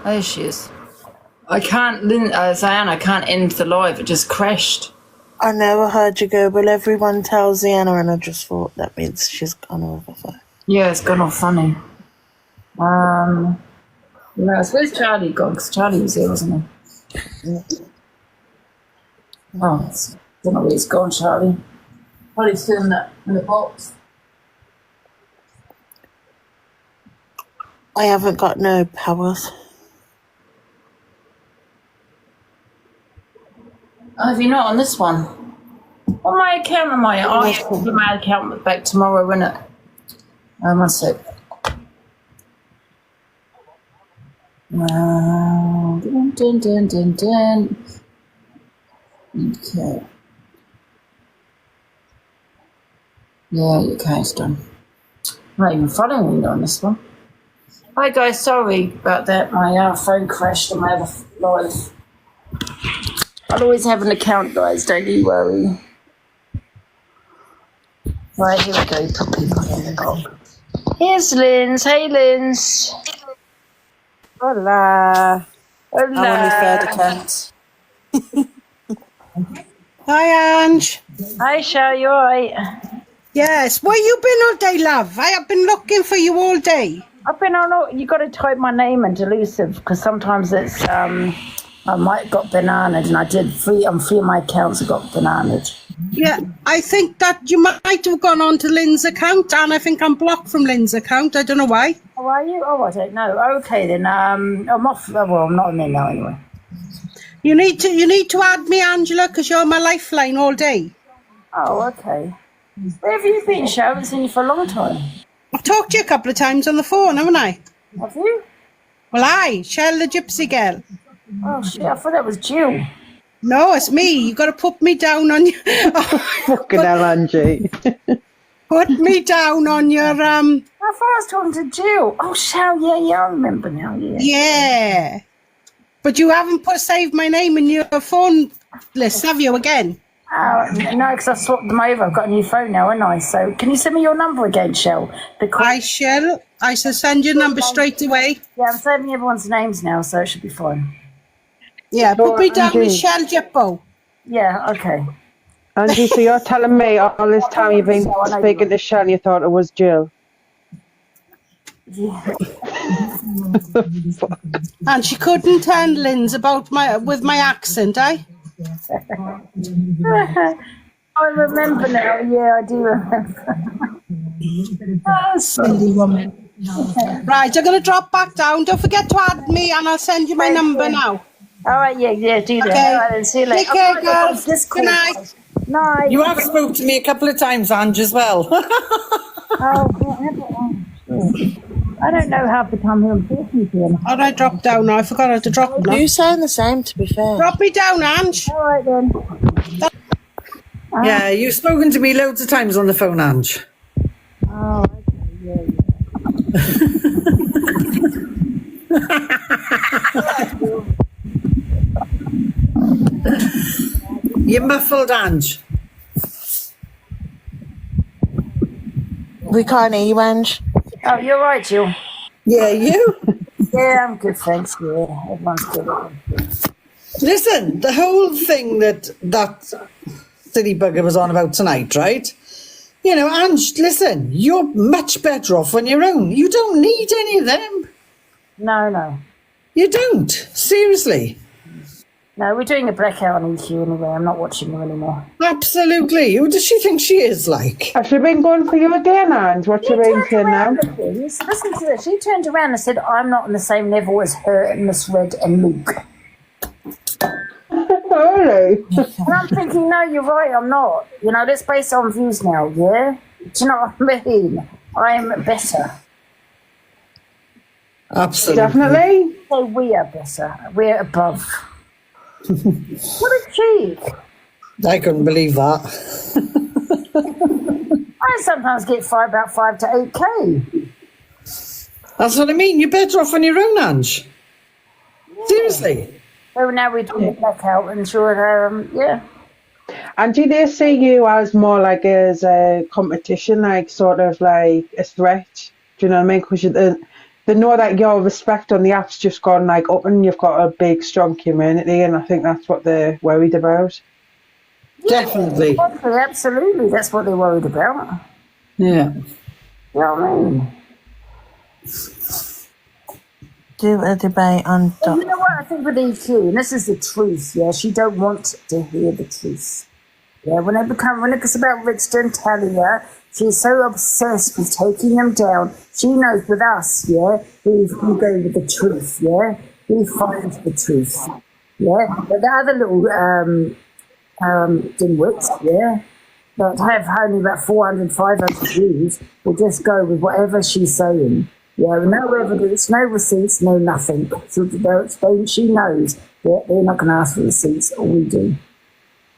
There she is. I can't, Zion, I can't end the live. It just crashed. I never heard you go, but everyone tells Ziana, and I just thought that means she's gone over. Yeah, it's gone off funny. No, where's Charlie gone? 'Cause Charlie was here, wasn't he? Yeah. Oh, I don't know where he's gone, Charlie. Probably still in the box. I haven't got no powers. Oh, have you not on this one? On my account am I? I'll give my account back tomorrow, won't it? One sec. Dun. Okay. Yeah, your account's done. I'm not even following you on this one. Hi guys, sorry about that. My phone crashed on my other live. I'll always have an account, guys. Don't you worry. Right, here we go. Put people in the goal. Here's Linz. Hey, Linz. Hola. Hola. I'm on your third account. Hi, Ange. Hi, Shah. You alright? Yes. Where you been all day, love? I have been looking for you all day. I've been on. You got to type my name into elusive because sometimes it's I might have got bananaed, and I did on three of my accounts I got bananaed. Yeah, I think that you might have gone on to Lynn's account, and I think I'm blocked from Lynn's account. I don't know why. Oh, are you? Oh, I don't know. Okay, then. I'm off. Well, I'm not in there now anyway. You need to add me, Angela, because you're my lifeline all day. Oh, okay. Where have you been, Shah? I haven't seen you for a long time. I've talked to you a couple of times on the phone, haven't I? Have you? Well, Shell the gypsy girl. Oh, shit. I thought that was Jill. No, it's me. You got to put me down on your... Fucking hell, Angie. Put me down on your... I thought I was talking to Jill. Oh, Shell. Yeah, I remember now, yeah. Yeah. But you haven't saved my name in your phone list, have you, again? No, because I swapped them over. I've got a new phone now, haven't I? So can you send me your number again, Shell? I shall. I shall send your number straight away. Yeah, I'm saving everyone's names now, so it should be fine. Yeah, put me down with Shell Jippo. Yeah, okay. Angie, so you're telling me all this time you've been speaking to Shell, you thought it was Jill? Yeah. And she couldn't tell Lynn's with my accent, eh? I remember now. Yeah, I do remember. Oh, silly woman. Right, I'm going to drop back down. Don't forget to add me, and I'll send you my number now. All right, yeah, do that. Okay. All right, then, see you later. Take care, girls. Good night. Night. You have spoke to me a couple of times, Ange, as well. I don't know half the time who I'm talking to. How did I drop down now? I forgot how to drop now. You sound the same, to be fair. Drop me down, Ange. All right, then. Yeah, you've spoken to me loads of times on the phone, Ange. Oh, okay, yeah. You're muffled, Ange. We can't hear you, Ange. Oh, you're right, Jill. Yeah, you? Yeah, I'm good, thanks. Yeah, everyone's good. Listen, the whole thing that silly bugger was on about tonight, right? You know, Ange, listen, you're much better off on your own. You don't need any of them. No. You don't. Seriously. No, we're doing a blackout on EQ anyway. I'm not watching them anymore. Absolutely. Who does she think she is like? Has she been going for you again, Ange? What's she been saying now? Listen to this. She turned around and said, I'm not on the same level as her and Miss Red and Luke. Really? And I'm thinking, no, you're right, I'm not. You know, let's base it on views now, yeah? Do you know what I mean? I'm better. Absolutely. Definitely. So we are better. We're above. What a cheek. I couldn't believe that. I sometimes get about 5 to 8K. That's what I mean. You're better off on your own, Ange. Yeah. Seriously. So now we're doing the blackout and sure, yeah. And do they see you as more like as a competition, like sort of like a threat? Do you know what I mean? Because they know that your respect on the app's just gone like up and you've got a big, strong community, and I think that's what they're worried about. Definitely. Absolutely, that's what they're worried about. Yeah. You know what I mean? Do a debate on You know what I think with EQ, and this is the truth, yeah, she don't want to hear the truth. Yeah, when it's about Richter and Talia, she's so obsessed with taking them down. She knows with us, yeah, we go with the truth, yeah, we find the truth, yeah. But the other little dimwits, yeah, that have only about 400, 500 views, will just go with whatever she's saying. Yeah, no evidence, no receipts, no nothing. So she knows that they're not going to ask for receipts, all we do.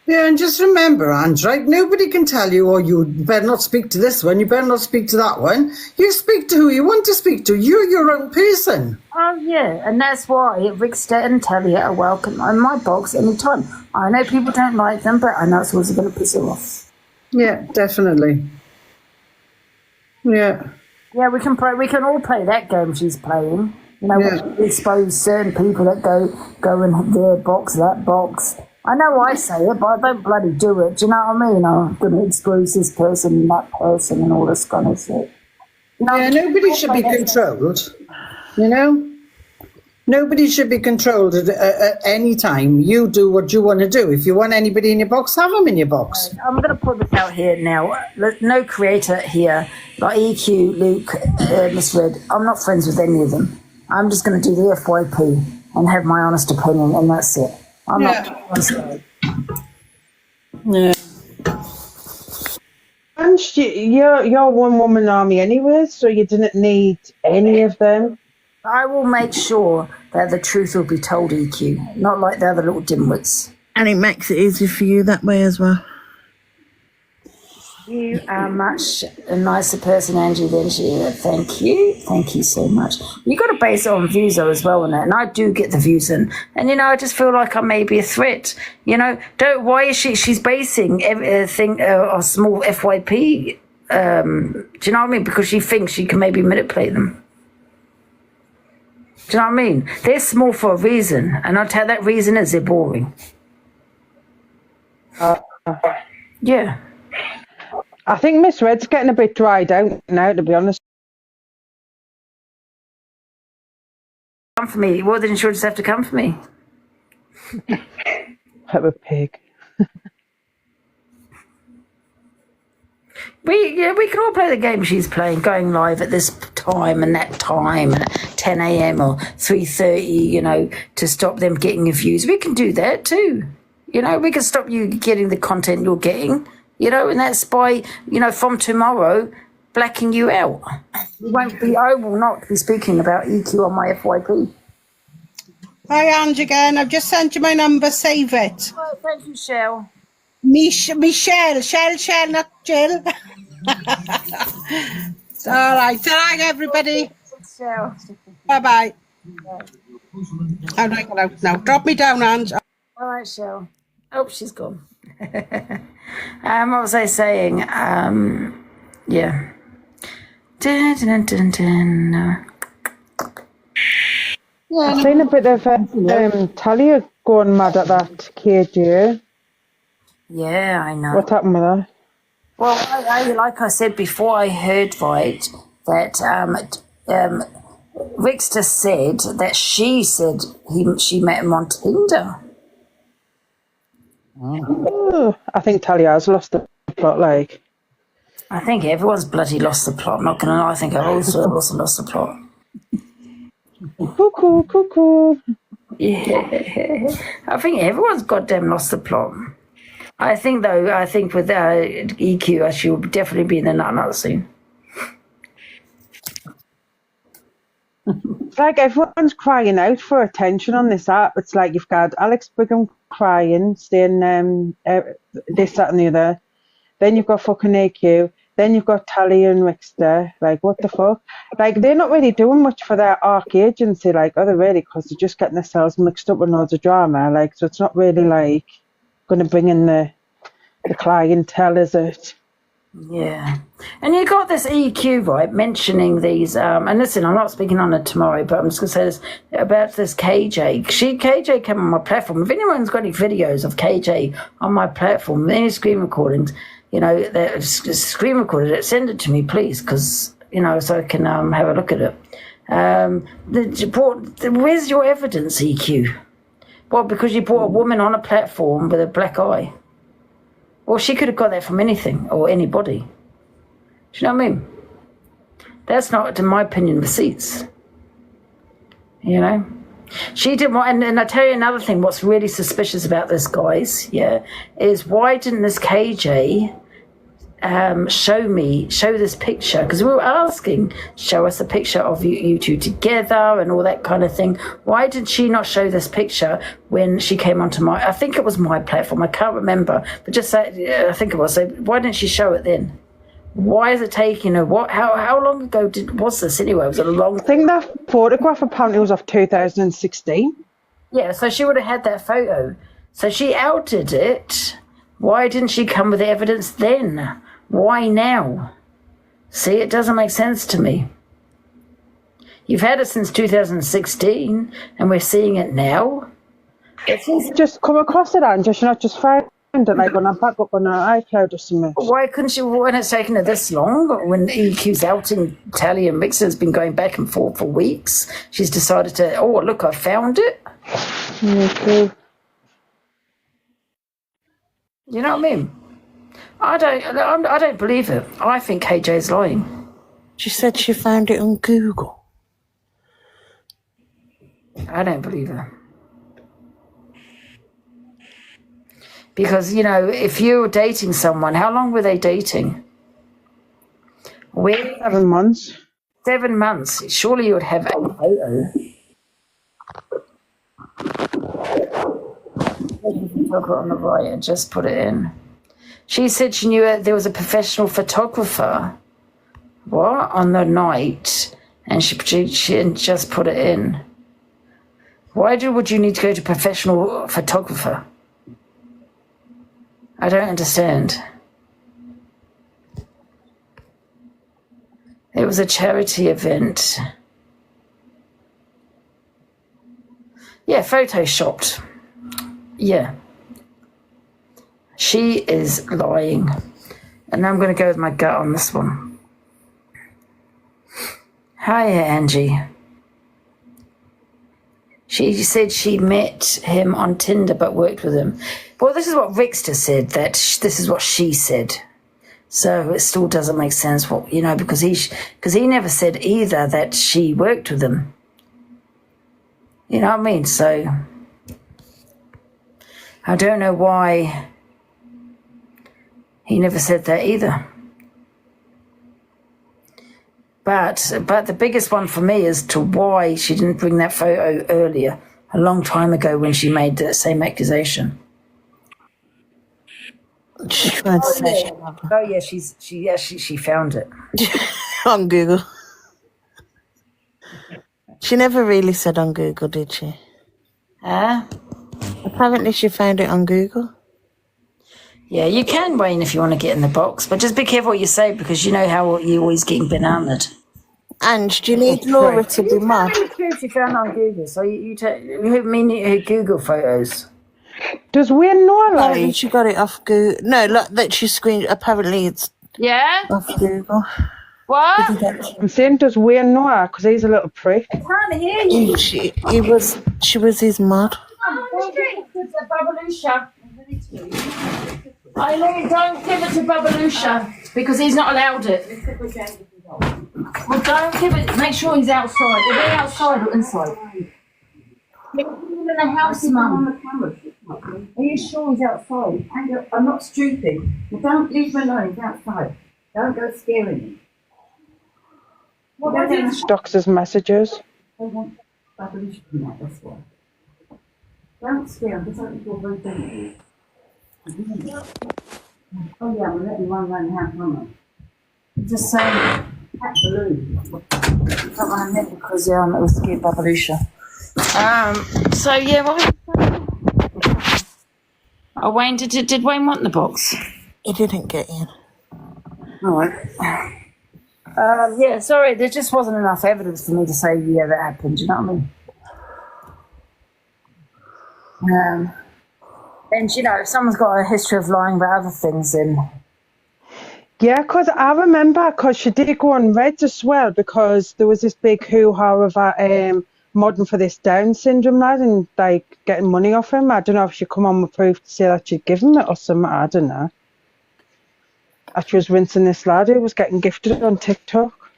Yeah, and just remember, Ange, right? Nobody can tell you, oh, you better not speak to this one, you better not speak to that one. You speak to who you want to speak to. You're your own person. Oh, yeah, and that's why Rickstead and Talia are welcome on my box anytime. I know people don't like them, but I know it's always going to piss her off. Yeah, definitely. Yeah. Yeah, we can all play that game she's playing. You know, Yeah. we expose certain people that go in their box, that box. I know I say it, but I don't bloody do it. Do you know what I mean? I'm going to expose this person and that person and all this kind of shit. You know, Yeah, nobody should be controlled, you know? Nobody should be controlled at any time. You do what you want to do. If you want anybody in your box, have them in your box. I'm going to put this out here now. No creator here, like EQ, Luke, Miss Red. I'm not friends with any of them. I'm just going to do the FYP and have my honest opinion, and that's it. I'm not. Yeah. And you're one woman army anyway, so you didn't need any of them. I will make sure that the truth will be told, EQ, not like the other little dimwits. and it makes it easier for you that way as well. You are much a nicer person, Angie, than she is. Thank you. Thank you so much. You got to base it on views, though, as well, and I do get the views in. And, I just feel like I may be a threat. Why is she's basing everything on small FYP? Do you know what I mean? Because she thinks she can maybe manipulate them. Do you know what I mean? They're small for a reason, and I'll tell you that reason is they're boring. Yeah. I think Miss Red's getting a bit dried out now, to be honest. Come for me. Well, didn't you just have to come for me? Have a pig. We can all play the game she's playing, going live at this time and that time, and at 10 a.m. or 3:30, to stop them getting your views. We can do that too. We can stop you getting the content you're getting, and that's by, from tomorrow, blacking you out. I will not be speaking about EQ on my FYP. Hi, Ange again. I've just sent you my number. Save it. Oh, thank you, Shell. Michelle, Shell, not Jill. It's all right. Thank everybody. Shell. Bye-bye. How do I get out now? Drop me down, Ange. All right, Shell. Oh, she's gone. What was I saying? Yeah. Dun, dun, dun, dun. I've seen a bit of Talia going mad at that KJ. Yeah, I know. What happened with that? Well, I like I said before, I heard right that Rickster said that she said she met him on Tinder. Oh, I think Talia has lost the plot, like. I think everyone's bloody lost the plot. Not gonna lie, I think I've also lost the plot. Cuckoo. Yeah, I think everyone's goddamn lost the plot. I think with EQ, she will definitely be in the nut soon. Like everyone's crying out for attention on this app. It's like you've got Alex Brigham crying, saying this, that, and the other. Then you've got fucking AQ. Then you've got Talia and Rickster. Like, what the fuck? Like, they're not really doing much for their ARC agency. Like, are they really? Because they're just getting themselves mixed up with loads of drama. Like, so it's not really like going to bring in the clientele, is it? Yeah. And you got this EQ, right, mentioning these, and listen, I'm not speaking on it tomorrow, but I'm just going to say this about this KJ. KJ came on my platform. If anyone's got any videos of KJ on my platform, any screen recordings, that screen recorded it, send it to me, please, because, so I can have a look at it. Where's your evidence, EQ? Well, because you brought a woman on a platform with a black eye. Well, she could have got that from anything or anybody. Do you know what I mean? That's not, in my opinion, receipts. She did what, and I tell you another thing, what's really suspicious about this, guys, is why didn't this KJ show this picture? Because we were asking, show us a picture of you two together and all that kind of thing. Why did she not show this picture when she came onto I think it was my platform, I can't remember, but just say, I think it was. So why didn't she show it then? Why is it taking her? How long ago was this anyway? Was it a long? I think that photograph apparently was of 2016. Yeah, so she would have had that photo. So she outed it. Why didn't she come with the evidence then? Why now? See, it doesn't make sense to me. You've had it since 2016, and we're seeing it now. Just come across it, and just not just find it like on a backup on our iCloud or something. Why couldn't she? When it's taken her this long, when EQ's outing Tally and Mixer's been going back and forth for weeks, she's decided to. Oh, look, I found it. Okay. You know what I mean? I don't believe it. I think KJ's lying. She said she found it on Google. I don't believe her. Because, if you're dating someone, how long were they dating? 7 months. 7 months. Surely you would have a photo. Photographer on the right and just put it in. She said she knew there was a professional photographer. What? On the night. And she just put it in. Why would you need to go to professional photographer? I don't understand. It was a charity event. Yeah, photoshopped. Yeah. She is lying. And I'm going to go with my gut on this one. Hiya, Angie. She said she met him on Tinder but worked with him. Well, this is what Rickster said, that this is what she said. So it still doesn't make sense, because he never said either that she worked with him. You know what I mean? So I don't know why he never said that either. But the biggest one for me is to why she didn't bring that photo earlier, a long time ago when she made the same accusation. She found she found it on Google. She never really said on Google, did she? Apparently she found it on Google. Yeah, you can, Wayne, if you want to get in the box, but just be careful what you say, because you know how you're always getting bananaed. And do you need Laura to be mad? She found on Google, so you Google photos. Does Wayne know Apparently she got it off Google. No, that she screened. Apparently it's off Google. What? I'm saying, does Wayne know her? Because he's a little prick. I can't hear you. She was his mud. Eileen, don't give it to Babalusha because he's not allowed it. Well, don't give it. Make sure he's outside. Is he outside or inside? He's in the house, Mum. Are you sure he's outside? I'm not stupid. Well, don't leave him alone. He's outside. Don't go scaring him. What is Dox's messages. I want Babalusha to know, that's why. Don't scare him. Just like you're very dangerous. Oh yeah, we'll let you run around the house, won't we? Just saying. Pat balloon. That's what I meant, because it was scared Babalusha. So yeah, what was you saying? Oh, Wayne, did Wayne want the box? He didn't get in. All right. Yeah, sorry, there just wasn't enough evidence for me to say, yeah, that happened. Do you know what I mean? And, you know, if someone's got a history of lying about other things, then... Yeah, because I remember, because she did go on Reds as well, because there was this big hoo-ha about modding for this Down syndrome lad and, like, getting money off him. I don't know if she'd come on with proof to say that she'd given it or something, I don't know. As she was rinsing this lad who was getting gifted on TikTok.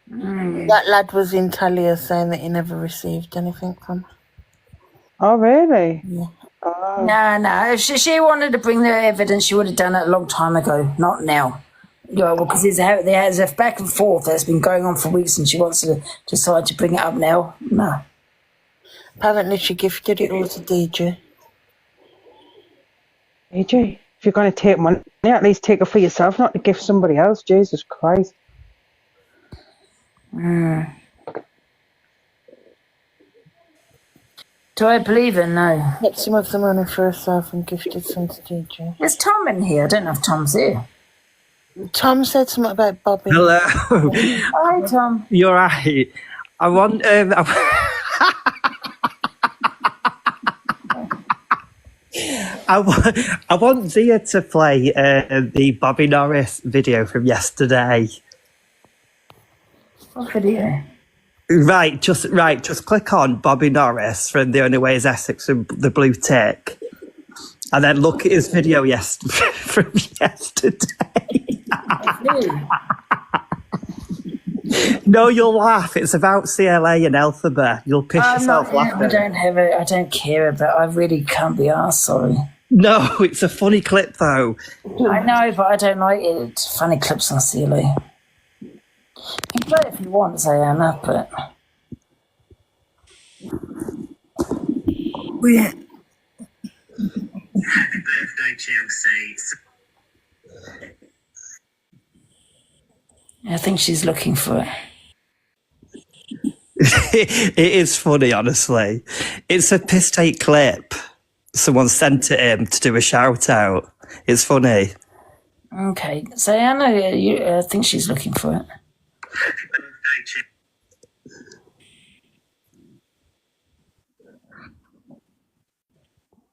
That lad was in Talia saying that he never received anything from her. Oh, really? Yeah. Oh. No. If she wanted to bring the evidence, she would have done it a long time ago, not now. You know, because there's a back and forth that's been going on for weeks and she wants to decide to bring it up now. No. Apparently she gifted it all to DJ. AJ, if you're going to take money, at least take it for yourself, not to gift somebody else. Jesus Christ. Do I believe her? No. Kept some of the money for herself and gifted some to DJ. There's Tom in here. I don't know if Tom's here. Tom said something about Bobby. Hello. Hi, Tom. You're right. I want I want Zia to play the Bobby Norris video from yesterday. What video? Right, just click on Bobby Norris from The Only Way is Essex and the blue tick. And then look at his video from yesterday. No, you'll laugh. It's about CLA and Elphaba. You'll piss yourself laughing. I don't have it. I don't care about it. I really can't be arsed, sorry. No, it's a funny clip though. I know, but I don't like it. It's funny clips on CLA. You can play it if you want, Diana, but... Yeah. Happy birthday, Chelsea. I think she's looking for it. It is funny, honestly. It's a piss take clip. Someone sent it him to do a shout out. It's funny. Okay, Diana, I think she's looking for it. Happy birthday, Chelsea.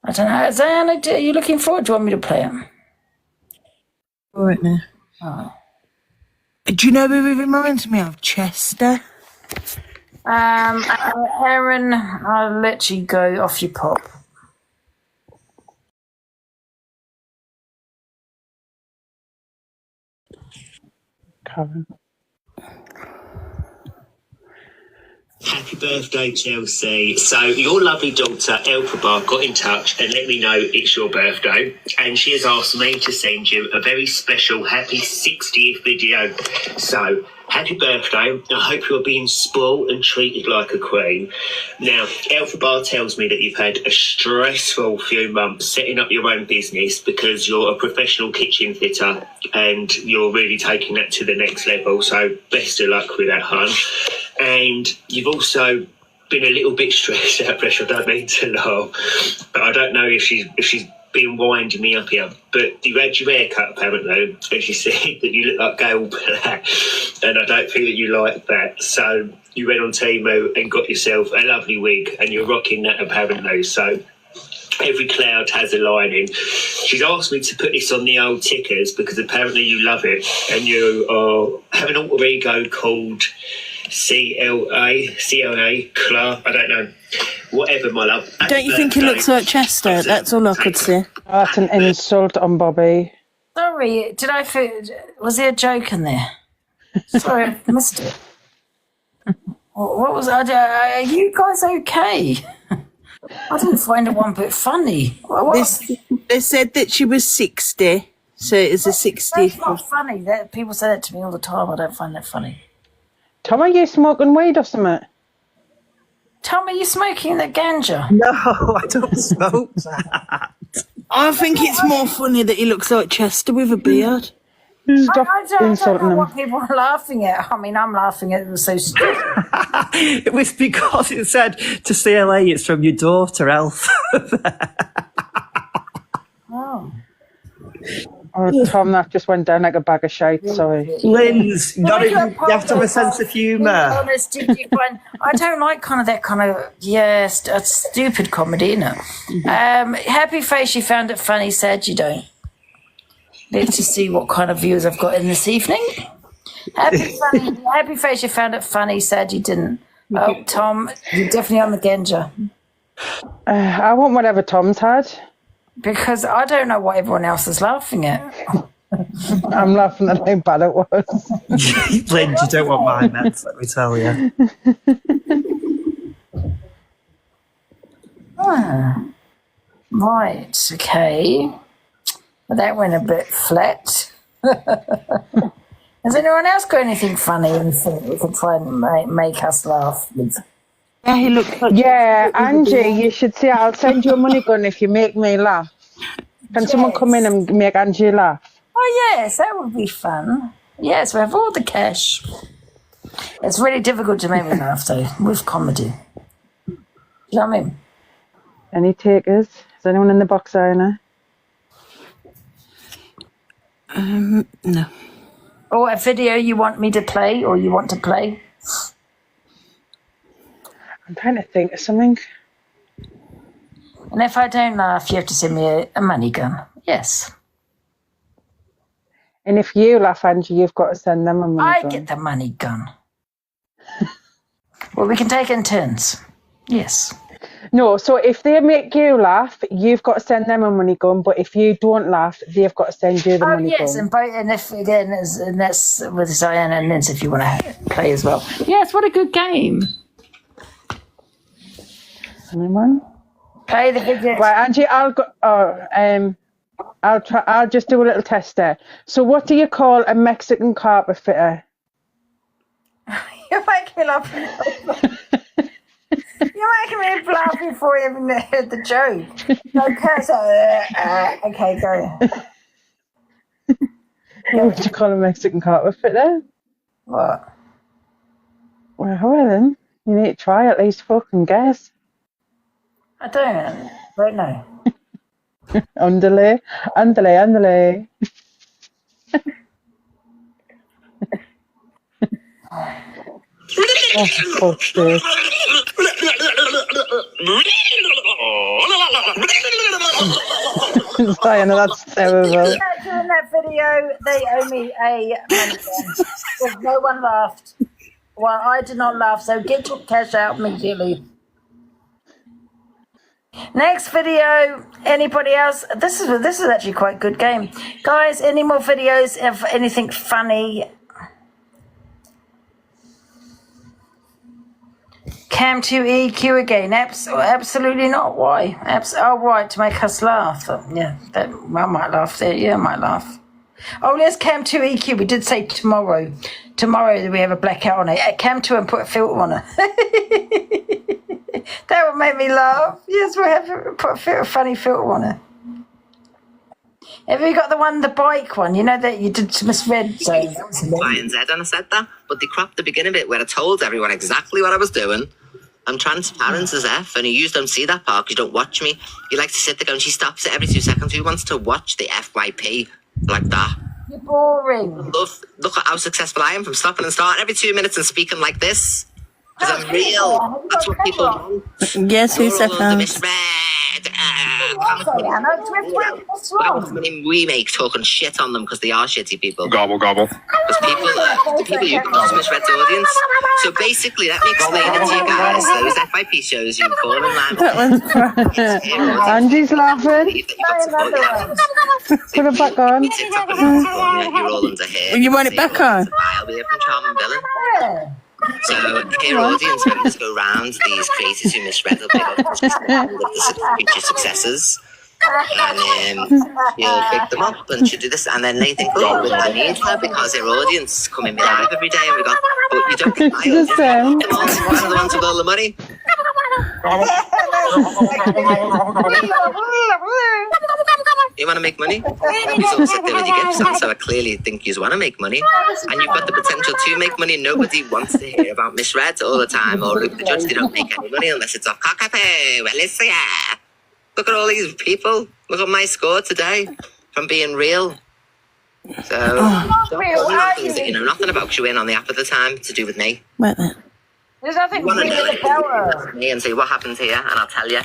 I don't know. Diana, are you looking for it? Do you want me to play it? All right now. Oh. Do you know who it reminds me of? Chester. Aaron, I'll let you go off your pop. Karen. Happy birthday, Chelsea. So your lovely daughter, Elphaba, got in touch and let me know it's your birthday. And she has asked me to send you a very special happy 60th video. So, happy birthday. I hope you're being spoiled and treated like a queen. Now, Elphaba tells me that you've had a stressful few months setting up your own business because you're a professional kitchen fitter and you're really taking that to the next level. So, best of luck with that, hon. And you've also been a little bit stressed out, pressure. I don't mean to laugh, but I don't know if she's been winding me up here. But you had your hair cut apparently, and she said that you look like Gail Black, and I don't feel that you like that. So you went on Temu and got yourself a lovely wig, and you're rocking that apparently. So every cloud has a lining. She's asked me to put this on the old tickers because apparently you love it, and you have an alter ego called CLA, Clark, I don't know. Whatever, my love. Don't you think he looks like Chester? That's all I could say. That's an insult on Bobby. Sorry, was there a joke in there? Sorry, I missed it. What was I? Are you guys okay? I didn't find it one bit funny. They said that she was 60, so it was a 60. That's not funny. People say that to me all the time. I don't find that funny. Tom, are you smoking weed or something? Tom, are you smoking that ganja? No, I don't smoke that. I think it's more funny that he looks like Chester with a beard. Stop I don't insulting know him. what people are laughing at. I mean, I'm laughing at it. It was so stupid. It was because it said to CLA it's from your daughter, Elf. Oh. Oh, Tom, that just went down like a bag of shite. Sorry. Lynn's not even, you have to have a sense of Be humour. honest, did you find? I don't like stupid comedy, innit? Happy face, you found it funny. Sad you don't. Need to see what kind of views I've got in this evening. Happy face, you found it funny. Sad you didn't. Oh, Tom, you're definitely on the Genja. I want whatever Tom's had. Because I don't know what everyone else is laughing at. I'm laughing at how bad it was. Lynn, you don't want my meds, let me tell you. Right, okay. Well, that went a bit flat. Has anyone else got anything funny and think we can try and make us laugh with? Yeah, he looked like... Yeah, Angie, you should see. I'll send you a money gun if you make me laugh. Can someone come in and make Angie laugh? Oh, yes, that would be fun. Yes, we have all the cash. It's really difficult to make me laugh, though, with comedy. You know what I mean? Any takers? Is anyone in the box ironer? No. Or a video you want me to play or you want to play? I'm trying to think of something. And if I don't laugh, you have to send me a money gun. Yes. And if you laugh, Angie, you've got to send them a money gun. I get the money gun. Well, we can take it in turns. Yes. No, so if they make you laugh, you've got to send them a money gun. But if you don't laugh, they've got to send you the money gun. And if again, and that's with Diana and Linz if you want to play as well. Yes, what a good game. Anyone? Play the video. Right, Angie, I'll go. I'll try. I'll just do a little test there. So, what do you call a Mexican carpet fitter? You're making me laugh. You're making me laugh before you even heard the joke. Okay, go. What would you call a Mexican carpet fitter? What? Well, then you need to try at least fucking guess. I don't know. Underlay. Oh, fuck's sake. Diana, that's terrible. During that video, they owe me a money gun. Because no one laughed. Well, I did not laugh, so get your cash out immediately. Next video, anybody else? This is actually quite a good game. Guys, any more videos of anything funny? Cam 2 EQ again? Absolutely not. Why? Right, to make us laugh. Yeah, I might laugh there. Yeah, I might laugh. Oh, there's Cam 2 EQ. We did say tomorrow. Tomorrow we have a blackout on it. Cam 2 and put a filter on it. That would make me laugh. Yes, we have to put a funny filter on it. Have you got the bike one? You know that you did misread. So Y and Z and I said that, but they cropped the beginning bit where I told everyone exactly what I was doing. I'm transparent as F, and you don't see that part because you don't watch me. You like to sit there and she stops it every 2 seconds. Who wants to watch the FYP like that? You're boring. Look at how successful I am from stopping and starting every 2 minutes and speaking like this. Because I'm real. That's what people want. Yes, who said that? Misread. We make talking shit on them because they are shitty people. Gobble, gobble. Because people you can misread the audience. So basically, let me explain it to you guys. Those FIP shows you fall in line. Andy's laughing. Put it back on. You're all under here. You want it back on? I'll be here from Charming Villain. So here audience members go round these creators who misread the future successes, and you'll pick them up and she'll do this, and then they think, oh, well, I need her because their audience come in live every day, and we go, but you don't get my audience. One of the ones with all the money. You want to make money? You all sit there with your gifts on, so I clearly think you want to make money. And you've got the potential to make money. Nobody wants to hear about misread all the time, or the judge, they don't make any money unless it's off cockapoo. Well, it's, yeah. Look at all these people. Look at my score today from being real. So, don't real, put me are on things that you? you know nothing about, 'cause you weren't on the app at the time to do with me. Right then. There's nothing You want to real know about her. me and say what happened here, and I'll tell you.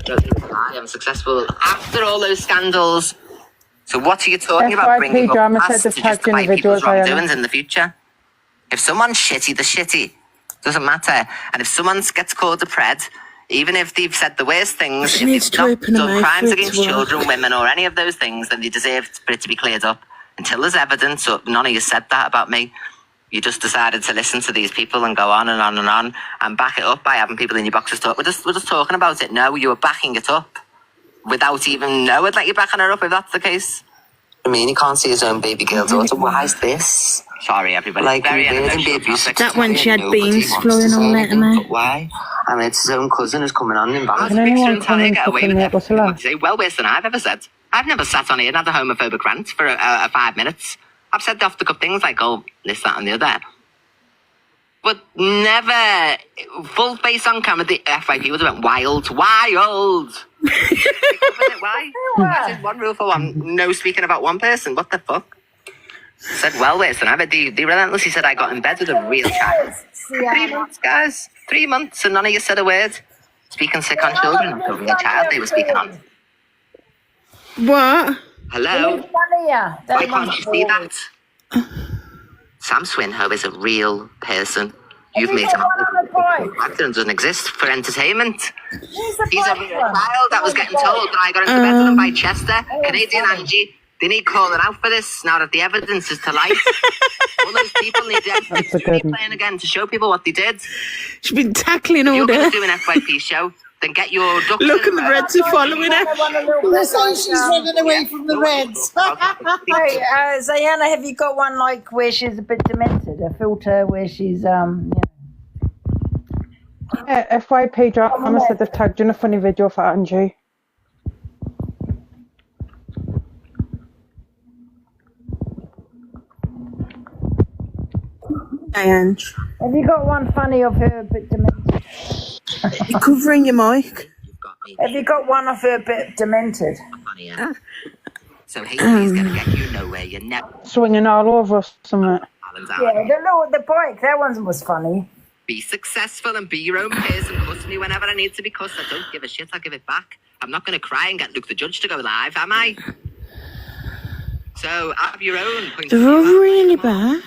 I am successful after all those scandals. So what are you talking about bringing up drama past said to they've tagged justify people's individuals, Diana. wrongdoings in the future? If someone's shitty, they're shitty. Doesn't matter. And if someone gets called a pred, even if they've said the worst things, She if needs they've to not open her done mouth crimes for it against to work. children, women, or any of those things, then they deserve for it to be cleared up. Until there's evidence, or none of you said that about me. You just decided to listen to these people and go on and on and on and back it up by having people in your boxes talk. We're just talking about it. No, you were backing it up without even knowing that you're backing it up, if that's the case. I mean, he can't see his own baby girl daughter. Why is this? Sorry, everybody. Like, very emotional. That one she had beans flowing all out of me. But why? I mean, it's his own cousin who's coming on and back. Can anyone come and fucking make us laugh? Say well worse than I've ever said. I've never sat on here and had a homophobic rant for 5 minutes. I've said off the cuff things like, oh, this, that, and the other. But never full face on camera. The FYP was went wild. Wild. Why? That's just one rule for one. No speaking about one person. What the fuck? Said well worse than I've. They relentlessly said I got in bed with a real child. 3 months, guys. 3 months, and none of you said a word. Speaking sick on children, like a real child they were speaking on. What? Hello? Why can't you see that? Sam Swinhoe is a real person. You've made him actor and doesn't exist for entertainment. He's a real child that was getting told that I got into bed with him by Chester. Canadian Angie. They need calling out for this now that the evidence is to light. All those people need the evidence to be playing again to show people what they did. She's been tackling all You're going day. to do an FYP show, then get your ducks Look in at the a row. Reds are following her. That's how she's running away from the Reds. Hey, Zayana, have you got one like where she's a bit demented? A filter where she's Yeah, FYP drama said they've tagged you in a funny video for Angie. Hey, Ange. Have you got one funny of her a bit demented? You're covering your mic. Have you got one of her a bit demented? So Haley's going to get you nowhere. You're never. Swinging all over us, something. Yeah, the bike, that one was funny. Be successful and be your own person. Cuss me whenever I need to be cussed. I don't give a shit. I'll give it back. I'm not going to cry and get Luke the Judge to go live, am I? So have your own point They're of all view. really bad.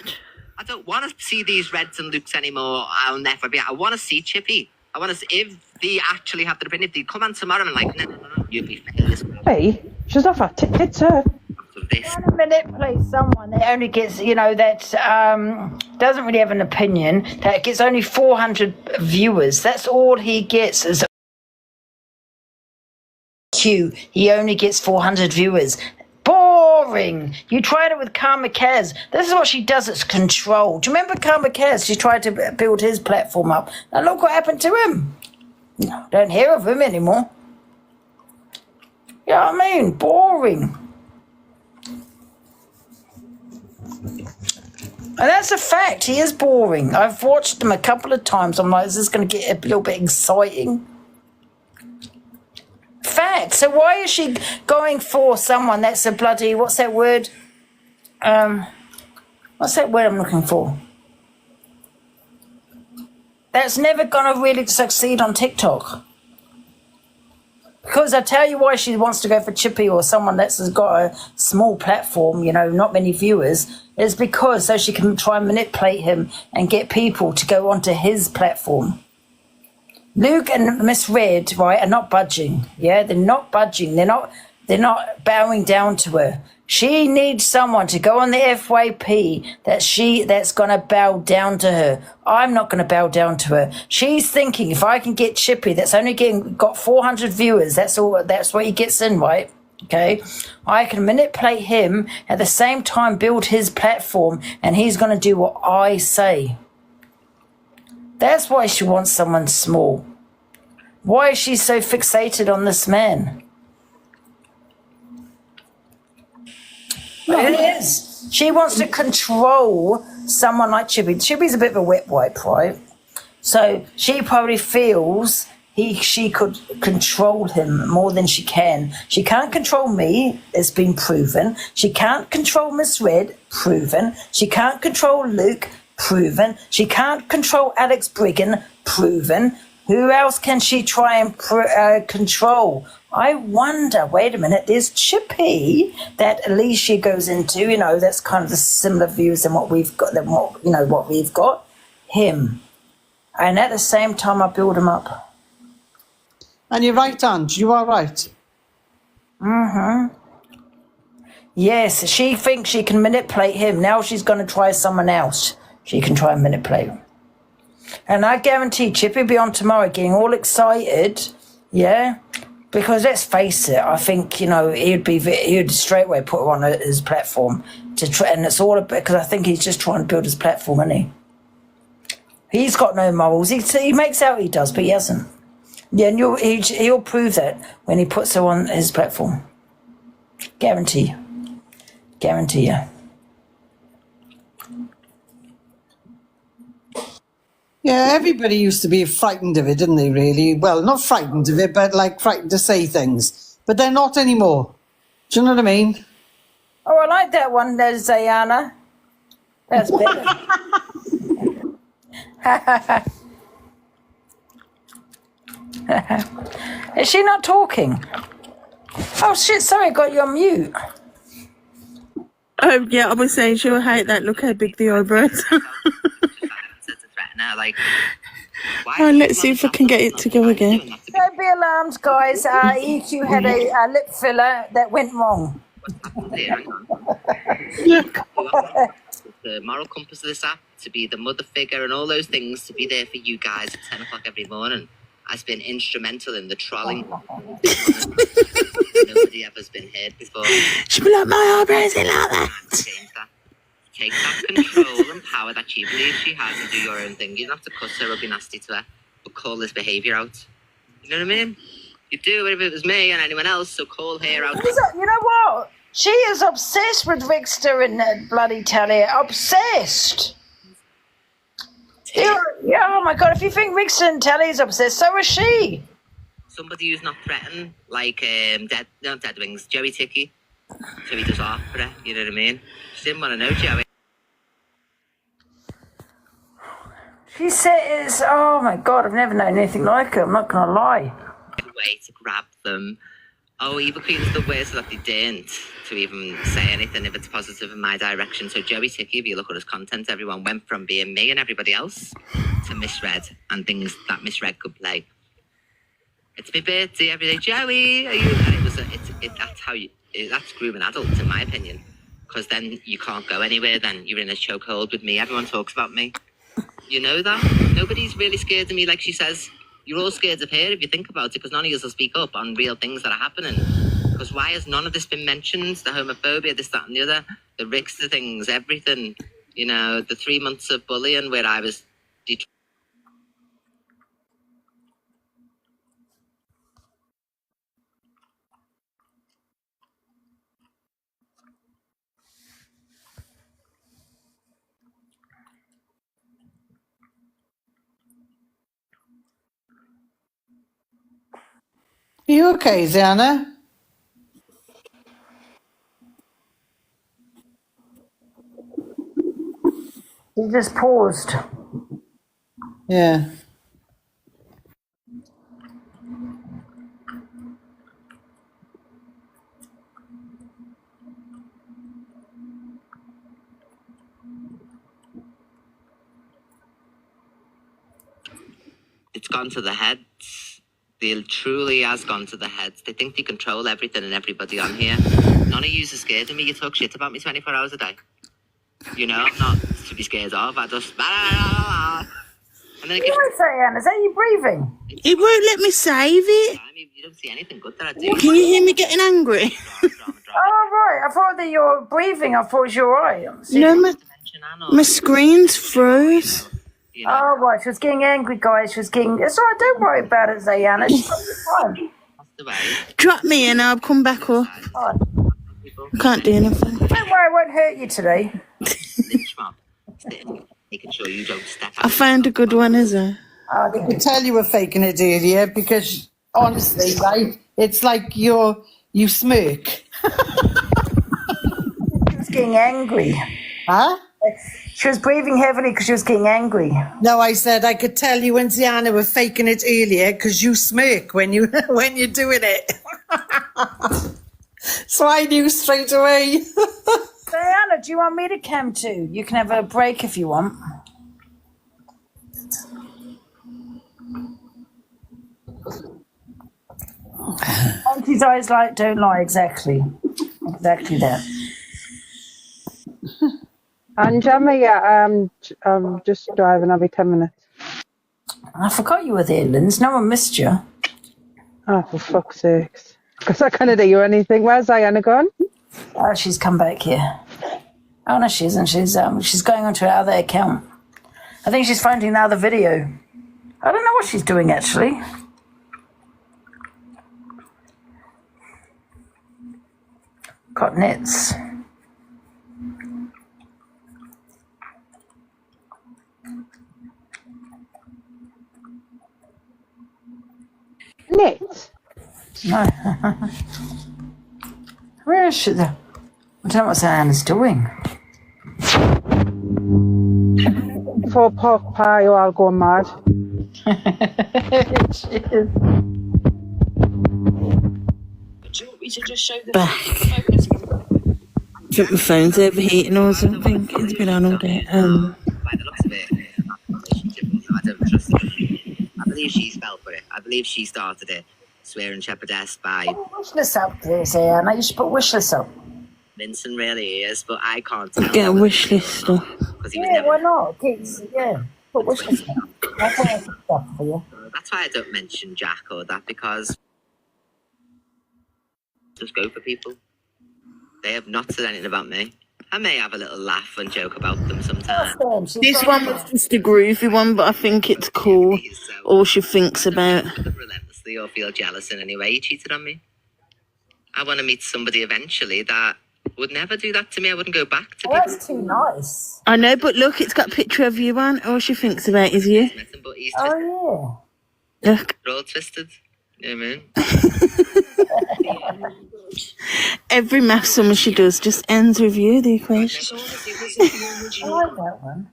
I don't want to see these Reds and Lukes anymore. I'll never be. I want to see Chippy. I want to see if they actually have the opinion. If they come on tomorrow and like, no, you'd be Hey, she's off her tits, her. this. To manipulate someone that only gets, that doesn't really have an opinion, that gets only 400 viewers. That's all he gets is Q. He only gets 400 viewers. Boring. You tried it with Karma Kaz. This is what she does. It's control. Do you remember Karma Kaz? She tried to build his platform up. And look what happened to him. No, don't hear of him anymore. You know what I mean? Boring. And that's a fact. He is boring. I've watched him a couple of times. I'm like, is this going to get a little bit exciting? Fact. So why is she going for someone that's a bloody, what's that word? What's that word I'm looking for? That's never going to really succeed on TikTok. Because I tell you why she wants to go for Chippy or someone that's got a small platform, not many viewers, is because so she can try and manipulate him and get people to go onto his platform. Luke and Miss Red, right, are not budging. Yeah, they're not budging. They're not bowing down to her. She needs someone to go on the FYP that's gonna bow down to her. I'm not gonna bow down to her. She's thinking if I can get Chippy, that's only got 400 viewers. That's all. That's what he gets in, right? Okay, I can manipulate him at the same time, build his platform, and he's gonna do what I say. That's why she wants someone small. Why is she so fixated on this man? It is. She wants to control someone like Chippy. Chippy's a bit of a wet wipe, right? So she probably feels she could control him more than she can. She can't control me, it's been proven. She can't control Miss Red, proven. She can't control Luke, proven. She can't control Alex Brigham, proven. Who else can she try and control? I wonder, wait a minute, there's Chippy that Alicia goes into, you know, that's kind of the similar views than what we've got, than what, you know, what we've got. Him. And at the same time, I build him up. And you're right, Ange, you are right. Yes, she thinks she can manipulate him. Now she's going to try someone else. She can try and manipulate him. And I guarantee Chippy will be on tomorrow getting all excited, yeah? Because let's face it, I think, you know, he'd straight away put her on his platform. And it's all because I think he's just trying to build his platform, isn't he? He's got no morals. He makes out he does, but he hasn't. Yeah, and he'll prove that when he puts her on his platform. Guarantee. Guarantee you. Yeah, everybody used to be frightened of it, didn't they, really? Well, not frightened of it, but like frightened to say things. But they're not anymore. Do you know what I mean? Oh, I like that one there, Zayana. That's better. Is she not talking? Oh, shit, sorry, I got you on mute. Oh, yeah, I was saying she'll hate that. Look how big the eyebrows are. Oh, let's see if I can get it to go again. Don't be alarmed, guys. EQ had a lip filler that went wrong. Look. The moral compass of this app, to be the mother figure and all those things, to be there for you guys at 10 o'clock every morning, has been instrumental in the trolling. Nobody ever's been heard before. She'll be like, my eyebrows are like that. Take that control and power that she believes she has and do your own thing. You don't have to cuss her or be nasty to her, but call this behaviour out. You know what I mean? You do it if it was me and anyone else, so call her out. You know what? She is obsessed with Rickster and that bloody Talia. Obsessed. Yeah, oh my God. If you think Rickster and Talia is obsessed, so is she. Somebody who's not threatened, like Dead Wings, Joey Ticky. So he does off for her, you know what I mean? She didn't want to know Joey. She says, oh my God, I've never known anything like her. I'm not going to lie. Way to grab them. Oh, Eva Queen's the worst that they didn't to even say anything if it's positive in my direction. So Joey Ticky, if you look at his content, everyone went from being me and everybody else to misread and things that misread could play. It's my birthday every day. Joey, are you? And that's grooming adults, in my opinion, because then you can't go anywhere. Then you're in a chokehold with me. Everyone talks about me. You know that nobody's really scared of me, like she says. You're all scared of her if you think about it, because none of you will speak up on real things that are happening. Because why has none of this been mentioned? The homophobia, this, that, and the other, the Rickster things, everything. You know, the 3 months of bullying where I was. Are you okay, Ziana? She just paused. Yeah. It's gone to the heads. It truly has gone to the heads. They think they control everything and everybody on here. None of you are scared of me. You talk shit about me 24 hours a day. You know, I'm not to be scared of. I just... And then What are you saying? Is that you breathing? It won't let me save it. You don't see anything good that I do. Can you hear me getting angry? Oh, right. I thought that you were breathing. I thought it was you all right. No, my screen's froze. You know? Oh, right. She was getting angry, guys. She was getting... It's all right. Don't worry about it, Zayana. She's got the time. That's the way. Drop me and I'll come back up. Fine. I can't do anything. Don't worry. I won't hurt you today. Lynch mob. Making sure you don't step out. I found a good one, is it? I could tell you were faking it earlier because honestly, right, it's like you smirk. She was getting angry. Huh? She was breathing heavily because she was getting angry. No, I said I could tell you and Ziana were faking it earlier because you smirk when you're doing it. So I knew straight away. Diana, do you want me to cam too? You can have a break if you want. Auntie's eyes don't lie, exactly. Exactly that. And Gemma, yeah, I'm just driving. I'll be 10 minutes. I forgot you were there, Linz. No one missed you. Oh, for fuck's sakes. Because I can't do anything. Where's Diana gone? Oh, she's come back here. Oh, no, she isn't. She's going onto her other account. I think she's finding the other video. I don't know what she's doing, actually. Got nets. Knit? No. Where is she? I don't know what Diana's doing. For pork pie or I'll go mad. She is. Do you want me to just show the Back. focus? I think my phone's overheating or something. It's been on all day. By the looks of it, I don't trust her. I believe she's fell for it. I believe she started it. Swearing shepherdess by Wish list up, please, Diana. You should put wish list up. Vincent really is, but I can't tell. Get a wish list up. Because he was Yeah, never. why not? Kids, yeah. Put wish list up. I'll put stuff for you. That's why I don't mention Jack or that, because just go for people. They have not said anything about me. I may have a little laugh and joke about them sometimes. This one was just a groovy one, but I think it's cool. All she thinks about. Relentlessly or feel jealous in any way. He cheated on me. I want to meet somebody eventually that would never do that to me. I wouldn't go back to Oh, people. that's too nice. I know, but look, it's got a picture of you on. All she thinks about is you. But he's twisted. Oh, Look. They're all twisted. You know what I mean? Every math summer she does just ends with you, the equation. yeah. I like that one.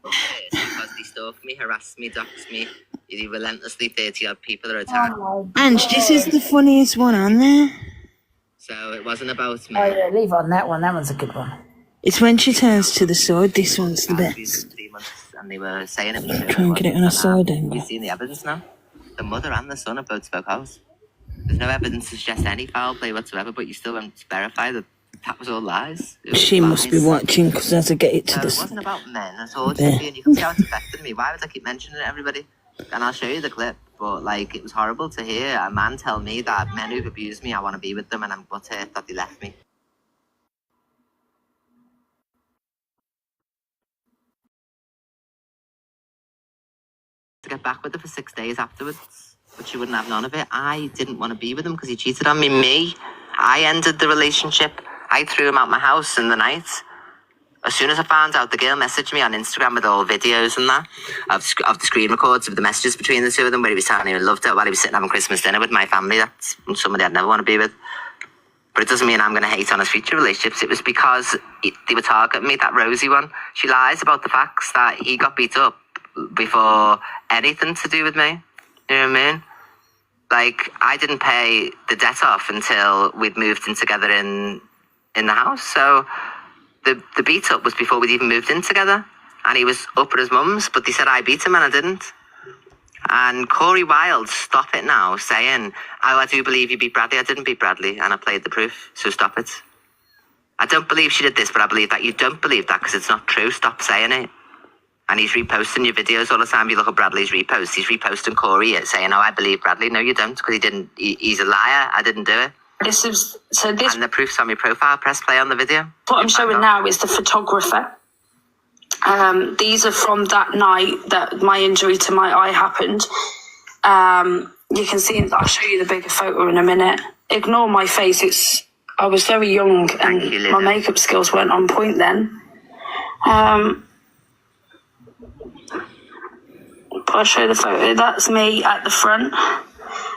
Because they stalk me, harass me, dox me. They relentlessly 30 odd people are attacked. Oh, my Ange, this is the funniest one on there. So it wasn't about me. Oh, yeah, leave on that one. That one's a good one. It's when she turns to the sword. This one's the best. 3 months, and they were saying it was Try and get it on a sword angle. You've seen the evidence now. The mother and the son have both spoke out. There's no evidence to suggest any foul play whatsoever, but you still won't verify that that was all lies. It was She must be lies. watching because as I get it to So the it wasn't about men at all, Chippy, and you can see how it's affected me. Why would I keep mentioning it to everybody? And I'll show you the clip, but like it was horrible to hear a man tell me that men who've abused me, I want to be with them, and I'm butthurt that they left me. To get back with her for 6 days afterwards, but she wouldn't have none of it. I didn't want to be with him because he cheated on me. I ended the relationship. I threw him out my house in the night. As soon as I found out, the girl messaged me on Instagram with all videos and that of the screen records of the messages between the two of them, where he was telling her he loved her while he was sitting having Christmas dinner with my family. That's somebody I'd never want to be with. But it doesn't mean I'm going to hate on his future relationships. It was because they were targeting me, that Rosie one. She lies about the facts that he got beat up before anything to do with me. You know what I mean? Like, I didn't pay the debt off until we'd moved in together in the house. So the beat up was before we'd even moved in together. And he was up at his mum's, but they said I beat him and I didn't. And Corey Wilde, stop it now, saying, oh, I do believe you beat Bradley. I didn't beat Bradley, and I played the proof, so stop it. I don't believe she did this, but I believe that. You don't believe that because it's not true. Stop saying it. And he's reposting your videos all the time. You look at Bradley's reposts. He's reposting Corey saying, oh, I believe Bradley. No, you don't, because he didn't. He's a liar. I didn't do it. This is so. This And the proof's on your profile. Press play on the video. what I'm showing now is the photographer. These are from that night that my injury to my eye happened. You can see. I'll show you the bigger photo in a minute. Ignore my face. I was very young and you, my Lily. makeup skills weren't on point then. But I'll show the photo. That's me at the front.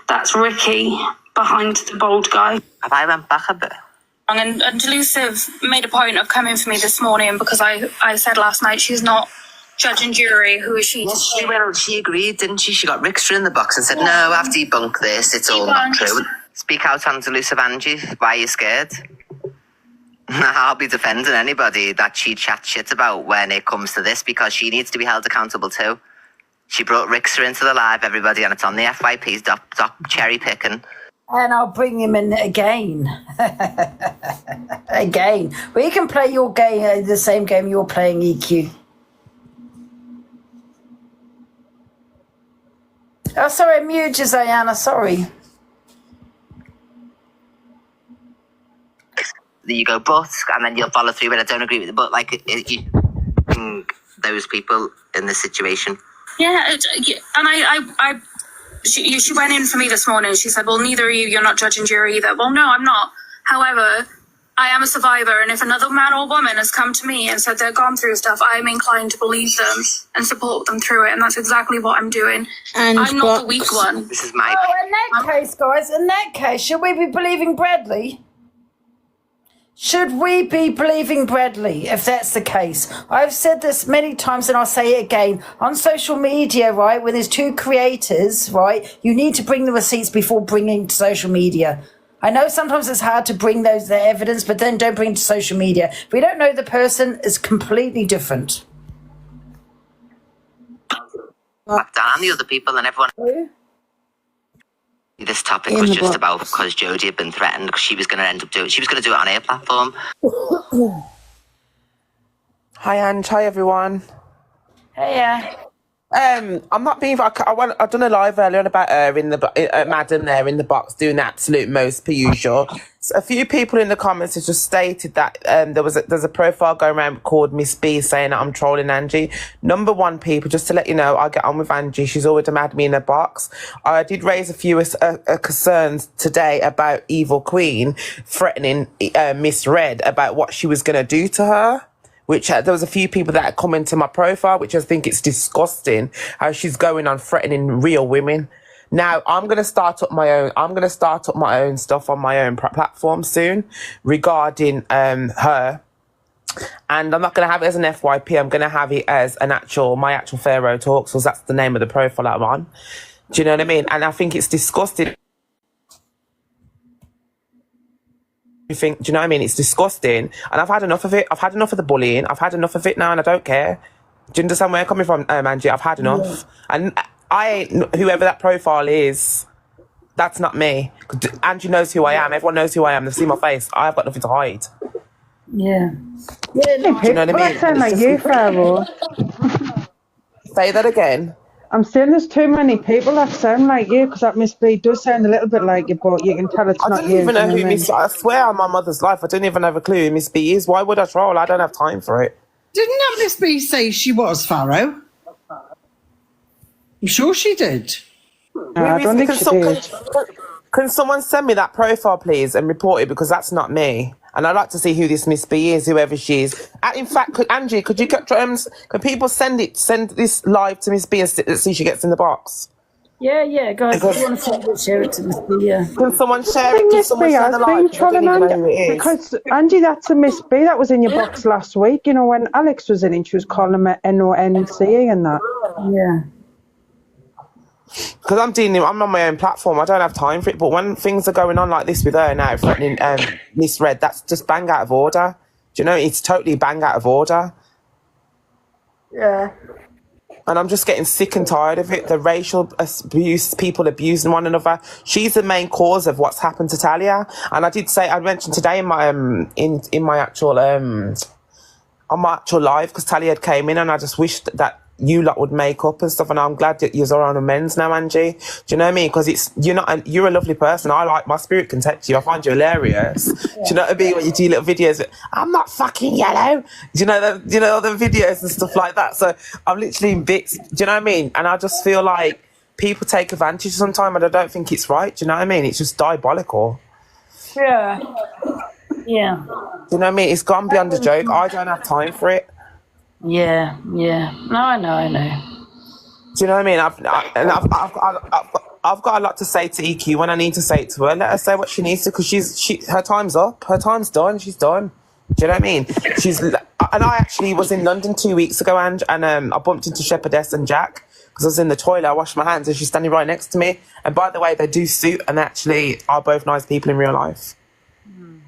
That's Ricky behind the bald guy. Have I went back a bit? And Delusive made a point of coming for me this morning because I said last night she's not judge and jury. Who is she? Yes, she agreed, didn't she? She got Rickster in the box and said, no, I have to debunk this. It's all not true. Speak out on Delusive, Angie. Why are you scared? I'll be defending anybody that she chats shit about when it comes to this because she needs to be held accountable too. She brought Rickster into the live, everybody, and it's on the FYP. Stop cherry picking. And I'll bring him in again. Again. We can play your game, the same game you're playing, EQ. Oh, sorry, I muted you, Diana, sorry. You go, but, and then you'll follow through, but I don't agree with it. But, like, those people in this situation. Yeah, and she went in for me this morning. She said, well, neither are you. You're not judge and jury either. Well, no, I'm not. However, I am a survivor, and if another man or woman has come to me and said they've gone through stuff, I'm inclined to believe them and support them through it, and that's exactly what I'm doing. And I'm not the weak one. This is my... Oh, in that case, guys, in that case, should we be believing Bradley? Should we be believing Bradley, if that's the case? I've said this many times and I'll say it again. On social media, right, when there's two creators, right, you need to bring the receipts before bringing to social media. I know sometimes it's hard to bring the evidence, but then don't bring it to social media. If we don't know the person, it's completely different. Back down the other people and everyone... Who? This topic was just about because Jodie had been threatened because she was going to end up doing it. She was going to do it on her platform. Hi, Ange. Hi, everyone. Hey, I'm not being... I've done a live earlier about her in the... Madam there in the box doing the absolute most per usual. So a few people in the comments have just stated that there's a profile going around called Miss B saying that I'm trolling Angie. Number one, people, just to let you know, I get on with Angie. She's always mad me in a box. I did raise a few concerns today about Evil Queen threatening Miss Red about what she was going to do to her. Which there was a few people that come into my profile, which I think it's disgusting how she's going on threatening real women. Now I'm going to start up my own stuff on my own platform soon regarding her. And I'm not going to have it as an FYP. I'm going to have it as my actual Pharaoh Talks, because that's the name of the profile I'm on. Do you know what I mean? And I think it's disgusting. Do you know what I mean? It's disgusting, and I've had enough of it. I've had enough of the bullying. I've had enough of it now, and I don't care. Do you understand where I'm coming from, Angie? I've had enough, and I ain't whoever that profile is. That's not me. Angie knows who I am. Everyone knows who I am. They've seen my face. I've got nothing to hide. Yeah. Do you know what I mean? That sound like you, Pharaoh. Say that again. I'm saying there's too many people that sound like you, because that Miss B does sound a little bit like you, but you can tell it's not you. I don't even know who Miss... I swear on my mother's life, I don't even have a clue who Miss B is. Why would I troll? I don't have time for it. Didn't that Miss B say she was Pharaoh? I'm sure she did. I don't think she did. Can someone send me that profile, please, and report it, because that's not me. And I'd like to see who this Miss B is, whoever she is. In fact, Angie, could you can people send this live to Miss B and see she gets in the box? Yeah, guys. If you want to share it to Miss B, yeah. Can someone share it? Can someone share the live? Because Angie, that's a Miss B that was in your box last week. You know, when Alex was in and she was calling her NONC and that. Yeah. Because I'm on my own platform. I don't have time for it. But when things are going on like this with her now, threatening Miss Red, that's just bang out of order. Do you know? It's totally bang out of order. Yeah. And I'm just getting sick and tired of it. The racial abuse, people abusing one another. She's the main cause of what's happened to Talia. And I mentioned today in my in my actual on my actual live, because Talia had came in, and I just wished that you lot would make up and stuff, and I'm glad that you're on amends now, Angie. Do you know what I mean? Because you're a lovely person. I like, my spirit can text you. I find you hilarious. Yeah. Do you know what I mean? When you do little videos, I'm not fucking yellow. Do you know all the videos and stuff like that? So I'm literally in bits. Do you know what I mean? And I just feel like people take advantage sometimes, and I don't think it's right. Do you know what I mean? It's just diabolical. Yeah. Yeah. Do you know what I mean? It's gone beyond a joke. I don't have time for it. Yeah. No, I know. Do you know what I mean? I've got a lot to say to EQ when I need to say it to her. Let her say what she needs to, because her time's up. Her time's done. She's done. Do you know what I mean? And I actually was in London 2 weeks ago, Ange, and I bumped into Shepherdess and Jack because I was in the toilet. I washed my hands, and she's standing right next to me. And by the way, they do suit, and actually are both nice people in real life. Do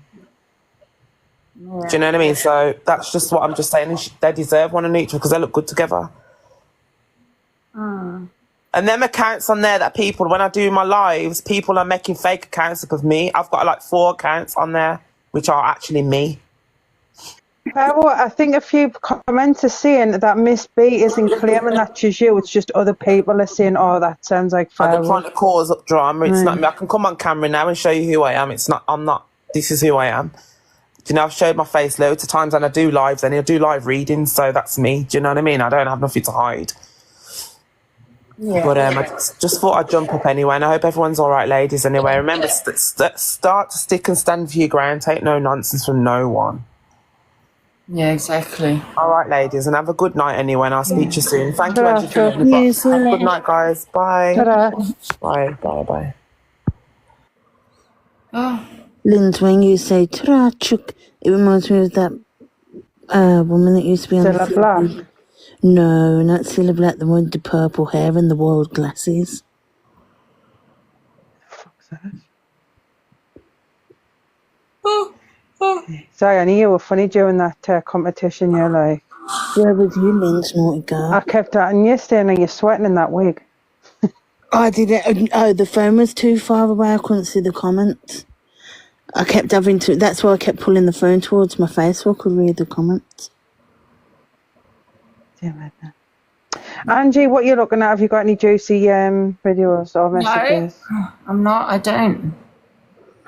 you know what I mean? So that's just what I'm just saying. And they deserve one another because they look good together. And them accounts on there that people, when I do my lives, people are making fake accounts of me. I've got like 4 accounts on there, which are actually me. Well, I think a few comments are saying that Miss B isn't claiming that she's you. It's just other people are saying, "Oh, that sounds like They're trying to cause up drama. It's not me. I can come on camera now and show you who I am. It's not. I'm not. This is who I am. Do you know? I've showed my face loads of times, and I do lives, and I do live readings. So that's me. Do you know what I mean? I don't have nothing to hide. Yeah. But I just thought I'd jump up anyway, and I hope everyone's all right, ladies. Anyway, remember, start to stick and stand for your ground. Take no nonsense from no one. Yeah, exactly. All right, ladies, and have a good night anyway, and I'll speak to you soon. Thank you, Angie, for the box. Have a good night, guys. Bye. Bye. Bye. Oh. Linz, when you say "ta-ra, chuck," it reminds me of that woman that used to be on Cilla Black. No, not Cilla Black, the one with the purple hair and the wild glasses. Fuck's that? Sorry, I knew you were funny during that competition. You're like, Where was you, Linz, naughty girl? I kept that, and you're staying and you're sweating in that wig. I did it. Oh, the phone was too far away. I couldn't see the comments. I kept having to. That's why I kept pulling the phone towards my face so I could read the comments. Angie, what are you looking at? Have you got any juicy videos or messages? No, I'm not. I don't.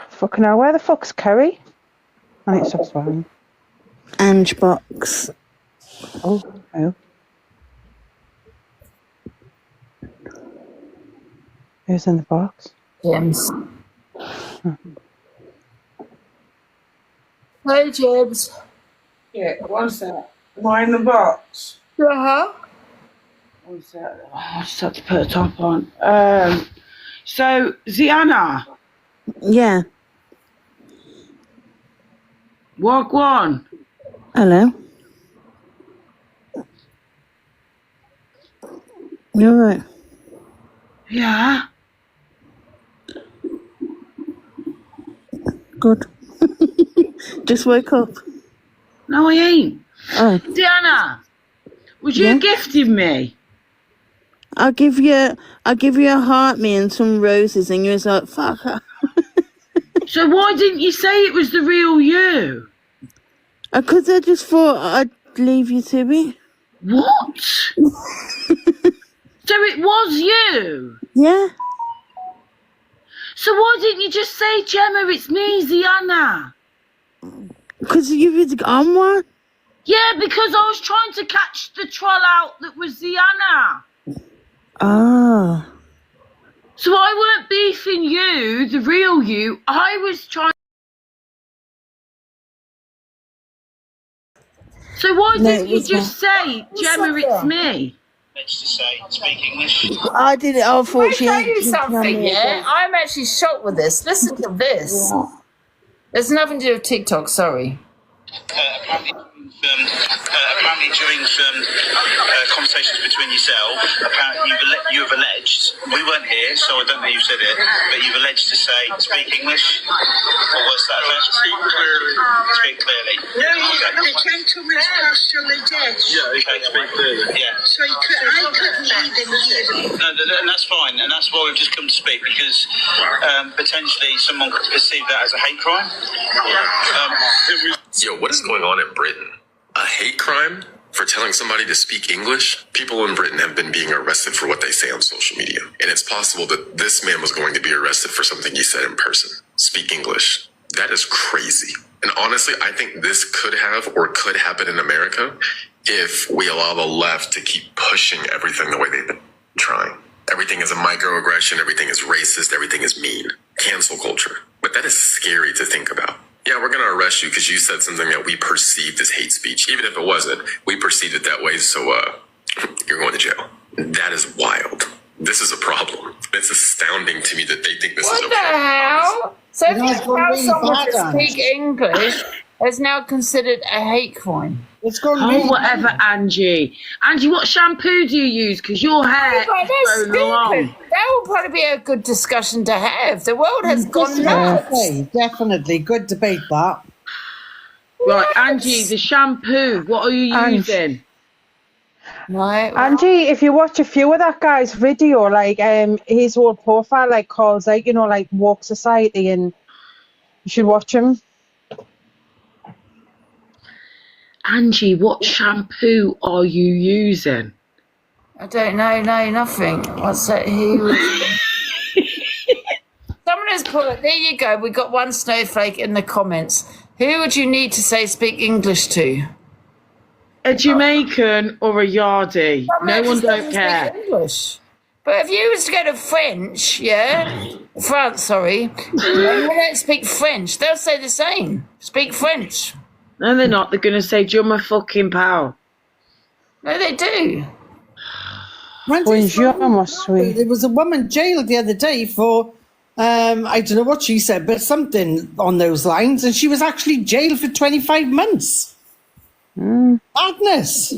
Fucking hell, where the fuck's Kerry? I need to stop swearing. Ange box. Oh. Who's in the box? James. Hey, James. Yeah, what's that? Am I in the box? Uh-huh. What's that? Oh, I just had to put a top on. So, Ziana. Yeah. Walk one. Hello. You alright? Yeah. Good. Just woke up. No, I ain't. Oh. Diana, would you gifting me? I'll give you a heart, me, and some roses, and you was like, fuck her. So why didn't you say it was the real you? Because I just thought I'd leave you to me. What? So it was you? Yeah. So why didn't you just say, Gemma, it's me, Ziana? Because you was on one? Yeah, because I was trying to catch the troll out that was Ziana. Ah. So I weren't beefing you, the real you. I was trying. So why didn't you just say, Gemma, it's me? To say, speak English. I did it. I thought Can I tell you something, yeah? I'm actually shocked with this. Listen to this. Yeah. There's nothing to do with TikTok, sorry. Apparently during some conversations between yourself, apparently you have alleged, we weren't here, so I don't know who said it, but you've alleged to say, speak English, or was that speak clearly? Speak clearly. No, the gentleman's partially dead. Yeah, okay, speak clearly. Yeah. So I couldn't even hear him. No, and that's fine, and that's why we've just come to speak, because potentially someone could perceive that as a hate crime. Yo, what is going on in Britain? A hate crime for telling somebody to speak English? People in Britain have been being arrested for what they say on social media. And it's possible that this man was going to be arrested for something he said in person. Speak English. That is crazy. And honestly, I think this could have or could happen in America if we allow the left to keep pushing everything the way they've been trying. Everything is a microaggression. Everything is racist. Everything is mean. Cancel culture. But that is scary to think about. Yeah, we're going to arrest you because you said something that we perceived as hate speech. Even if it wasn't, we perceived it that way, so you're going to jail. That is wild. This is a problem. It's astounding to me that they think this is okay. What the hell? So if It's you gone tell really someone bad, to Ange. speak English, it's now considered a hate crime. It's gone Oh, really whatever, bad. Angie. Angie, what shampoo do you use? Because your hair But is that's growing along. stupid. That would probably be a good discussion to have. The world has gone nuts. Definitely. Good debate, that. Right, Angie, the shampoo, what are you Ange. using? Right. Angie, if you watch a few of that guy's video, like his whole profile, like calls like like woke society, and you should watch him. Angie, what shampoo are you using? I don't know. No, nothing. What's that? Someone has put. There you go. We got one snowflake in the comments. Who would you need to say speak English to? A Jamaican or a Yardie? Someone No one just don't doesn't care. speak English. But if you was to go to French, France, sorry, and you don't speak French, they'll say the same. Speak French. No, they're not. They're going to say, you're my fucking pal. No, they do. Bonjour, my sweet. There was a woman jailed the other day for, I don't know what she said, but something on those lines, and she was actually jailed for 25 months. Madness.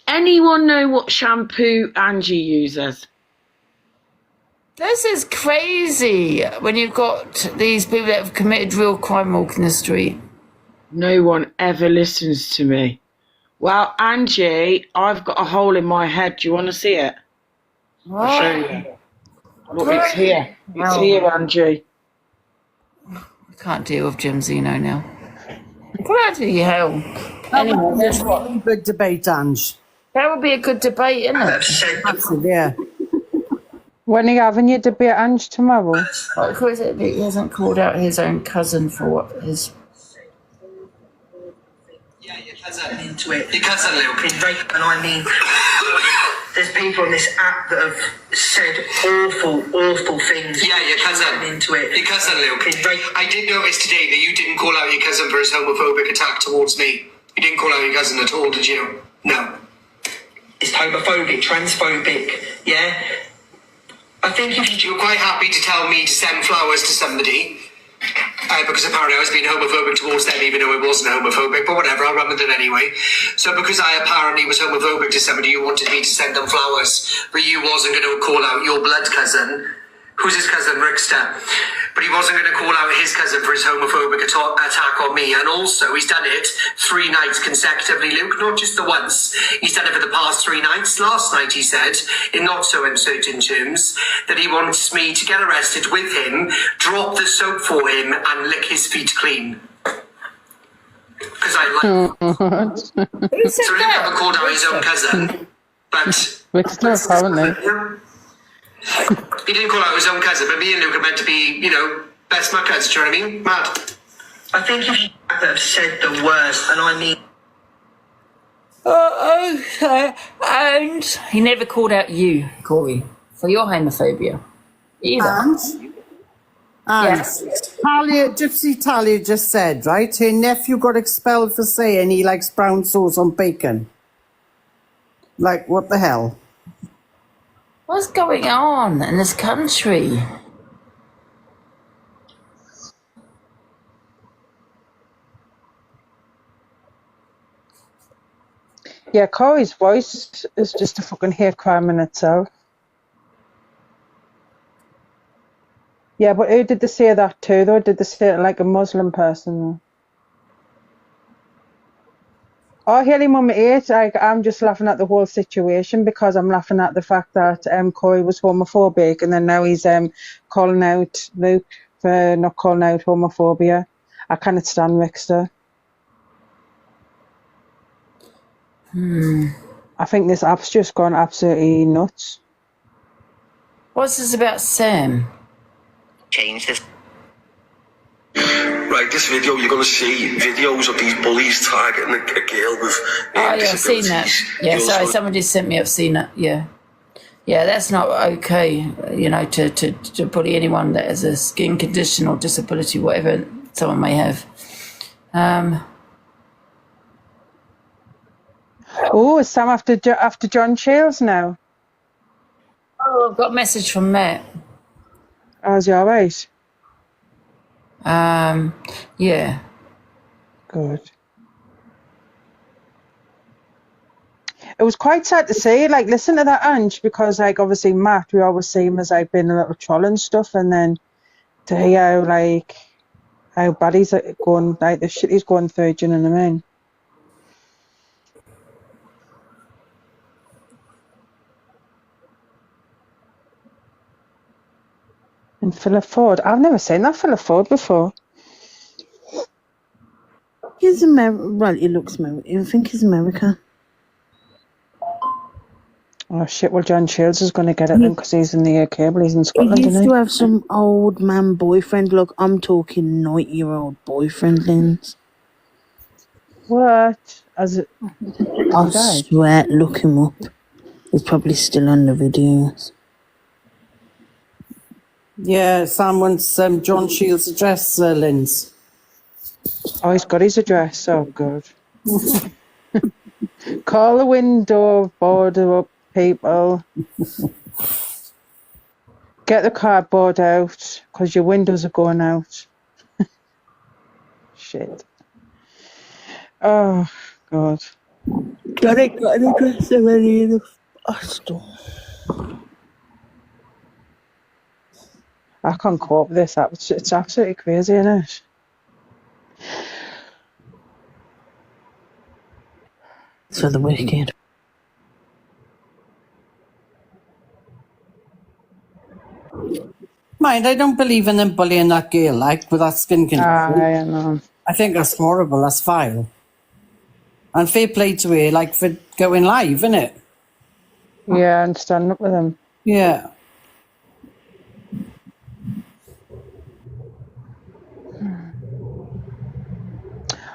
Anyone know what shampoo Angie uses? This is crazy when you've got these people that have committed real crime walking the street. No one ever listens to me. Well, Angie, I've got a hole in my head. Do you want to see it? I'll show you. Look, it's here. It's here, Angie. I can't deal with Jim Zeno now. Bloody hell. Anyway, that's what. Good debate, Ange. That would be a good debate, isn't it? Absolutely, yeah. When are you having your debate, Ange, tomorrow? Of course, he hasn't called out his own cousin for what his. Yeah, your cousin into it. Your cousin, Luke, is rape, and I mean, there's people on this app that have said awful things. Yeah, your cousin into it. Your cousin, Luke, is rape. I did notice today that you didn't call out your cousin for his homophobic attack towards me. You didn't call out your cousin at all, did you? No. It's homophobic, transphobic, yeah? I think if you're quite happy to tell me to send flowers to somebody, because apparently I was being homophobic towards them even though it wasn't homophobic, but whatever, I'll run with it anyway. So because I apparently was homophobic to somebody, you wanted me to send them flowers, but you wasn't going to call out your blood cousin. Who's his cousin? Rickster. But he wasn't going to call out his cousin for his homophobic attack on me. And also, he's done it 3 nights consecutively, Luke, not just the once. He's done it for the past 3 nights. Last night, he said, in not so uncertain terms, that he wants me to get arrested with him, drop the soap for him, and lick his feet clean. Because I like So Luke never called out his own cousin, but... Rickster, apparently. He didn't call out his own cousin, but me and Luke are meant to be, best muckers, do you know what I mean? Mad. I think if you have said the worst, and I mean... Okay. And he never called out you, Corey, for your homophobia. Either. And Yes. Gypsy Talia just said, right, her nephew got expelled for saying he likes brown sauce on bacon. Like, what the hell? What's going on in this country? Yeah, Corey's voice is just a fucking hate crime in itself. Yeah, but who did they say that to, though? Did they say it like a Muslim person? Oh, Haley Mum 8, I'm just laughing at the whole situation because I'm laughing at the fact that Corey was homophobic and then now he's calling out Luke for not calling out homophobia. I cannot stand Rickster. I think this app's just gone absolutely nuts. What's this about Sam? Change this. Right, this video, you're going to see videos of these bullies targeting a girl with Oh, yeah, I've seen that. Yeah, You'll sorry, also- someone just sent me, I've seen it, yeah. Yeah, that's not okay, to bully anyone that has a skin condition or disability, whatever someone may have. Oh, is Sam after John Shields now? Oh, I've got a message from Matt. How's he all right? Yeah. Good. It was quite sad to see, like, listen to that Ange, because, like, obviously Matt, we always see him as, like, being a little troll and stuff, and then to hear, like, how bad he's going, like, the shit he's going through, do you know what I mean? And Philip Ford, I've never seen that Philip Ford before. He's American. Well, he looks American. I think he's American. Oh, shit, well, John Shields is going to get it then, because he's in the UK, but he's in Scotland, He used isn't to he? have some old man boyfriend. Look, I'm talking 90-year-old boyfriend, Linz. What? As it, I swear, look him up. He's probably still on the videos. Yeah, Sam wants John Shields' address, Linz. Oh, he's got his address. Oh, good. Call the window, border up, people. Get the cardboard out, because your windows are going out. Shit. Oh, God. Got an address already in the hostel. I can't cope with this. It's absolutely crazy, isn't it? It's for the wicked. Mind, I don't believe in them bullying that girl, like, with that skin condition. I know. I think that's horrible, that's vile. And fair play to her, like, for going live, innit? Yeah, and standing up with him. Yeah.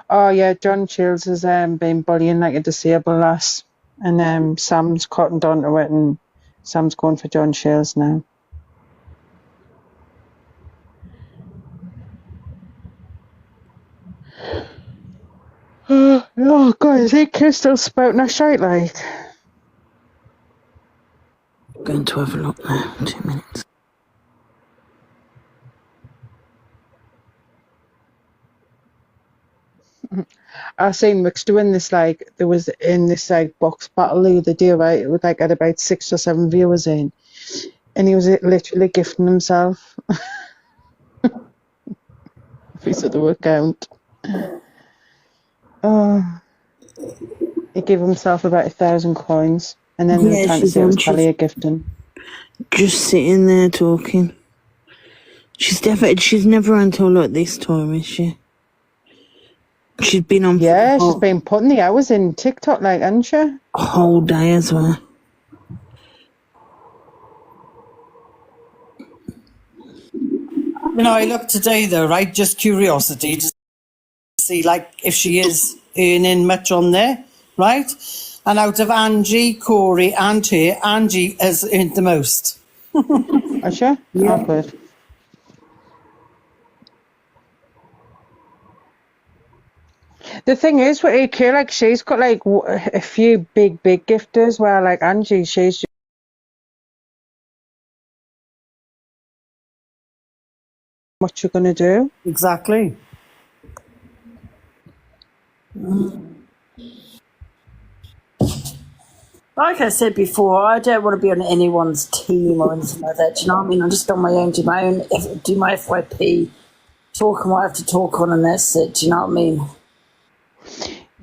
Oh, yeah, John Shields has been bullying like a disabled lass. And Sam's cottoned onto it, and Sam's going for John Shields now. Oh, God, is he still spouting a shite, like? Going to have a look now. 2 minutes. I seen Mix doing this, like, there was in this, like, box battle the other day, right? It was, like, had about 6 or 7 viewers in. And he was literally gifting himself. Piece of the account. Oh. He gave himself about 1,000 coins. And then they were trying to say it was Talia gifting. Just sitting there talking. She's never on till like this time, is she? She's been on. Yeah, she's been putting the hours in TikTok, like, hasn't she? A whole day as well. You know, I looked today though, right? Just curiosity to see, like, if she is earning much on there, right? And out of Angie, Corey, and her, Angie has earned the most. Is she? Yeah. Oh, good. The thing is with EQ, like, she's got like a few big gifters, where like Angie, she's just what you're gonna do. Exactly. Like I said before, I don't want to be on anyone's team or anything like that. Do you know what I mean? I'm just on my own, do my FYP, talk on what I have to talk on, and that's it. Do you know what I mean?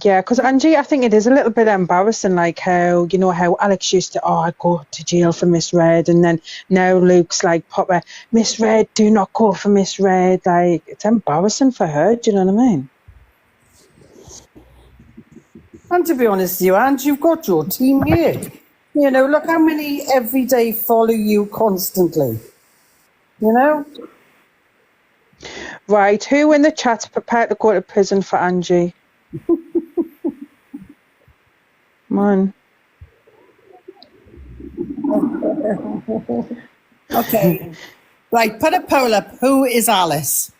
Yeah, because Angie, I think it is a little bit embarrassing, like how, you know, how Alex used to, I'd go to jail for Miss Red, and then now Luke's like, Papa, Miss Red, do not go for Miss Red. Like, it's embarrassing for her, do you know what I mean? And to be honest with you, Ange, you've got your team here. You know, look how many every day follow you constantly. You know? Right, who in the chat's prepared to go to prison for Angie? Come on. Okay. Right, put a poll up. Who is Alice?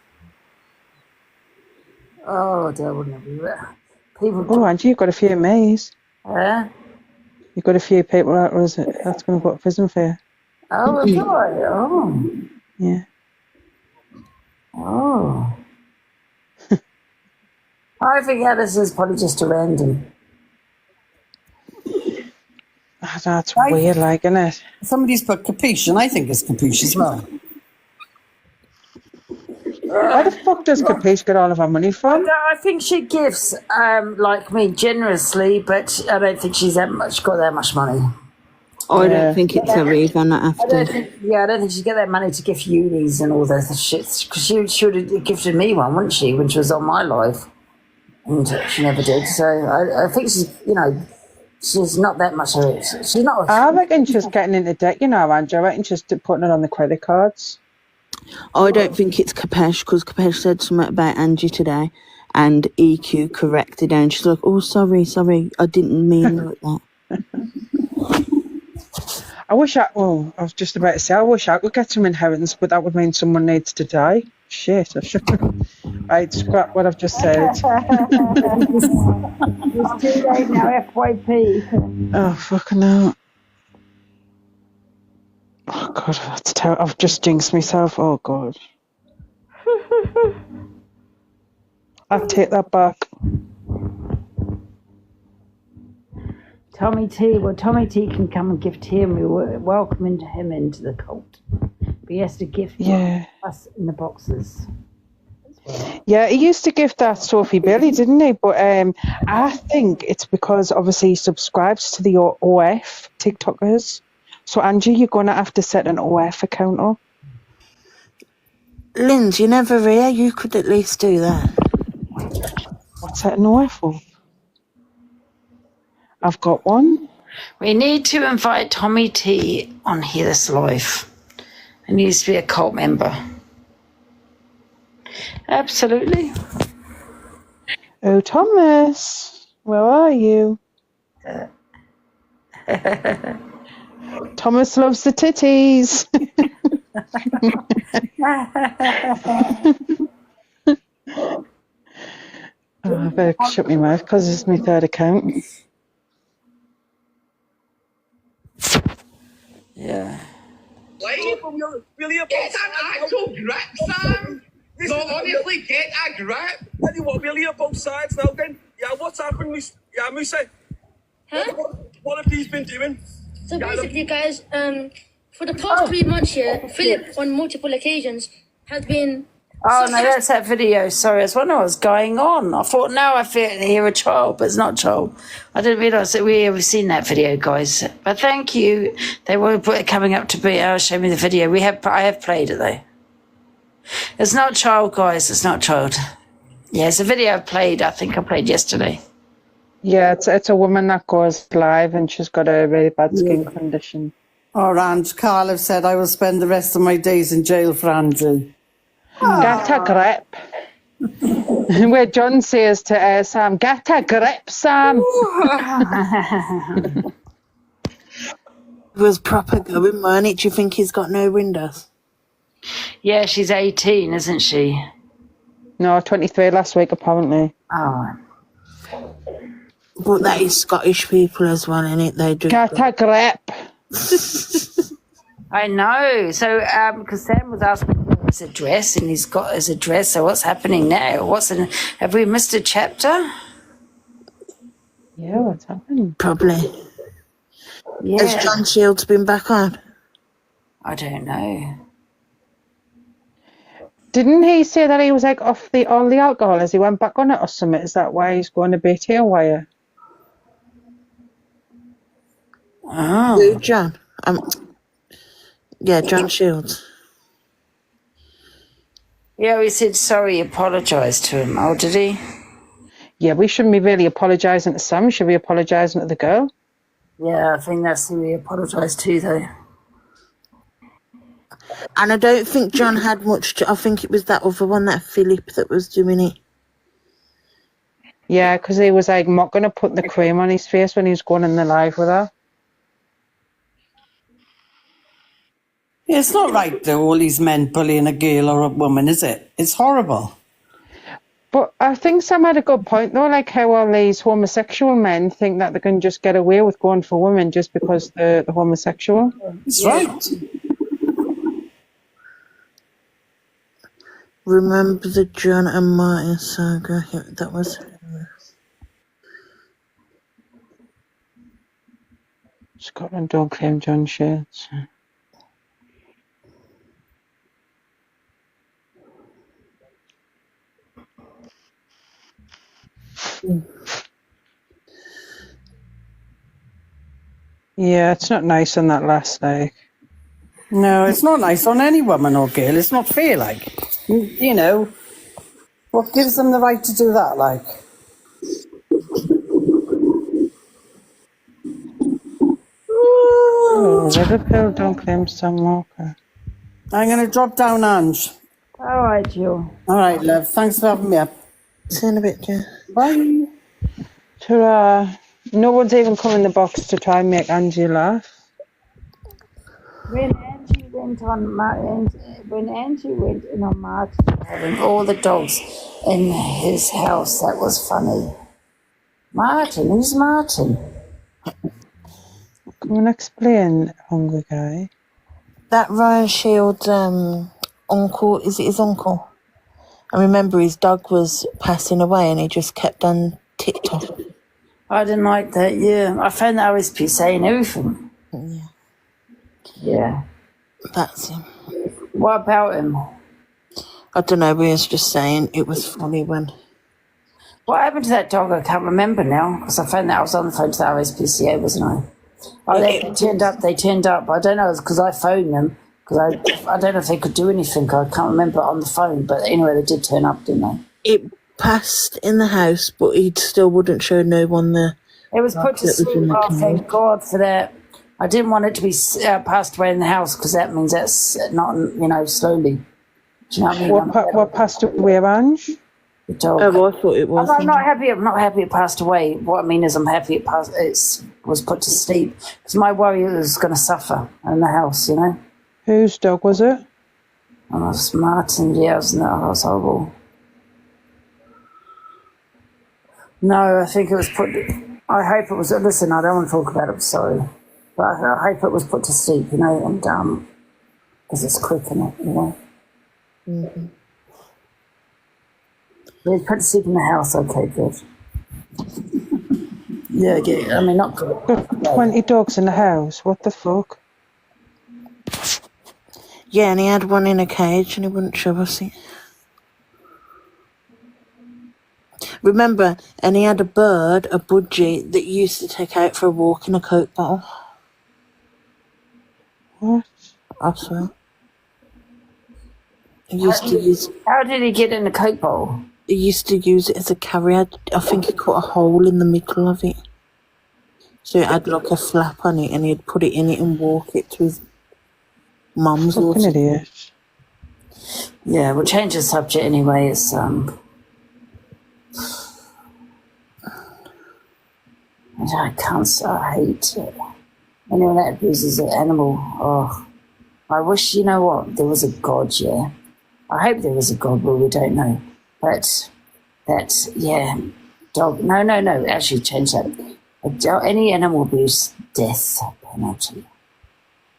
Oh, I don't want to be there. People. Oh, Angie, you've got a few mays. You've got a few people that's going to go to prison for you. Oh, do I? Oh. Yeah. Oh. I think this is probably just a random. That's weird, like, isn't it? Somebody's put capiche, and I think it's capiche as well. Where the fuck does Capiche get all of her money from? I think she gives, like me, generously, but I don't think she's got that much money. I don't think it's her either, not after. I don't think she's got that money to give unis and all that shit. Because she would have gifted me one, wouldn't she, when she was on my live? And she never did. So I think she's not that much of it. She's not. I reckon she's getting into debt, Andrew. I reckon she's putting it on the credit cards. I don't think it's Capesh, because Capesh said something about Angie today, and EQ corrected her, and she's like, oh, sorry, I didn't mean like that. I was just about to say, I wish I could get some inheritance, but that would mean someone needs to die. Shit, I should. Right, scrap what I've just said. It's too late now, FYP. Oh, fucking hell. Oh, God, that's terrible. I've just jinxed myself. Oh, God. I'll take that back. Tommy T can come and gift him. We were welcoming him into the cult. But he has to gift us in the boxes. Yeah, he used to gift that Sophie Billy, didn't he? But I think it's because obviously he subscribes to the OF TikTokers. So, Angie, you're going to have to set an OF account up. Linz, you're never here. You could at least do that. What's that an OF up? I've got one. We need to invite Tommy T on here this live. He needs to be a cult member. Absolutely. Oh, Thomas, where are you? Thomas loves the titties. I better shut my mouth because it's my third account. Yeah. William, get an actual grip, Sam. No, honestly, get a grip. Tell you what, William, both sides now then. Yeah, what's happened, Musa? Huh? What have these been doing? So basically, guys, for the past 3 months here, Philip, on multiple occasions, has been... Oh, no, that's that video. Sorry, I was wondering what was going on. I thought, now I hear a child, but it's not a child. I didn't realise that we've seen that video, guys. But thank you. They were coming up to show me the video. I have played it, though. It's not child, guys. It's not child. Yeah, it's a video I played. I think I played yesterday. Yeah, it's a woman that goes live and she's got a really bad skin condition. Oh, and Carl have said I will spend the rest of my days in jail for Andrew. Get a grip. Where John says to Sam, get a grip, Sam. It was proper going, weren't it? Do you think he's got no windows? Yeah, she's 18, isn't she? No, 23 last week, apparently. Oh. But that is Scottish people as well, isn't it? They do. Get a grip. I know. So, because Sam was asking for his address, and he's got his address. So, what's happening now? Have we missed a chapter? Yeah, what's happening? Probably. Yeah. Has John Shields been back on? I don't know. Didn't he say that he was like off all the alcohol as he went back on it or something? Is that why he's going to be here wire? Oh. Who, John? Yeah, John Shields. Yeah, he said sorry, apologised to him. Oh, did he? Yeah, we shouldn't be really apologising to Sam. Should we be apologising to the girl? Yeah, I think that's who he apologised to, though. And I don't think John had much I think it was that other one, that Philip, that was doing it. Yeah, because he was like not going to put the cream on his face when he was going in the live with her. Yeah, it's not right, though, all these men bullying a girl or a woman, is it? It's horrible. But I think Sam had a good point though, like how all these homosexual men think that they can just get away with going for women just because they're homosexual. That's right. Remember the John and Martin saga? Yeah, that was Scotland don't claim John Shades. Yeah, it's not nice on that last like. No, it's not nice on any woman or girl. It's not fair, like. You know, what gives them the right to do that, like? Oh, Liverpool don't claim Sam Walker. I'm going to drop down, Ange. All right, Jill. All right, love. Thanks for having me up. See you in a bit, yeah. Bye. Ta-ra. No one's even come in the box to try and make Angie laugh. When Angie went in on Martin having all the dogs in his house, that was funny. Martin, who's Martin? Come on, explain, hungry guy. That Ryan Shields uncle, is it his uncle? I remember his dog was passing away and he just kept on TikTok. I didn't like that, yeah. I found the OSP saying everything. Yeah. Yeah. That's him. What about him? I don't know, we was just saying it was funny when... What happened to that dog? I can't remember now, because I found that I was on the phone to the RSPCA, wasn't I? Oh, they turned up. I don't know, it's because I phoned them, because I don't know if they could do anything. I can't remember on the phone, but anyway, they did turn up, didn't they? It passed in the house, but he still wouldn't show no one the... It was put to sleep. Oh, thank God for that. I didn't want it to be passed away in the house, because that means that's not, slowly. Do you know what I mean? What passed away, Ange? The dog. Oh, I thought it was. I'm not happy it passed away. What I mean is I'm happy it was put to sleep, because my worry was going to suffer in the house, Whose dog was it? Oh, it was Martin. Yeah, it was horrible. No, I think it was put... I hope it was... Listen, I don't want to talk about it, sorry. But I hope it was put to sleep, and because it's quick, innit, Mm-hmm. They put to sleep in the house, okay, good. Yeah, I mean, not good. 20 dogs in the house, what the fuck? Yeah, and he had one in a cage and he wouldn't show us it. Remember, and he had a bird, a budgie, that he used to take out for a walk in a Coke bottle. What? I swear. He used to use... How did he get in the Coke bottle? He used to use it as a carrier. I think he cut a hole in the middle of it. So it had like a flap on it and he'd put it in it and walk it to his mum's or something. Idiot. Yeah, we'll change the subject anyway. It's I hate it. Anyone that abuses an animal. Oh, I wish, there was a God, yeah. I hope there was a God, but we don't know. But that's, yeah, dog. No, actually change that. Any animal abuse, death penalty.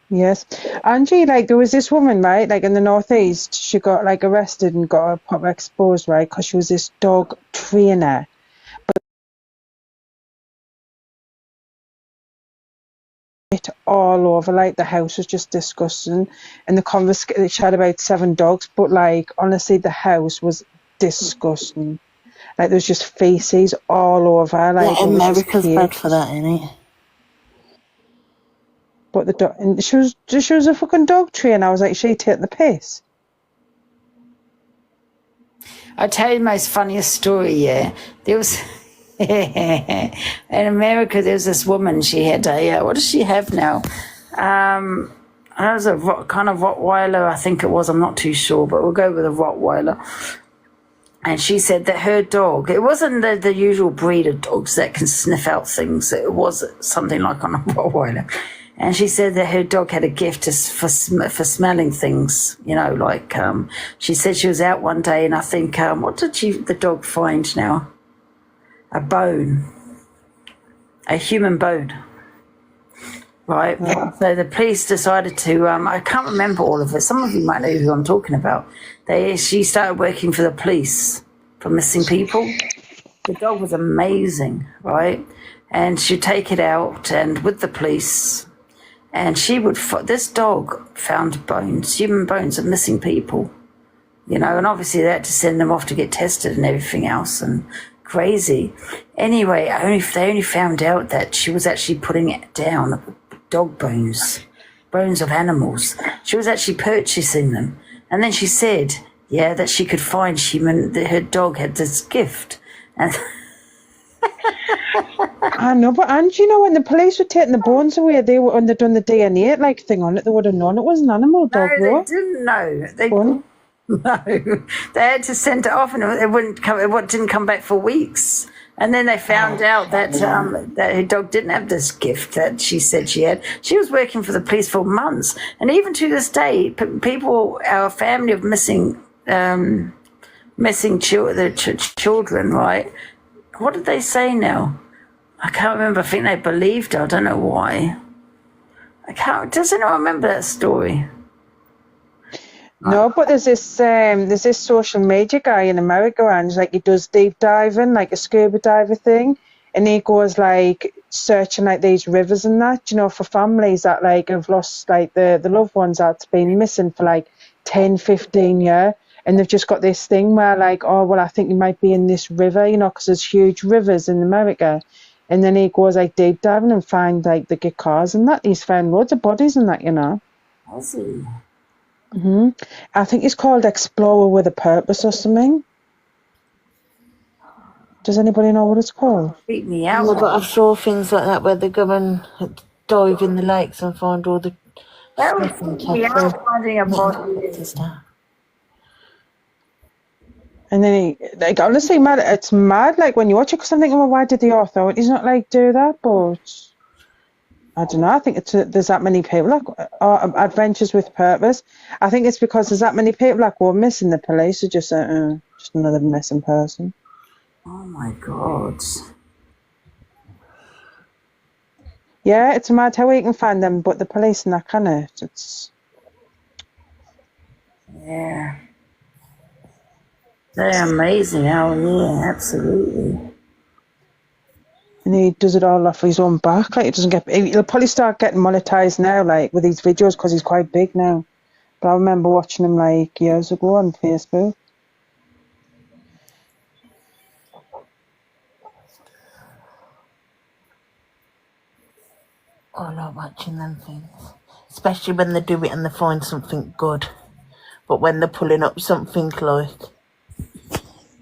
Yes. Angie, there was this woman, right, in the northeast, she got, arrested and got her pop exposed, right, because she was this dog trainer. But all over, the house was just disgusting. And she had about 7 dogs, but, honestly, the house was disgusting. There was just feces all over. America's bad for that, ain't it? But the dog, and she was a fucking dog trainer. I was like, she take the piss. I'll tell you the most funniest story, yeah. There was, in America, there was this woman, she had what does she have now? It was a kind of Rottweiler, I think it was, I'm not too sure, but we'll go with a Rottweiler. And she said that her dog, it wasn't the usual breed of dogs that can sniff out things. It was something like on a Rottweiler. And she said that her dog had a gift for smelling things, you know, like she said she was out one day and I think, what did the dog find now? A bone, a human bone, right? So the police decided to, I can't remember all of it. Some of you might know who I'm talking about. She started working for the police for missing people. The dog was amazing, right? And she'd take it out and with the police, and this dog found bones, human bones of missing people, you know, and obviously they had to send them off to get tested and everything else, and crazy. Anyway, they only found out that she was actually putting it down, dog bones of animals. She was actually purchasing them. And then she said, yeah, that she could find that her dog had this gift. And I know, but and you know, when the police were taking the bones away, when they'd done the DNA like thing on it, they would have known it was an animal dog. No, they didn't know. No, they had to send it off, and it didn't come back for weeks. And then they found out that her dog didn't have this gift that she said she had. She was working for the police for months, and even to this day, people, our family of missing children, right? What did they say now? I can't remember. I think they believed her. I don't know why. Does anyone remember that story? No, but there's this social media guy in America, and like he does deep diving, like a scuba diver thing, and he goes like searching like these rivers and that, you know, for families that like have lost like the loved ones that's been missing for like 10, 15 years. And they've just got this thing where like, oh, well, I think you might be in this river, you know, because there's huge rivers in America. And then he goes like deep diving and find like the get cars and that. He's found loads of bodies and that, you know. Has he? I think it's called Explorer with a Purpose or something. Does anybody know what it's called? Beat me out. No, but I saw things like that where they go and dive in the lakes and find all the that was stuff and me out finding a body. And then he, like, honestly, it's mad, like, when you watch it, because I'm thinking, well, why did the authorities not, like, do that? But, I don't know, I think there's that many people, like, Adventures with Purpose. I think it's because there's that many people, like, who are missing. The police are just another missing person. Oh, my God. Yeah, it's mad how we can find them, but the police and that, can it? It's... Yeah. They're amazing. Oh, yeah, absolutely. And he does it all off his own back. Like, he'll probably start getting monetized now, like, with these videos, because he's quite big now. But I remember watching him, like, years ago on Facebook. I like watching them things. Especially when they do it and they find something good. But when they're pulling up something like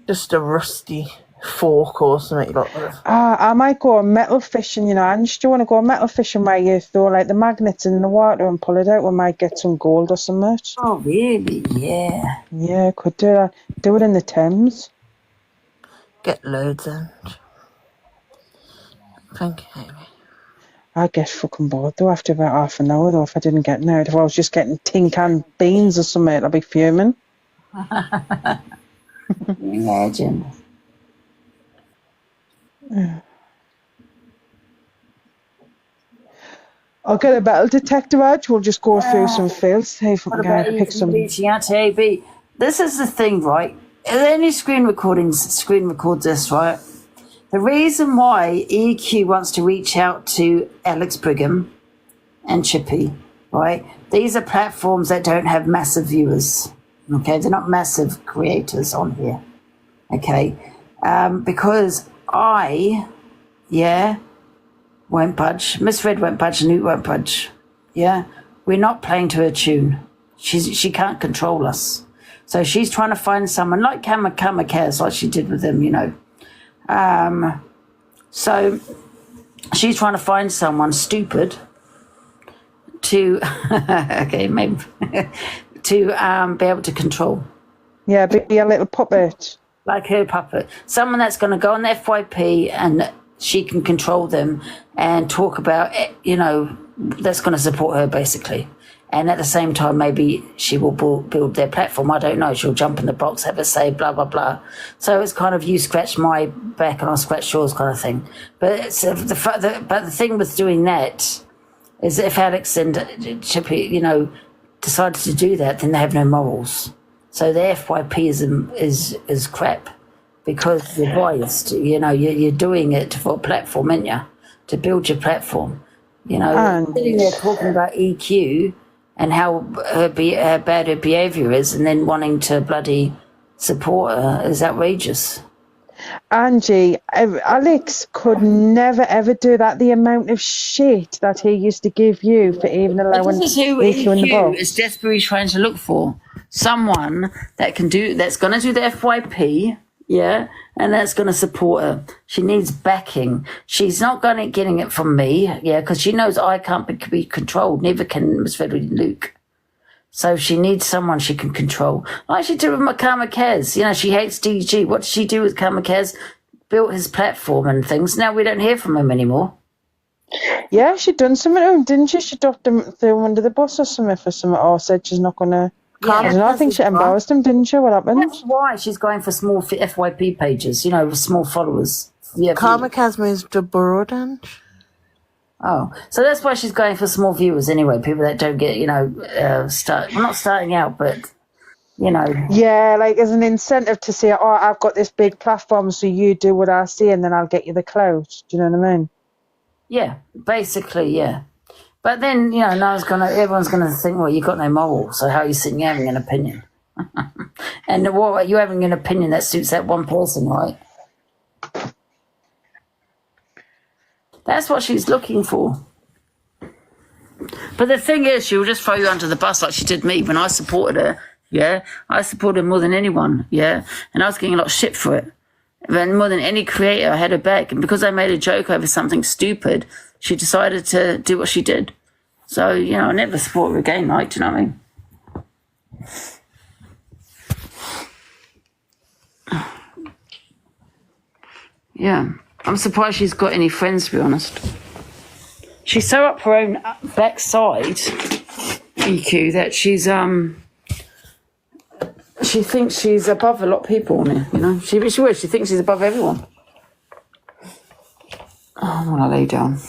just a rusty fork or something like that. I might go metal fishing, you know. And do you want to go metal fishing where you throw like the magnets in the water and pull it out? We might get some gold or something. Oh, really? Yeah. Yeah, could do that. Do it in the Thames. Get loads and thank you, Amy. I'd get fucking bored though after about half an hour though if I didn't get now. If I was just getting tin can beans or something, I'd be fuming. Imagine. I'll get a metal detector out. We'll just go through some fields, see if we can pick some. This is the thing, right? Any screen record this, right? The reason why EQ wants to reach out to Alex Brigham and Chippy, right? These are platforms that don't have massive viewers. Okay, they're not massive creators on here. Okay, because I won't budge. Miss Red won't budge. Newt won't budge. Yeah, we're not playing to her tune. She can't control us. So she's trying to find someone like Kamikaze, like she did with him, you know. So she's trying to find someone stupid to okay, maybe to be able to control. Yeah, be a little puppet. Like her puppet. Someone that's going to go on the FYP and she can control them and talk about, that's going to support her basically. And at the same time, maybe she will build their platform. I don't know. She'll jump in the box, have a say, blah, blah, blah. So it's kind of you scratch my back and I'll scratch yours kind of thing. But the thing with doing that is if Alex and Chippy, decided to do that, then they have no morals. So the FYP is crap because you're biased. You're doing it for a platform, aren't you? To build your platform. Sitting there talking about EQ and how bad her behaviour is and then wanting to bloody support her is outrageous. Angie, Alex could never ever do that. The amount of shit that he used to give you for even allowing this is who EQ in the box. is desperately trying to look for. Someone that's going to do the FYP, yeah, and that's going to support her. She needs backing. She's not getting it from me, yeah, because she knows I can't be controlled. Neither can Miss Federer Luke. So she needs someone she can control. Like she did with Kamikaze. She hates DG. What did she do with Kamikaze? Built his platform and things. Now we don't hear from him anymore. Yeah, she'd done something to him, didn't she? She dropped him, threw him under the bus or something for something, or said she's not going to... I think she embarrassed him, didn't she? What happened? That's why she's going for small FYP pages, with small followers. Yeah, Kamikaze moves to Borodance. Oh, so that's why she's going for small viewers anyway. People that don't get, not starting out, but, Yeah, like as an incentive to say, I've got this big platform, so you do what I say and then I'll get you the clout. Do you know what I mean? Yeah, basically, yeah. But then, everyone's going to think, well, you've got no moral, so how are you sitting here having an opinion? And you're having an opinion that suits that one person, right? That's what she's looking for. But the thing is, she'll just throw you under the bus like she did me when I supported her, yeah? I supported her more than anyone, yeah? And I was getting a lot of shit for it. And more than any creator, I had her back. And because I made a joke over something stupid, she decided to do what she did. So, I never support her again, like, do you know what I mean? Yeah. I'm surprised she's got any friends, to be honest. She's so up her own backside, EQ, that she thinks she's above a lot of people on here, She thinks she's above everyone. Oh, I want to lay down.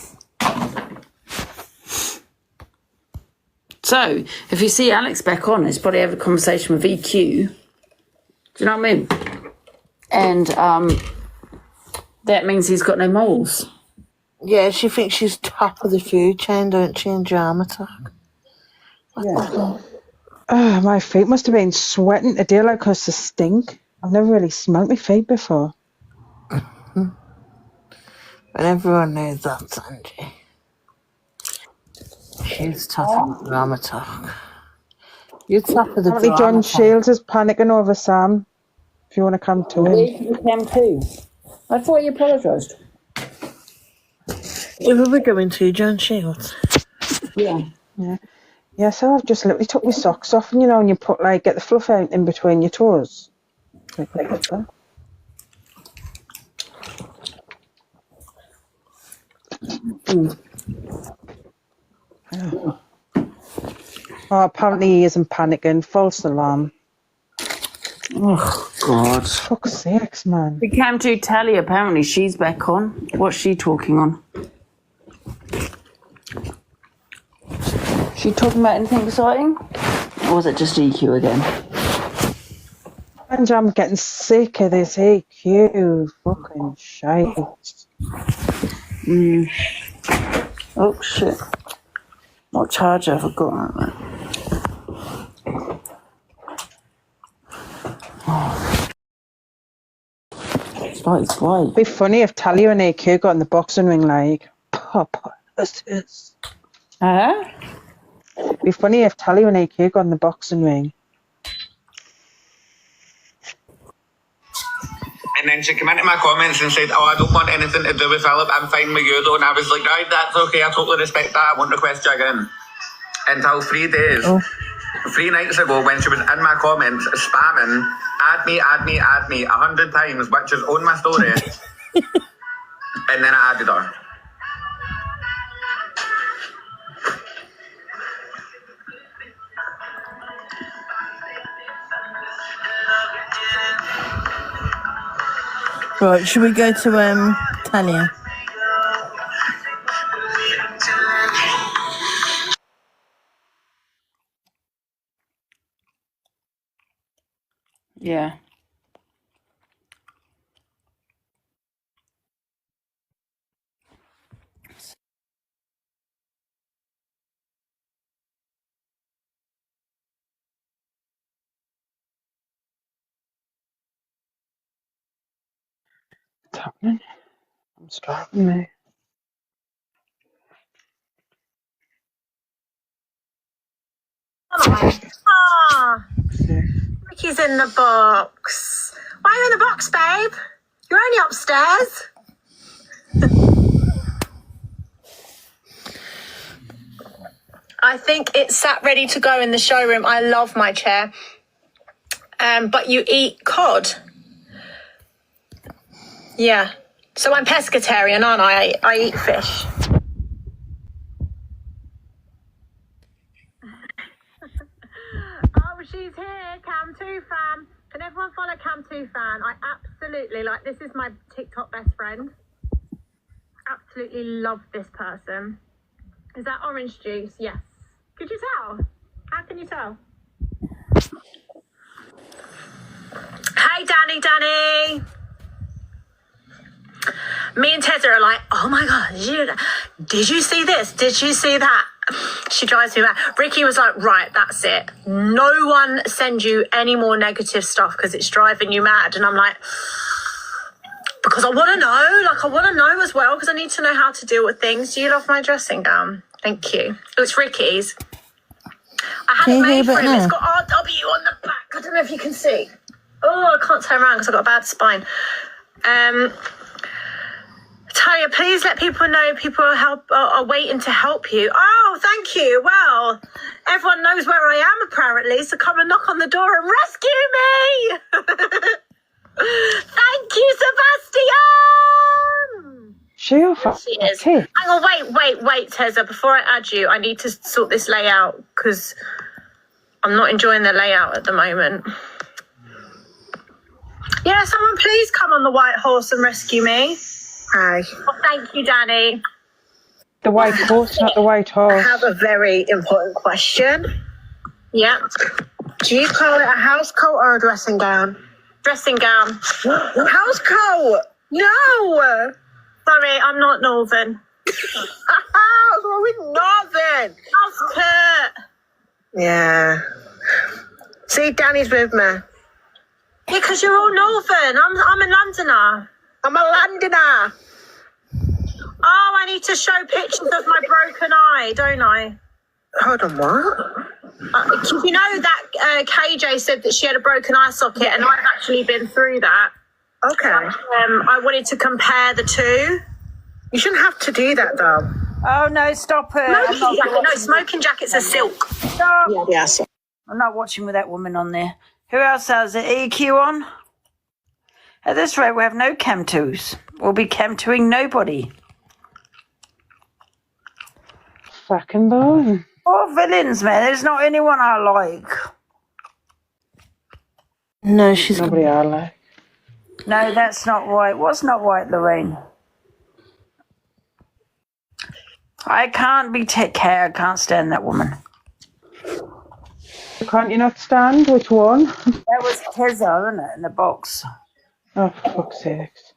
So, if you see Alex back on, it's probably have a conversation with EQ. Do you know what I mean? And that means he's got no morals. Yeah, she thinks she's top of the food chain, don't she, in drama talk? Yeah. Oh, my feet must have been sweating today like because they stink. I've never really smelled my feet before. And everyone knows that, Angie. She's top of the drama talk. You're top of the Apparently drama John talk. Shields is panicking over Sam. If you want to come to him. You can too. I thought you apologised. Who were we going to, John Shields? Yeah. Yeah, so I've just literally took my socks off and and you put get the fluff out in between your toes. Like that. Oh, apparently he isn't panicking. False alarm. Oh, God. Fuck's sakes, man. We came to Talia, apparently she's back on. What's she talking on? She talking about anything exciting? Or was it just EQ again? And I'm getting sick of this EQ fucking shite. Oh, shit. What charger have I got? It's white. It'd be funny if Talia and EQ got in the boxing ring Papa, this is. Huh? It'd be funny if Talia and EQ got in the boxing ring. And then she came into my comments and said, I don't want anything to do with Philip, I'm fine with you though. And I was like, right, that's okay, I totally respect that, I won't request you again. Until 3 days, 3 nights ago, when she was in my comments spamming, add me 100 times, which is on my story. and then I added her. Right, should we go to Talia? Yeah. What's happening? I'm starving, mate. Ah, Ricky's in the box. Why are you in the box, babe? You're only upstairs. I think it's sat ready to go in the showroom. I love my chair. But you eat cod. Yeah. So I'm pescatarian, aren't I? I eat fish. Oh, she's here, Cam2 fan. Can everyone follow Cam2 fan? I absolutely, like, this is my TikTok best friend. Absolutely love this person. Is that orange juice? Yes. Could you tell? How can you tell? Hey, Danny. Me and Tessa are like, oh my God, did you see this? Did you see that? She drives me mad. Ricky was like, right, that's it. No one send you any more negative stuff because it's driving you mad. And I'm like, because I want to know. Like, I want to know as well because I need to know how to deal with things. Do you love my dressing gown? Thank you. It's Ricky's. I had it made for him. It's got RW on the back. I don't know if you can see. Oh, I can't turn around because I've got a bad spine. Talia, please let people know people are waiting to help you. Oh, thank you. Well, everyone knows where I am apparently, so come and knock on the door and rescue me. Thank you, Sebastian. She is. Hang on, wait, Tessa. Before I add you, I need to sort this layout because I'm not enjoying the layout at the moment. Yeah, someone please come on the white horse and rescue me. Hi. Oh, thank you, Danny. The white horse, not the white horse. I have a very important question. Yeah. Do you call it a house coat or a dressing gown? Dressing gown. House coat? No. Sorry, I'm not Northern. What's wrong with Northern? House coat. Yeah. See, Danny's with me. Yeah, because you're all Northern. I'm a Londoner. I'm a Londoner. Oh, I need to show pictures of my broken eye, don't I? Hold on, what? You know that KJ said that she had a broken eye socket, and I've actually been through that. Okay. I wanted to compare the two. You shouldn't have to do that, though. Oh, no, stop it. Smoking jackets are silk. Stop. Yes. I'm not watching with that woman on there. Who else has the EQ on? At this rate, we have no cam-twos. We'll be cam-twoing nobody. Fucking boring. Oh, villains, man. There's not anyone I like. No, she's nobody I like. No, that's not right. What's not right, Lorraine? I can't be tech care. I can't stand that woman. Can't you not stand? Which one? That was Tessa, isn't it, in the box? Oh, for fuck's sakes.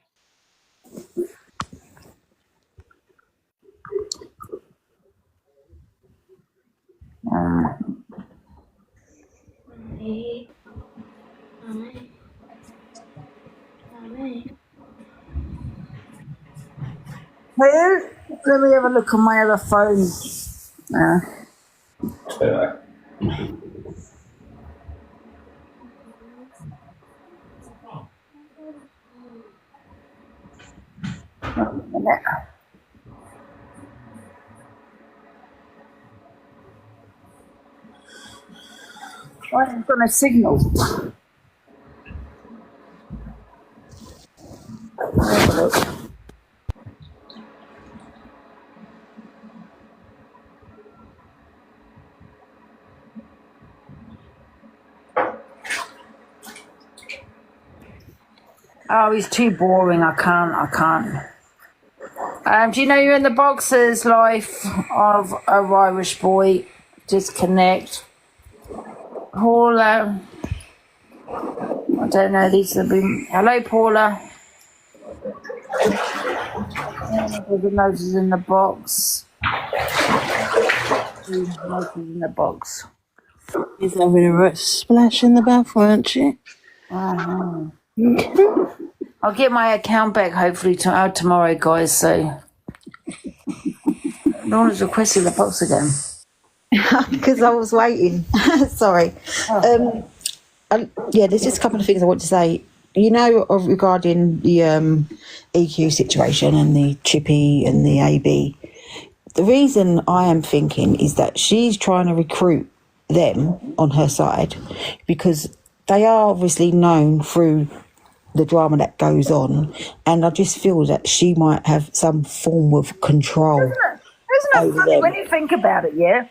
Who? Let me have a look on my other phone. Why haven't I got a signal? Oh, he's too boring. I can't. Do you know you're in the boxers' life of a Irish boy? Disconnect. Paula. I don't know. These have been. Hello, Paula. The noses in the box. Noses in the box. He's having a right splash in the bath, aren't she? Uh-huh. I'll get my account back hopefully tomorrow, guys. So, no one's requested the box again. Because I was waiting. Sorry. Yeah, there's just a couple of things I want to say. You know, regarding the EQ situation and the Chippy and the AB, the reason I am thinking is that she's trying to recruit them on her side because they are obviously known through the drama that goes on, and I just feel that she might have some form of control. Isn't it funny them. When you think about it, yeah?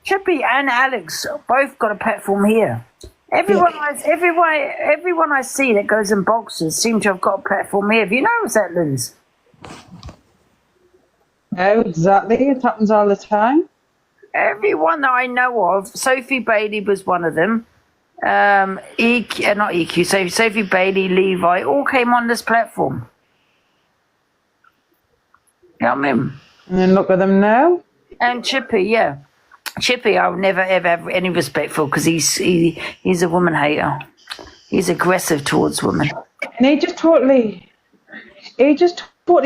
Chippy and Alex both got a platform here. Everyone I see that goes in boxes seem to have got a platform here. Have you noticed that, Liz? No, exactly. It happens all the time. Everyone that I know of, Sophie Bailey was one of them. Sophie Bailey, Levi, all came on this platform. You know what I mean? And then look at them now. And Chippy, yeah. Chippy, I would never ever have any respect for because he's a woman hater. He's aggressive towards women. And he just totally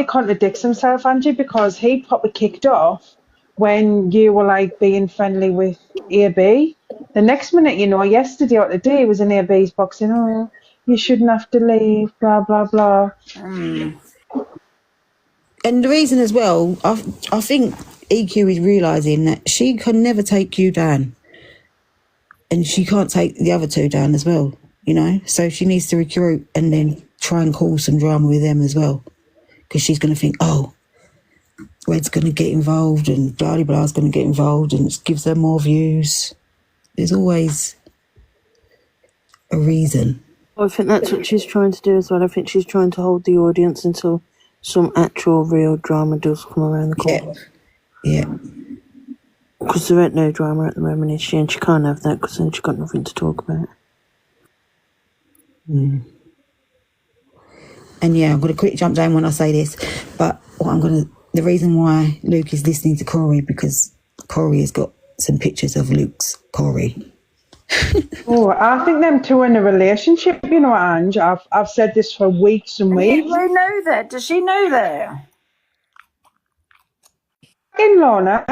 contradicts himself, Angie, because he probably kicked off when you were like being friendly with AB. The next minute, you know, yesterday or today he was in AB's box saying, oh, you shouldn't have to leave, blah, blah, blah. And the reason as well, I think EQ is realising that she can never take you down. And she can't take the other two down as well, you know? So she needs to recruit and then try and cause some drama with them as well. Because she's going to think, oh, Red's going to get involved and blah, blah, blah's going to get involved and it gives her more views. There's always a reason. I think that's what she's trying to do as well. I think she's trying to hold the audience until some actual real drama does come around the corner. Yeah. Because there ain't no drama at the moment, is she? And she can't have that because then she's got nothing to talk about. Mm. And yeah, I'm going to quick jump down when I say this, but the reason why Luke is listening to Corey, because Corey has got some pictures of Luke's Corey. Oh, I think them two are in a relationship, you know, Ange. I've said this for weeks and weeks. They know that. Does she know that? In Lorna.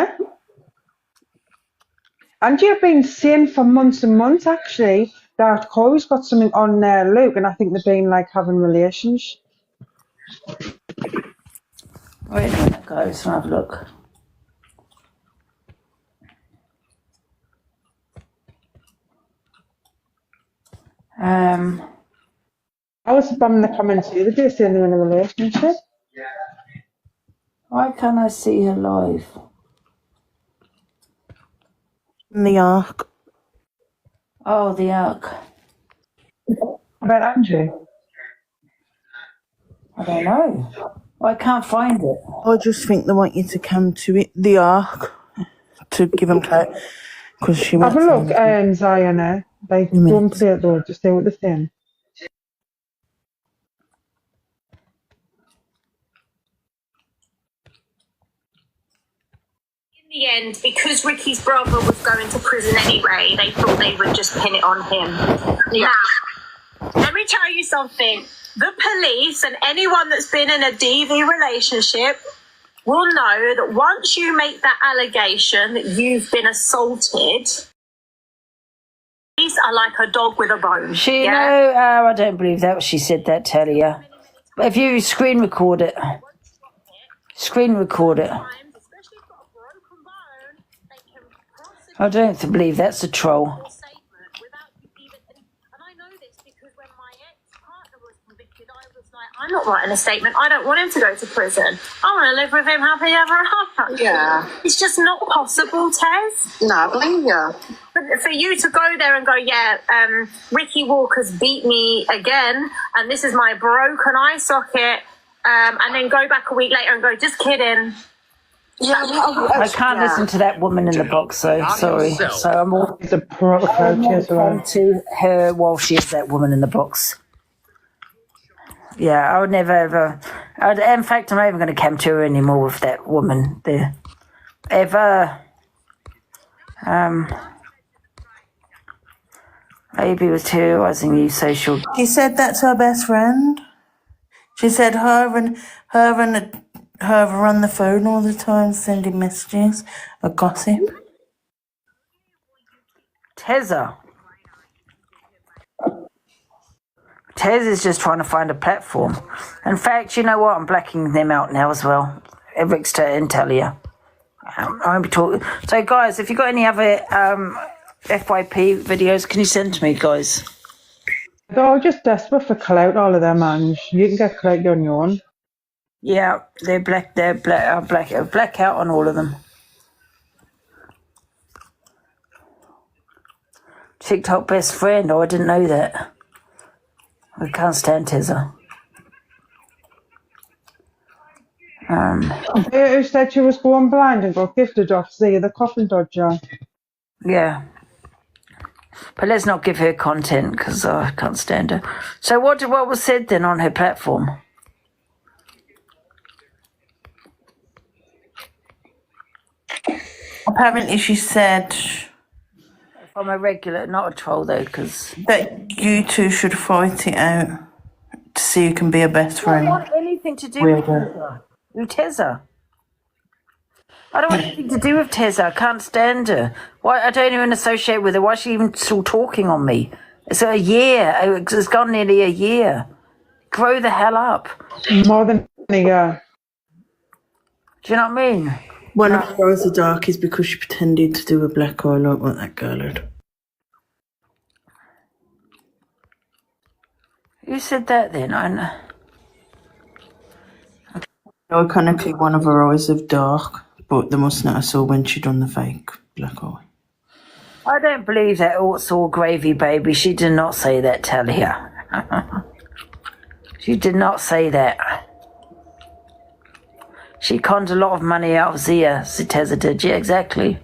And you've been saying for months and months, actually, that Corey's got something on Luke, and I think they've been, like, having relations. Wait a minute, guys. Have a look. I was spamming the comments the other day saying they're in a relationship. Why can't I see her live? In the Ark. Oh, the Ark. About Andrew? I don't know. I can't find it. I just think they want you to come to it, the Ark, to give them credit. Because she have a look, Zion. They don't say it though, just say what they're saying. In the end, because Ricky's brother was going to prison anyway, they thought they would just pin it on him. Yeah. Now, let me tell you something. The police and anyone that's been in a DV relationship will know that once you make that allegation that you've been assaulted, these are like a dog with a bone. I don't believe that. She said that, Talia. But if you screen record it. I don't believe that's a troll. I'm not writing a statement. I don't want him to go to prison. I want to live with him happy ever after. Yeah. It's just not possible, Tez. No, I believe you. But for you to go there and go, yeah, Ricky Walker's beat me again, and this is my broken eye socket, and then go back a week later and go, just kidding. Yeah, I can't listen to that woman in the box, so sorry. So I'm all It's a protocol to her while she is that woman in the box. Yeah, I would never ever. In fact, I'm not even going to come to her anymore with that woman there. Ever. Maybe it was terrorising you social. She said that to her best friend. She said her are on the phone all the time sending messages of gossip. Tezza. Tez is just trying to find a platform. In fact, you know what? I'm blacking them out now as well. Eric's to Intellia. I won't be talking. So, guys, if you've got any other FYP videos, can you send to me, guys? They're all just desperate for clout, all of them, and you can get clout on your own. Yeah, they're black out on all of them. TikTok best friend. Oh, I didn't know that. I can't stand Tezza. Who said she was born blind and got gifted off the coffin dodger? Yeah. But let's not give her content because I can't stand her. So what was said then on her platform? Apparently she said... From a regular, not a troll though, because... That you two should fight it out to see who can be a best friend. I don't want anything to do with Tezza. I don't want anything to do with Tezza. I can't stand her. Why? I don't even associate with her. Why is she even still talking on me? It's a year. It's gone nearly a year. Grow the hell up. More than a year. Do you know what I mean? One of her eyes are dark is because she pretended to do a black eye like what that girl had. Who said that then? Iconically, one of her eyes is dark, but they must not have saw when she done the fake black eye. I don't believe that it's all gravy, baby. She did not say that, Talia. She did not say that. She conned a lot of money out of Zia, Tezza did. Yeah, exactly.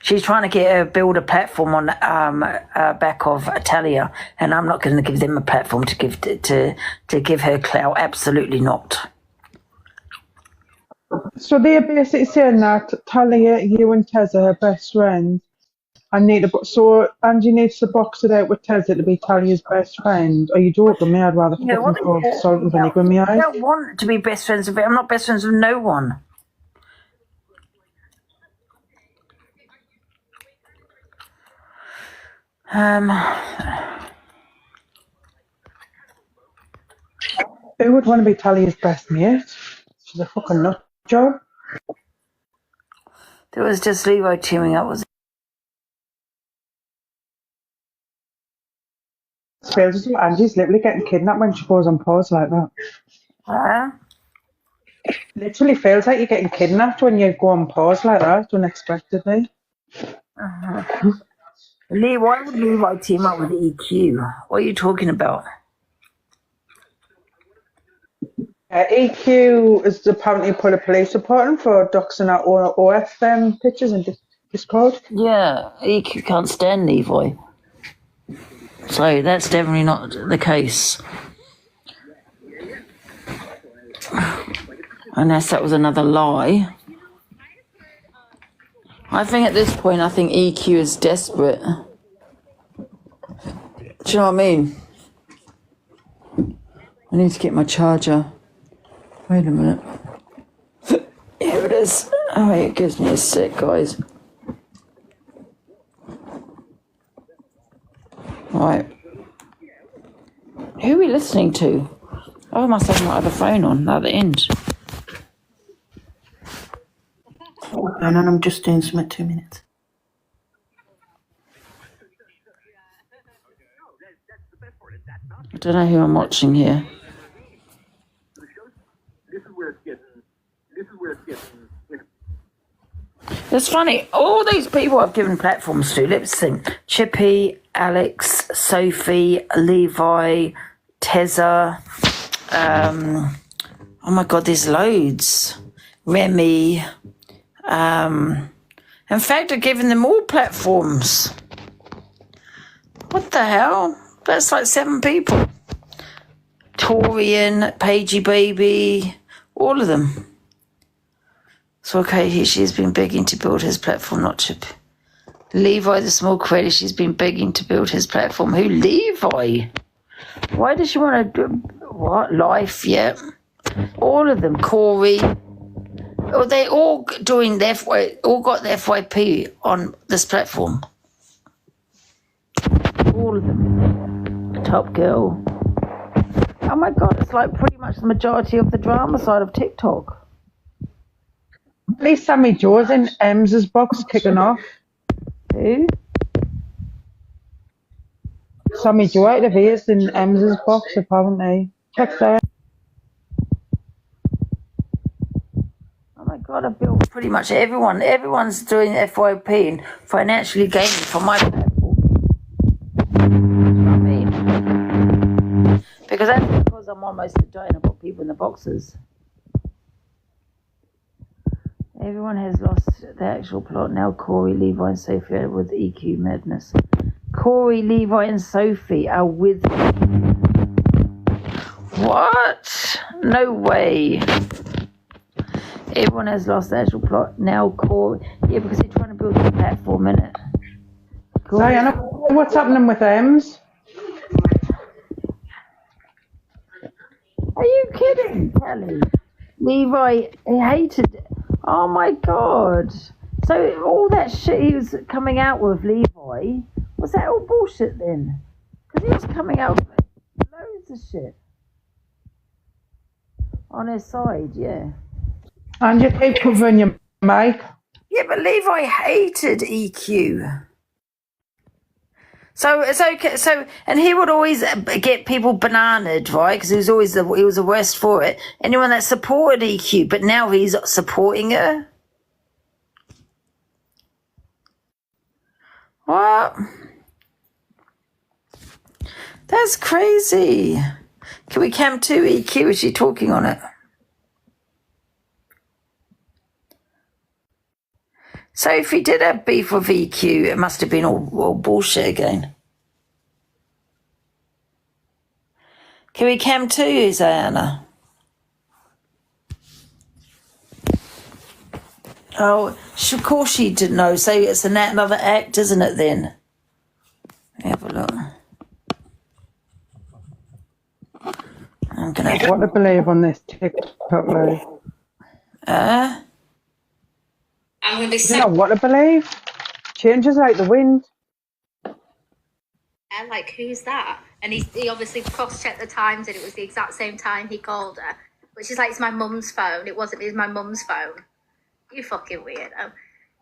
She's trying to build a platform on back of Talia, and I'm not going to give them a platform to give her clout. Absolutely not. So they're basically saying that Talia, you and Tezza are best friends. So Angie needs to box it out with Tezza to be Talia's best friend. Are you joking me? I'd rather fucking throw salt and vinegar in my eyes. I don't want to be best friends with her. I'm not best friends with no one. Who would want to be Talia's best mate? She's a fucking nut job. There was just Levi teaming up with. Feels as though Angie's literally getting kidnapped when she goes on pause like that. Literally feels like you're getting kidnapped when you go on pause like that, unexpectedly. Lee, why would Levi team up with EQ? What are you talking about? EQ is apparently put a police report in for doxing our OF pictures and Discord. Yeah, EQ can't stand Levi. So that's definitely not the case. Unless that was another lie. I think at this point, EQ is desperate. Do you know what I mean? I need to get my charger. Wait a minute. Here it is. Oh, it gives me a sec, guys. Right. Who are we listening to? Oh, I must have my other phone on, the other end. And I'm just doing some at 2 minutes. I don't know who I'm watching here. It's funny, all these people I've given platforms to, let's think. Chippy, Alex, Sophie, Levi, Tezza, oh my God, there's loads. Remy. In fact, I've given them all platforms. What the hell? That's like 7 people. Torian, Pagey Baby, all of them. So, okay, she's been begging to build his platform, not Chip. Levi, the small creator, she's been begging to build his platform. Who, Levi? Why does she want to do, what? Life, yeah. All of them. Corey. Oh, they all doing their, all got their FYP on this platform. All of them. Top Girl. Oh my God, it's like pretty much the majority of the drama side of TikTok. At least Sammy Joe's in Ems's box kicking off. Who? Sammy Joe out of his in Ems's box, apparently. Check that. Oh my God, I've built pretty much everyone. Everyone's doing FYP and financially gaining from my platform. You know what I mean? Because that's because I'm almost dying about people in the boxes. Everyone has lost the actual plot. Now Corey, Levi and Sophie are with EQ madness. Corey, Levi and Sophie are with... What? No way. Everyone has lost the actual plot. Now Corey... Yeah, because they're trying to build a platform, innit? Diana, what's happening with Ems? Are you kidding, Kelly? Levi, he hated... Oh my God. So all that shit he was coming out with, Levi, was that all bullshit then? Because he was coming out with loads of shit. On his side, yeah. And you keep covering your mic. Yeah, but Levi hated EQ. So it's okay. So, and he would always get people bananaed, right? Because he was the worst for it. Anyone that supported EQ, but now he's supporting her. What? That's crazy. Can we cam to EQ? Is she talking on it? So if he did have beef with EQ, it must have been all bullshit again. Can we cam to you, Zayana? Oh, of course she didn't know. So it's another act, isn't it, then? Have a look. I'm going to have What to believe on this TikTok live? I'm going to be You know what to believe? Changes like the wind. like, who's that? And he obviously cross-checked the times and it was the exact same time he called her. But she's like, it's my mum's phone. It wasn't, it's my mum's phone. You fucking weirdo.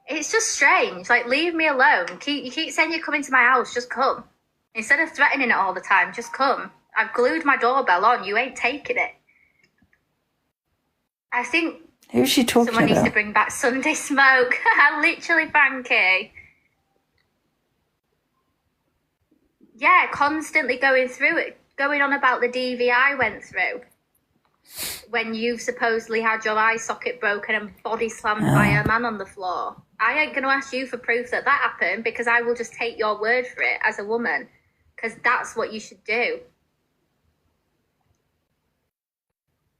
It's just strange. Like, leave me alone. You keep saying you're coming to my house, just come. Instead of threatening it all the time, just come. I've glued my doorbell on. You ain't taking it. I think who's she talking someone needs about? to bring back Sunday Smoke. Literally, Frankie. Yeah, constantly going through it, going on about the DV I went through when you've supposedly had your eye socket broken and body slammed by a man on the floor. I ain't going to ask you for proof that happened because I will just take your word for it as a woman because that's what you should do.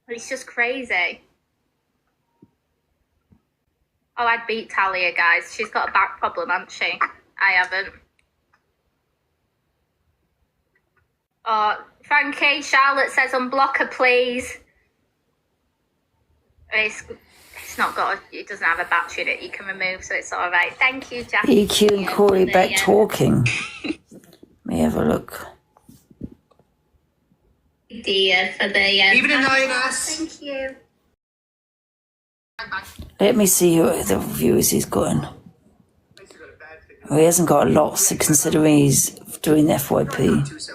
It's just crazy. Oh, I'd beat Talia, guys. She's got a back problem, hasn't she? I haven't. Oh, Frankie, Charlotte says unblock her, please. It's not got it doesn't have a battery in it you can remove, so it's all right. Thank you, Jackie. EQ and Corey back talking. Let me have a look. Dear for the Evening, Lioness. Thank you. Let me see who the viewers he's got. Oh, he hasn't got a lot, considering he's doing FYP.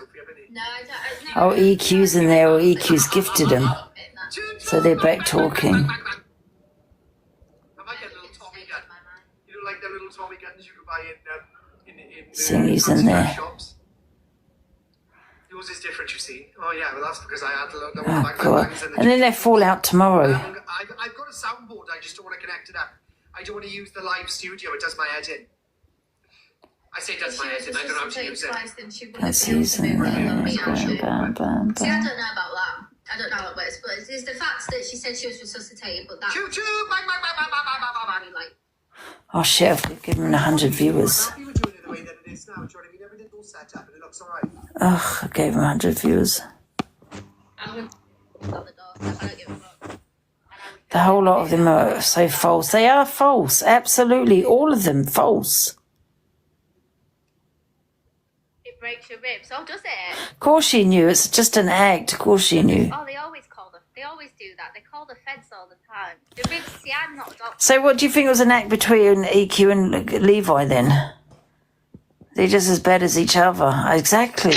Oh, EQ's in there, or EQ's gifted him. So they're back talking. thingies in there. Yours is different, you see. Oh yeah, well that's because I had the Oh, God. And then they fall out tomorrow. I've got a soundboard, I just don't want to connect it up. I don't want to use the live studio, it does my head in. I say it does my head in, I don't know how to use it. That's using there. Bam, bam, bam, See, I bam. don't know about that. I don't know how it works, but it's the fact that she said she was resuscitated, but that... Like, Oh, shit, I've given 100 viewers. Ugh, I gave him 100 viewers. The whole lot of them are so false. They are false, absolutely. All of them false. it breaks your ribs. Oh, does it? Of course she knew. It's just an act. Of course she knew. Oh, they always do that. They call the feds all the time. The ribs, see, I'm not a doctor. So what do you think was an act between EQ and Levi then? They're just as bad as each other. Exactly.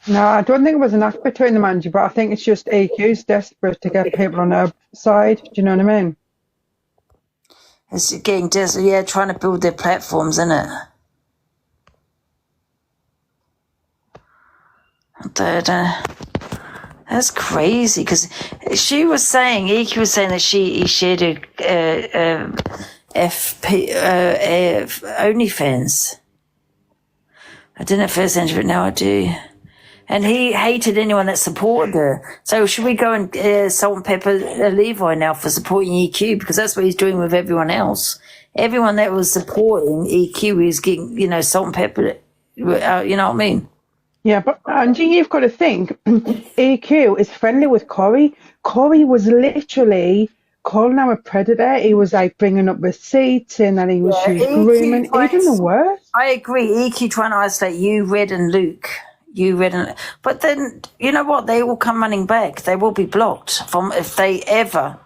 No, I don't think it was an act between them, Angie, but I think it's just EQ's desperate to get people on her side. Do you know what I mean? It's getting desperate, yeah, trying to build their platforms, isn't it? That's crazy, because she was saying, EQ was saying that she shared a OnlyFans. I didn't at first, Angie, but now I do. And he hated anyone that supported her. So should we go and salt and pepper Levi now for supporting EQ? Because that's what he's doing with everyone else. Everyone that was supporting EQ is getting, salt and pepper. You know what I mean? Yeah, but Angie, you've got to think, EQ is friendly with Corey. Corey was literally calling him a predator. He was like bringing up receipts, saying that he was grooming. Even the worst. I agree. EQ trying to isolate you, Red and Luke. But then, you know what? They will come running back. They will be blocked from if they ever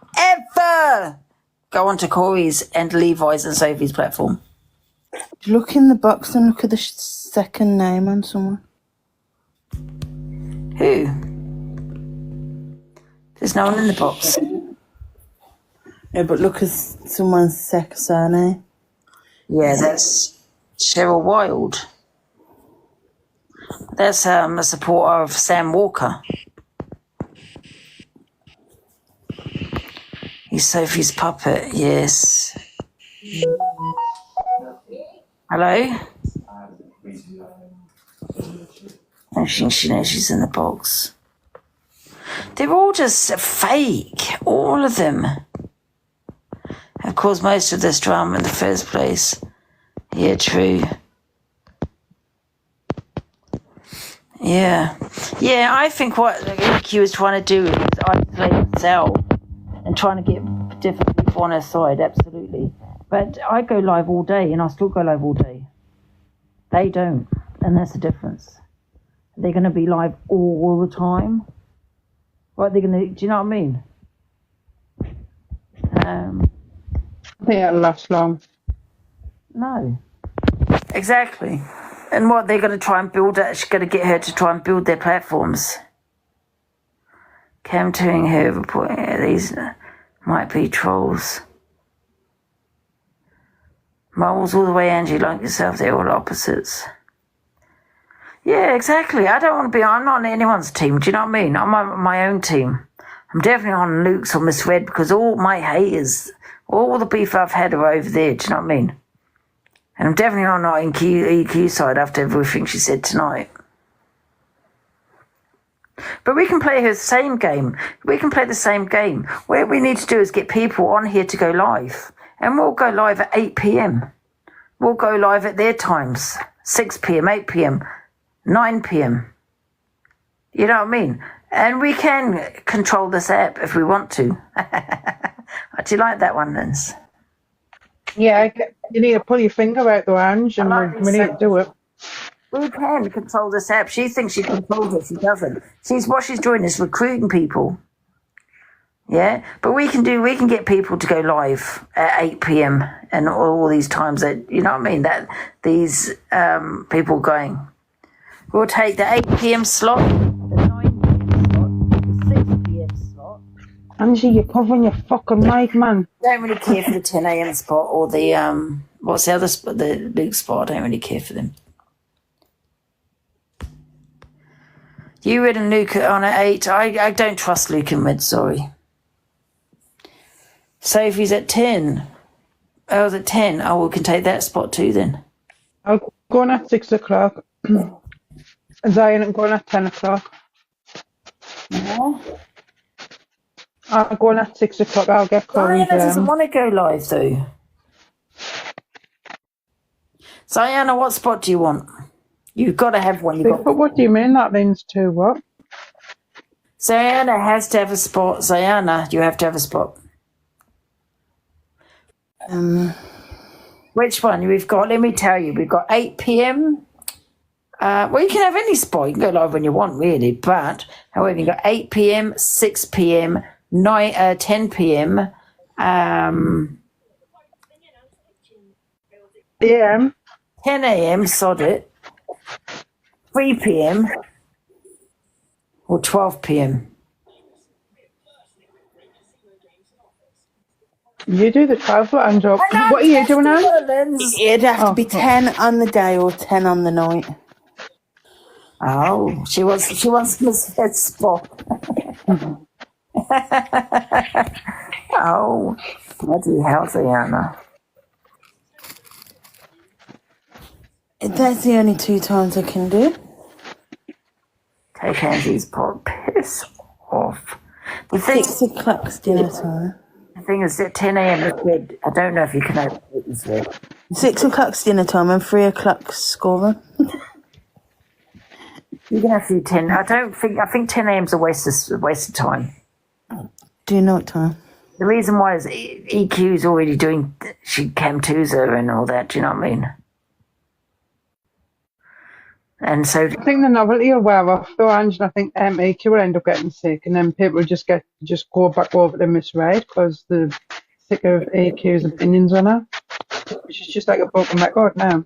go onto Corey's and Levi's and Sophie's platform. Look in the box and look at the second name on someone. Who? There's no one in the box. Yeah, but look at someone's surname. Yeah, that's Cheryl Wild. That's a supporter of Sam Walker. He's Sophie's puppet, yes. Hello? I think she knows she's in the box. They're all just fake, all of them. Of course, most of this drama in the first place. Yeah, true. Yeah, I think what EQ is trying to do is isolate itself and trying to get different people on her side, absolutely. But I go live all day and I still go live all day. They don't, and that's the difference. They're going to be live all the time. What they're going to, do you know what I mean? I think it'll last long. No. Exactly. And what they're going to try and build, she's going to get her to try and build their platforms. Cam telling her, reporting these might be trolls. Moles all the way, Angie, like yourself, they're all opposites. Yeah, exactly. I'm not on anyone's team, do you know what I mean? I'm on my own team. I'm definitely on Luke's or Miss Red because all my haters, all the beef I've had are over there, do you know what I mean? And I'm definitely not in EQ side after everything she said tonight. But we can play her same game. We can play the same game. What we need to do is get people on here to go live. And we'll go live at 8 p.m. We'll go live at their times. 6 p.m., 8 p.m., 9 p.m. You know what I mean? And we can control this app if we want to. Do you like that one, Linz? Yeah, you need to pull your finger out the Ange, and we need to do it. We can control this app. She thinks she controls it. She doesn't. What she's doing is recruiting people. Yeah, but we can get people to go live at 8 p.m. and all these times that, you know what I mean, that these people going. We'll take the 8 p.m. slot, the 9 p.m. slot, the 6 p.m. slot. Angie, you're covering your fucking mic, man. Don't really care for the 10 a.m. spot or the what's the other spot, the Luke spot. I don't really care for them. You Red and Luke are on at 8. I don't trust Luke and Red, sorry. Sophie's at 10. I was at 10. Oh, we can take that spot too then. I'll go on at 6 o'clock. Zion, I'm going at 10 o'clock. Yeah. I'll go on at 6 o'clock. I'll get Corey. Diana doesn't want to go live though. Diana, what spot do you want? You've got to have one. But what do you mean that means to what? Diana has to have a spot. Diana, you have to have a spot. Which one? We've got, let me tell you, we've got 8 p.m. Well, you can have any spot. You can go live when you want, really. But, however, you've got 8 p.m., 6 p.m., 10 p.m., a.m. 10 a.m., sod it, 3 p.m., or 12 p.m. You do the 12 Andrew. What are you doing now? It'd have to be 10 on the day or 10 on the night. Oh, she wants Miss spot. Oh, bloody hell, Diana. That's the only 2 times I can do. Take Angie's pot. Piss off. 6 o'clock's dinner time. The thing is, at 10 a.m. is good. I don't know if you can open it this week. 6 o'clock's dinner time and 3 o'clock's scoring. You can have to do 10. I think 10 a.m. is a waste of time. Do you know what time? The reason why is EQ's already doing Cam Tuza and all that. Do you know what I mean? And so I think the novelty will wear off though, Angela. I think EQ will end up getting sick, and then people will just go back over to Miss Red because they're sick of EQ's opinions on her. She's just like a broken record now.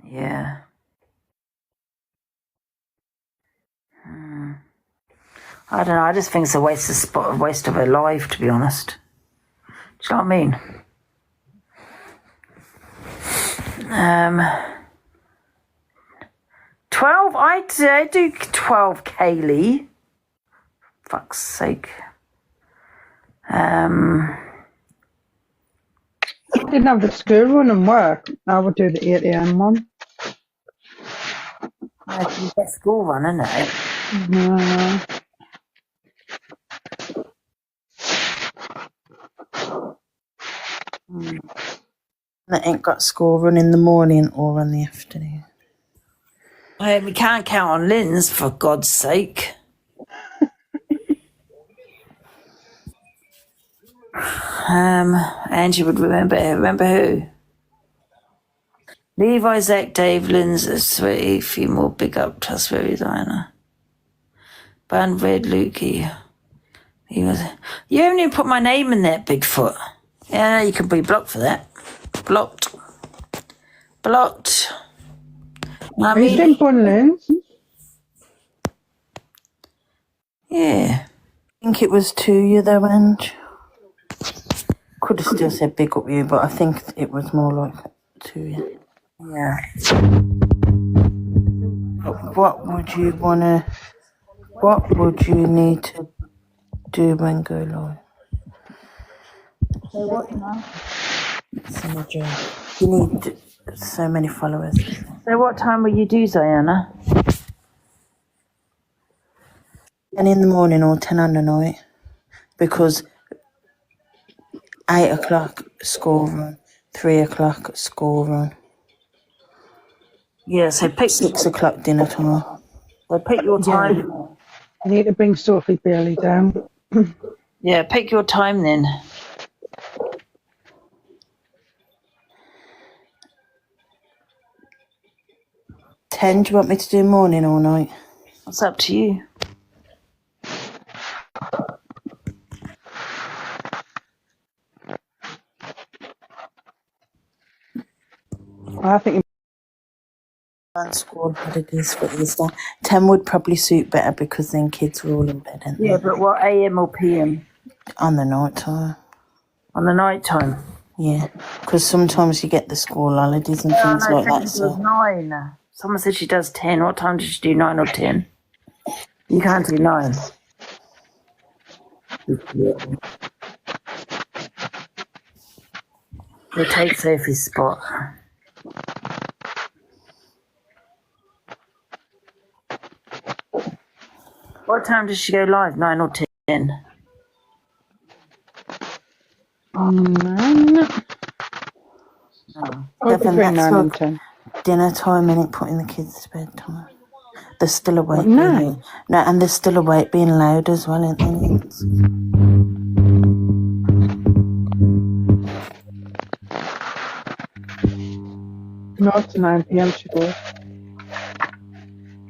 Yeah. I don't know. I just think it's a waste of her life, to be honest. Do you know what I mean? 12. I do 12, Kaylee. Fuck's sake. I didn't have the school run and work. I would do the 8 a.m. one. You've got school run, isn't it? No. They ain't got school run in the morning or in the afternoon. We can't count on Lynn's, for God's sake. Angie would remember who? Levi, Zach, Dave, Lynn's a sweaty female, big up, trustworthy designer. Band Red, Lukey. You haven't even put my name in there, Bigfoot. Yeah, you can be blocked for that. Blocked. Are you think on Lynn's? Yeah. I think it was to you though, Ange. Could have still said big up you, but I think it was more like to you. Yeah. What would you need to do when go live? So what now? You need so many followers. So what time will you do, Diana? 10 in the morning or 10 on the night. Because 8 o'clock school run, 3 o'clock school run. Yeah, so pick 6 o'clock dinner time. So pick your time. You need to bring Sophie Bailey down. Yeah, pick your time then. Do you want me to do morning or night? It's up to you. I think school holidays for Easter. 10 would probably suit better because then kids are all in bed, aren't they? Yeah, but what, AM or PM? On the night time. On the night time? Yeah, because sometimes you get the school holidays and things like that. So 9. Someone said she does 10. What time does she do 9 or 10? You can't do 9. They take Sophie's spot. What time does she go live? 9 or 10? 9. Devin, Between that's 9 and like 10. dinner time and putting the kids to bed time. They're still awake. What, 9? No, and they're still awake being loud as well, aren't they? 0 to 9 p.m. she goes.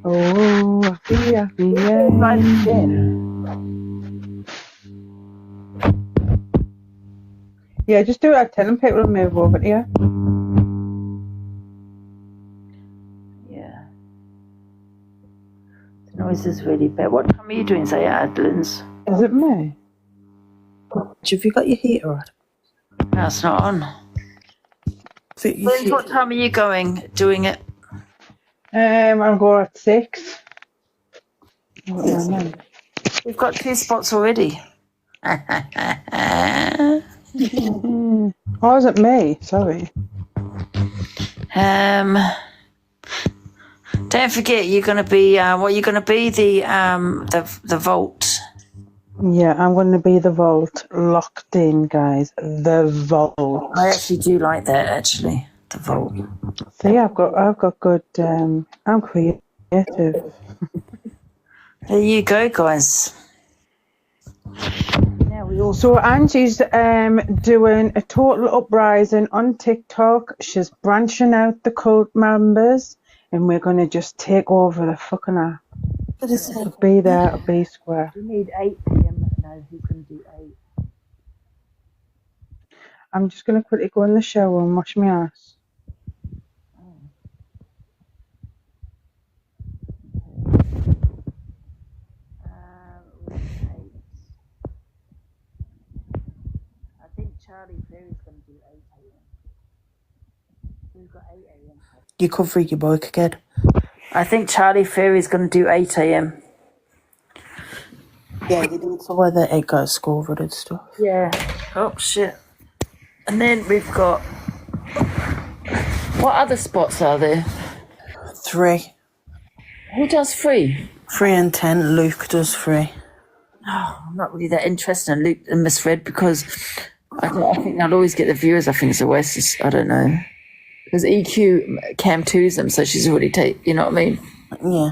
Oh, happy, yeah, just do it at 10 and people will move over to you. Yeah. The noise is really bad. What time are you doing, say, Adlins? Is it me? Have you got your heater on? No, it's not on. Liz, what time are you doing it? I'll go at 6. We've got 2 spots already. Oh, is it me? Sorry. Don't forget, you're going to be, what you're going to be, the vault. Yeah, I'm going to be the vault. Locked in, guys. The vault. I actually do like that, actually. The vault. See, I've got good, I'm creative. There you go, guys. So Angie's doing a total uprising on TikTok. She's branching out the cult members, and we're going to just take over the fucking app. So be there or be square. We need 8 p.m. No, who can do 8? I'm just going to quickly go in the shower and wash my ass. I think Charlie Perry's going to do 8 a.m. We've got 8 a.m. You covering your bike again? I think Charlie Ferry's going to do 8 a.m. Yeah, they do it so where the egg got scored and stuff. Yeah. Oh, shit. And then we've got... What other spots are there? 3. Who does 3? 3 and 10. Luke does 3. Oh, I'm not really that interested in Luke and Misread because I think I'll always get the viewers. I think it's a waste. I don't know. Because EQ Cam 2's them, so she's already you know what I mean? Yeah.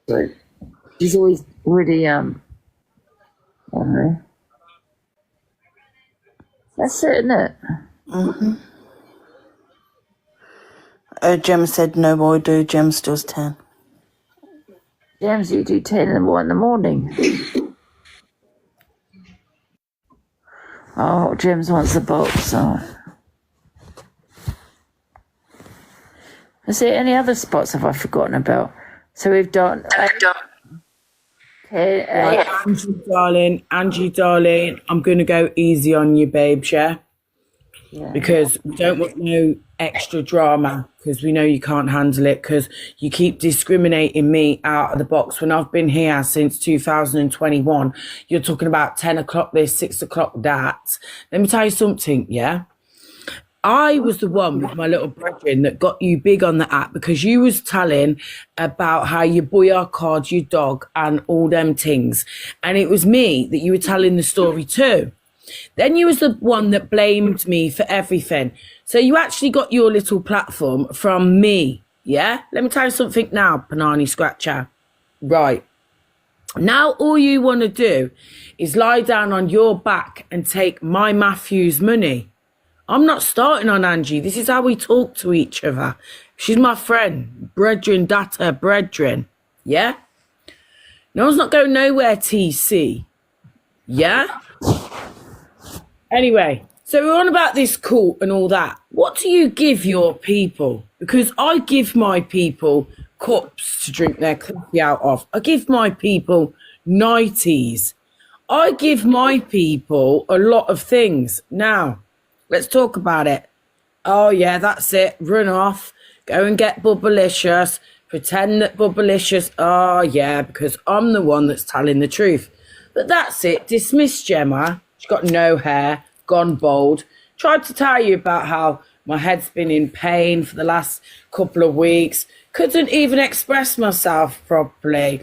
So she's always already, I don't know. That's it, isn't it? Mm-hmm. Jem said no, I do. Jems does 10. James, you do 10 in the morning. Oh, James wants the box. So. Is there any other spots have I forgotten about? So we've done... Angie, darling, I'm going to go easy on you, babes, yeah? Because we don't want no extra drama because we know you can't handle it because you keep discriminating me out of the box when I've been here since 2021. You're talking about 10 o'clock this, 6 o'clock that. Let me tell you something, yeah? I was the one with my little brethren that got you big on the app because you was telling about how you boycotted your dog and all them things. And it was me that you were telling the story to. Then you was the one that blamed me for everything. So you actually got your little platform from me, yeah? Let me tell you something now, Panani Scratcher. Right. Now all you want to do is lie down on your back and take my Matthew's money. I'm not starting on Angie. This is how we talk to each other. She's my friend. Brethren, data, brethren. Yeah? No one's not going nowhere, TC. Yeah? Anyway, so we're on about this cult and all that. What do you give your people? Because I give my people cups to drink their coffee out of. I give my people nighties. I give my people a lot of things. Now, let's talk about it. Oh, yeah, that's it. Run off. Go and get Bubblicious. Pretend that Bubblicious, oh yeah, because I'm the one that's telling the truth. But that's it. Dismiss Gemma. She's got no hair, gone bald. Tried to tell you about how my head's been in pain for the last couple of weeks. Couldn't even express myself properly.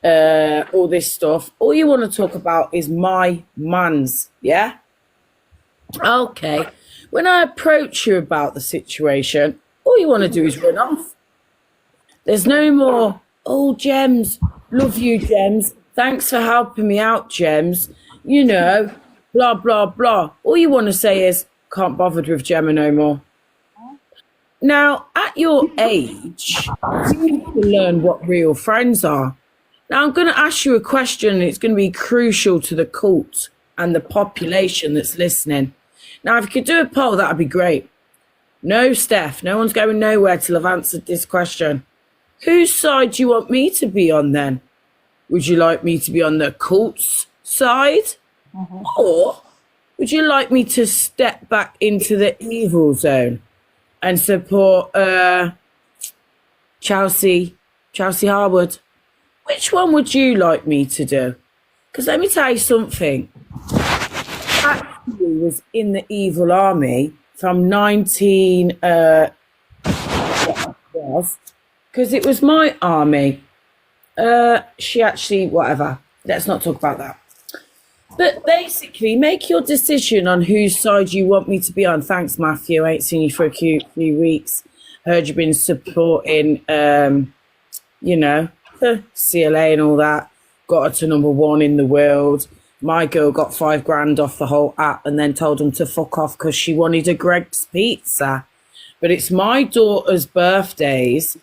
All this stuff. All you want to talk about is my mans, yeah? Okay. When I approach you about the situation, all you want to do is run off. There's no more, oh, Gems, love you, Gems. Thanks for helping me out, Gems. You know, blah, blah, blah. All you want to say is, can't bothered with Gemma no more. Now, at your age, you need to learn what real friends are. Now, I'm going to ask you a question, and it's going to be crucial to the cult and the population that's listening. Now, if you could do a poll, that would be great. No, Steph, no one's going nowhere till I've answered this question. Whose side do you want me to be on then? Would you like me to be on the cult's side? Or would you like me to step back into the evil zone and support Chelsea Harwood? Which one would you like me to do? Because let me tell you something. I actually was in the evil army from 19... because it was my army. She actually, whatever. Let's not talk about that. But basically, make your decision on whose side you want me to be on. Thanks, Matthew. I ain't seen you for a few weeks. Heard you've been supporting, you know, the CLA and all that. Got her to #1 in the world. My girl got $5,000 off the whole app and then told them to fuck off because she wanted a Greg's pizza. But it's my daughter's birthdays.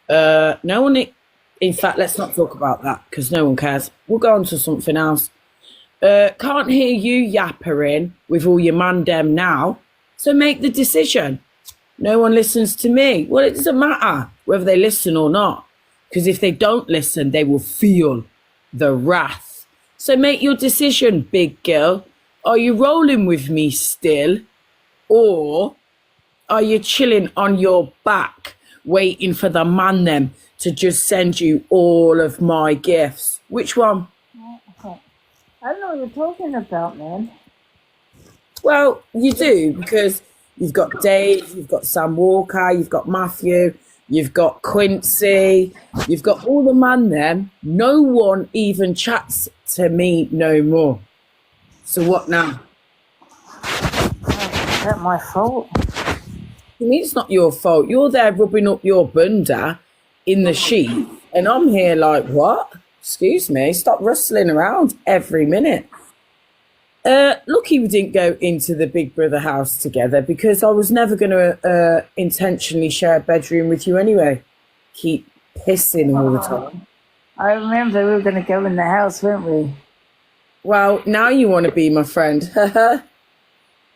No one... In fact, let's not talk about that because no one cares. We'll go on to something else. Can't hear you yappering with all your mandem now, so make the decision. No one listens to me. Well, it doesn't matter whether they listen or not, because if they don't listen, they will feel the wrath. So make your decision, big girl. Are you rolling with me still, or are you chilling on your back, waiting for the man them to just send you all of my gifts? Which one? I don't know what you're talking about, man. Well, you do, because you've got Dave, you've got Sam Walker, you've got Matthew, you've got Quincy, you've got all the man them. No one even chats to me no more. So what now? Is that my fault? I mean, it's not your fault. You're there rubbing up your bunda in the sheet, and I'm here like, what? Excuse me, stop rustling around every minute. Lucky we didn't go into the Big Brother house together because I was never going to intentionally share a bedroom with you anyway. Keep pissing all the time. I remember we were going to go in the house, weren't we? Well, now you want to be my friend.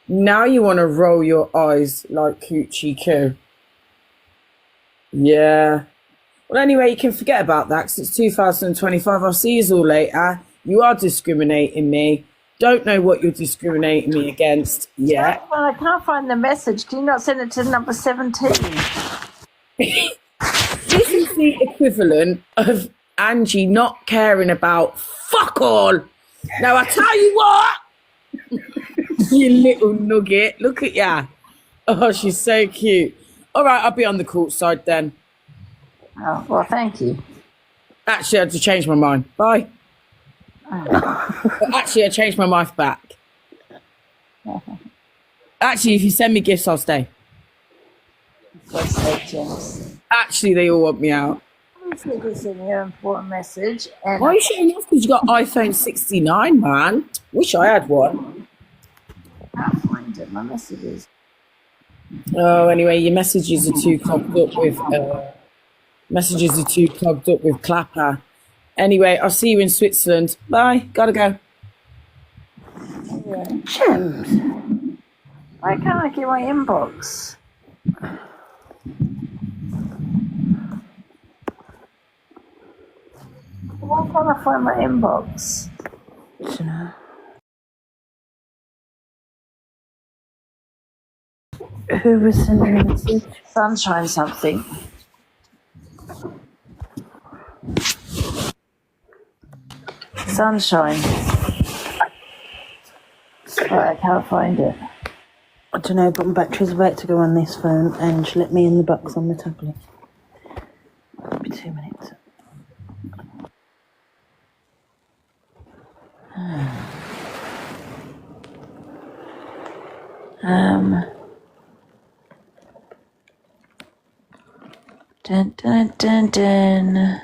Now you want to roll your eyes like Coochie Coo. Yeah. Well, anyway, you can forget about that because it's 2025. I'll see you all later. You are discriminating me. Don't know what you're discriminating me against yet. Well, I can't find the message. Can you not send it to number 17? This is the equivalent of Angie not caring about fuck all. Now, I tell you what, you little nugget. Look at ya. Oh, she's so cute. All right, I'll be on the court side then. Oh, well, thank you. Actually, I had to change my mind. Bye. Actually, I changed my mind back. Actually, if you send me gifts, I'll stay. God's sake, James. Actually, they all want me out. Obviously, this is an important message. And why are you showing off? Because you got iPhone 69, man. Wish I had one. I can't find it. My messages. Oh, anyway, your messages are too clogged up with Clapper. Anyway, I'll see you in Switzerland. Bye. Gotta go. Yeah. James, why can't I get my inbox? Why can't I find my inbox? I don't know. Who was sending a message? Sunshine something. Sunshine. Right, I can't find it. I don't know, but my battery's about to go on this phone, and she let me in the box on the tablet. It'll be 2 minutes. Dun dun dun dun.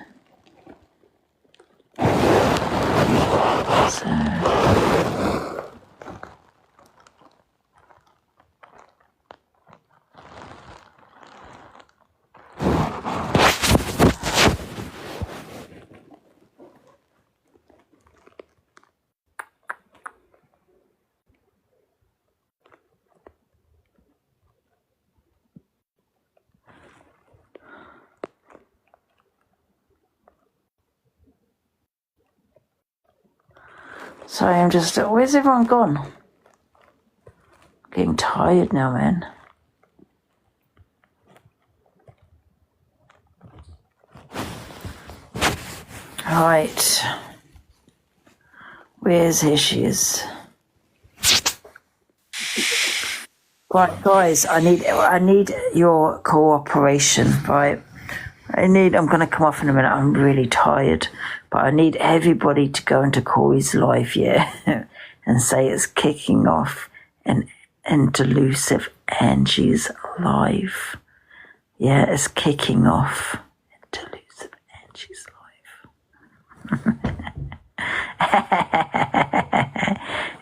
So. Sorry, I'm just. Where's everyone gone? Getting tired now, man. Right. Here she is. Right, guys, I need your cooperation, right? I'm going to come off in a minute. I'm really tired, but I need everybody to go into Corey's live, yeah, and say it's kicking off and Delusive Angie's live. Yeah, it's kicking off Delusive Angie's live.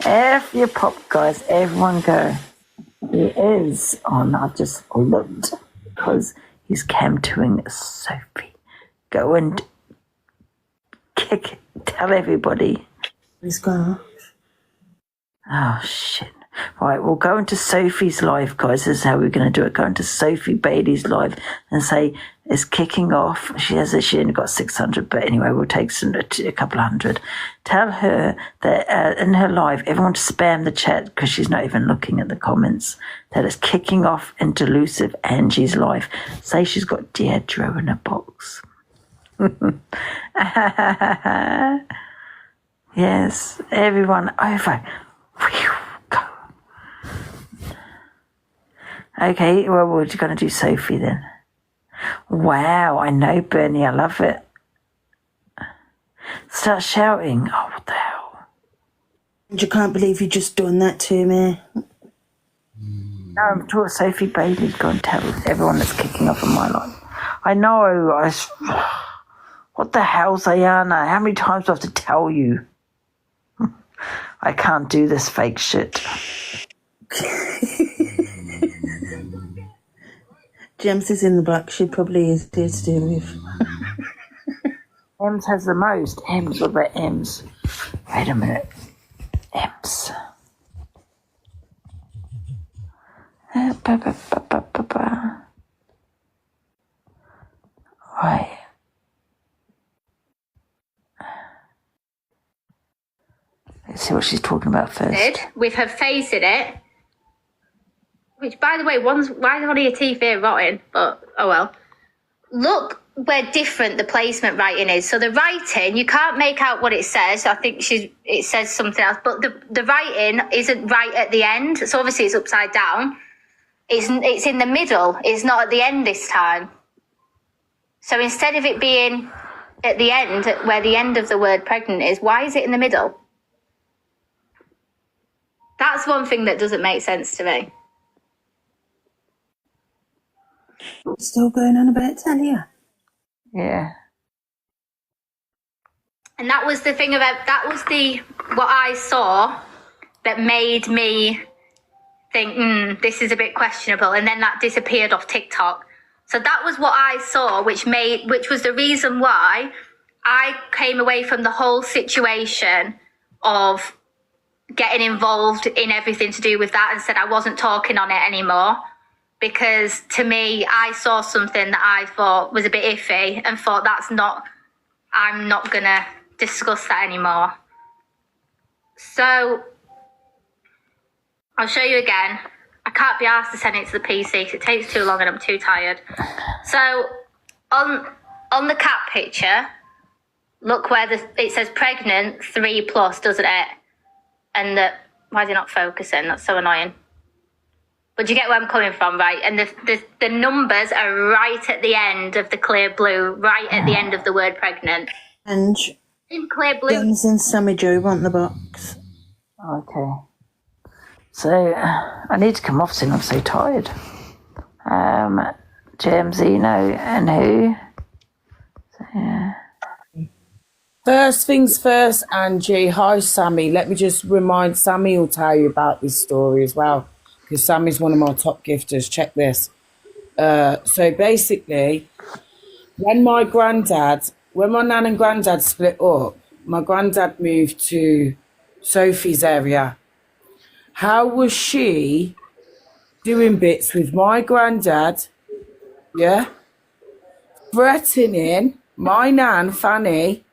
F your pop, guys. Everyone go. He is on. I've just looked because he's camping Sophie. Go and tell everybody. He's gone. Oh, shit. Right, we'll go into Sophie's live, guys. This is how we're going to do it. Go into Sophie Bailey's live and say it's kicking off. She only got 600, but anyway, we'll take a couple hundred. Tell her that in her live, everyone to spam the chat because she's not even looking at the comments, that it's kicking off in Delusive Angie's live. Say she's got Deirdre in a box. Yes, everyone over. Go. Okay, well, we're going to do Sophie then. Wow, I know, Bernie, I love it. Start shouting. Oh, what the hell? You can't believe you just done that to me. No, I'm talking Sophie Bailey's going to tell everyone that's kicking off in my life. I know. What the hell, Zayana? How many times do I have to tell you? I can't do this fake shit. James is in the black. She probably is there to deal with. Ems has the most. Ems, what about Ems? Wait a minute. Ems. Right. Let's see what she's talking about first. With her face in it. Which, by the way, why is one of your teeth here rotting? But, oh well. Look where different the placement writing is. So the writing, you can't make out what it says. I think it says something else. But the writing isn't right at the end. So obviously it's upside down. It's in the middle. It's not at the end this time. So instead of it being at the end, where the end of the word pregnant is, why is it in the middle? That's one thing that doesn't make sense to me. Still going on about Talia? Yeah. And that was the thing what I saw that made me think, this is a bit questionable. And then that disappeared off TikTok. So that was what I saw, which was the reason why I came away from the whole situation of getting involved in everything to do with that and said I wasn't talking on it anymore. Because to me, I saw something that I thought was a bit iffy and thought I'm not going to discuss that anymore. So I'll show you again. I can't be asked to send it to the PC because it takes too long and I'm too tired. So on the cat picture, look where it says pregnant 3+, doesn't it? And why is it not focusing? That's so annoying. But you get where I'm coming from, right? And the numbers are right at the end of the clear blue, right at the end of the word pregnant. And in clear blue. James and Sammy Joe want the box. Okay. So, I need to come off soon, I'm so tired. James, Eno, and who? So, yeah. First things first, Angie. Hi, Sammy. Let me just remind Sammy will tell you about this story as well, because Sammy's one of my top gifters. Check this. So basically, when my nan and granddad split up, my granddad moved to Sophie's area. How was she doing bits with my granddad, yeah, threatening my nan, Fanny,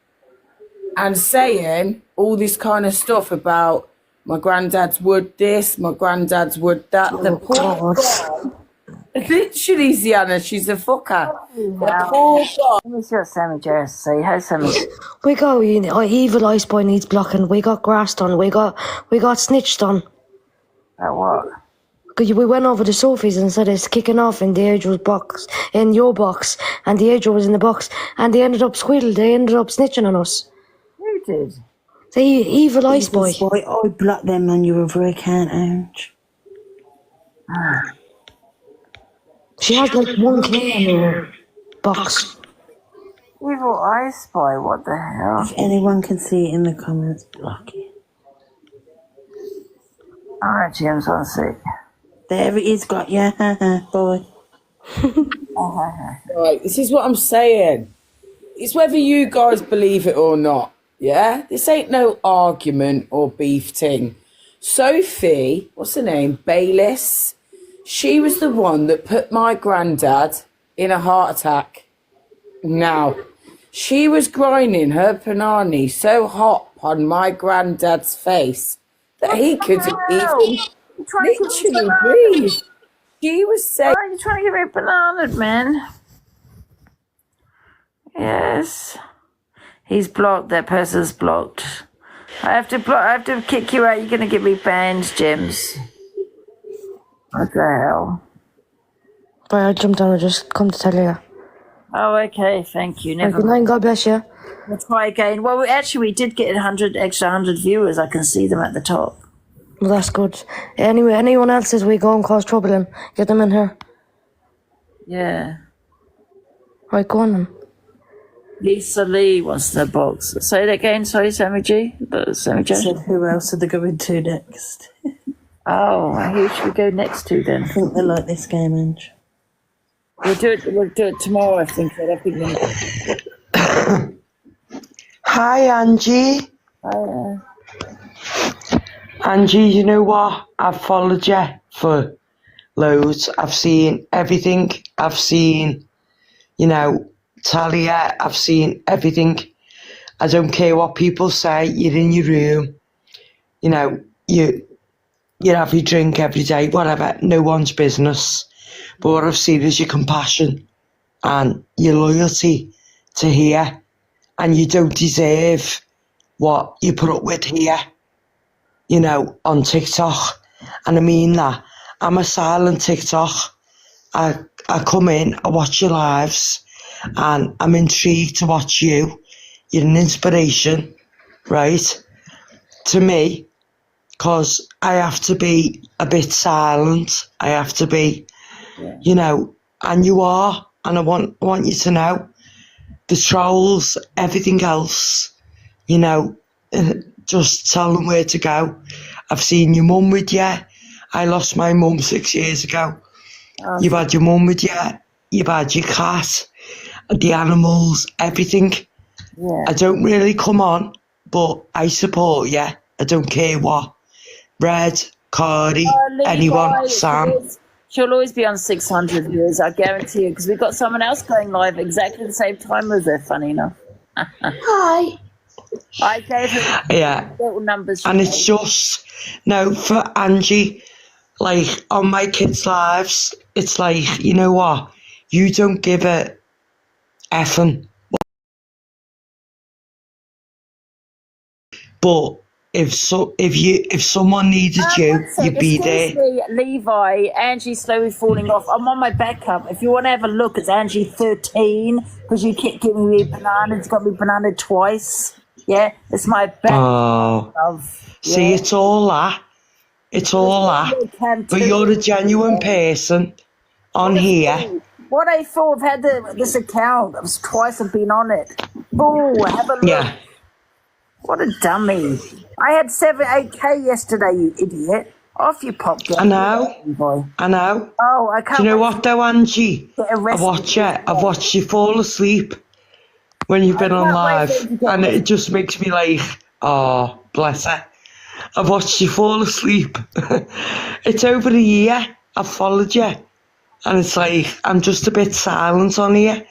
and saying all this kind of stuff about my granddad's would this, my granddad's would that. The poor girl, literally, Ziana, she's a fucker. The poor girl. Let me see what Sammy Joe has to say. How's Sammy? We got evil ice boy needs blocking. We got grassed on. We got snitched on. About what? Because we went over to Sophie's and said it's kicking off in the Adriel's box, in your box, and the Adriel was in the box, and they ended up squealed. They ended up snitching on us. Who did? The evil ice boy. I blocked them on your other account, Ange. She has like 1K in her box. Evil ice boy, what the hell? If anyone can see it in the comments, block it. Alright, James, on sick. There it is, got ya, boy. Right, this is what I'm saying. It's whether you guys believe it or not, yeah? This ain't no argument or beef thing. Sophie, what's her name? Bayliss. She was the one that put my granddad in a heart attack. Now, she was grinding her panani so hot on my granddad's face that he couldn't even literally breathe. She was saying... Why are you trying to get me bananaed, man? Yes. He's blocked. That person's blocked. I have to kick you out. You're going to get me banned, James. What the hell? But I jumped on and just come to tell you. Oh, okay. Thank you. Never Good night. God bless you. We'll try again. Well, we did get 100 viewers. I can see them at the top. Well, that's good. Anyway, anyone else says we go and cause trouble and get them in here. Yeah. Right, go on then. Lisa Lee wants the box. Say that again. Sorry, Sammy G. Sammy J. Said who else are they going to next? Oh, who should we go next to then? I think they like this game, Ange. We'll do it tomorrow, I think. Hi, Angie. Hi. Angie, you know what? I've followed you for loads. I've seen everything. I've seen, Talia. I've seen everything. I don't care what people say. You're in your room. You have your drink every day, whatever. No one's business. But what I've seen is your compassion and your loyalty to here. And you don't deserve what you put up with here, on TikTok. And I mean that. I'm a silent TikTok. I come in, I watch your lives, and I'm intrigued to watch you. You're an inspiration, right, to me, because I have to be a bit silent. I have to be, and you are. And I want you to know, the trolls, everything else, just tell them where to go. I've seen your mum with you. I lost my mum 6 years ago. Oh. You've had your mum with you. You've had your cat, the animals, everything. Yeah. I don't really come on, but I support you. I don't care what. Red, Cardi, anyone, Sam. She'll always be on 600 viewers, I guarantee you, because we've got someone else going live exactly the same time as her, funny enough. Hi. I gave her little numbers. And it's just, for Angie, like, on my kids' lives, it's like, you know what? You don't give a effing. But if someone needed you, you'd be Excuse there. me, Levi. Angie's slowly falling off. I'm on my backup. If you want to have a look, it's Angie 13 because you keep giving me bananas. You got me banana twice. Yeah, it's my back. Oh, Love. see, Yeah. it's all that. It's all that. But you're a genuine person on here. What I thought, I've had this account. It was twice I've been on it. Oh, have a look. Yeah. What a dummy. I had 8K yesterday, you idiot. Off you pop. I know. I know. Oh, I can't. Do you know what though, Angie? Get I've arrested. watched you fall asleep when you've been on live, and it just makes me like, oh, bless her. I've watched you fall asleep. It's over a year I've followed you, and it's like I'm just a bit silent on here,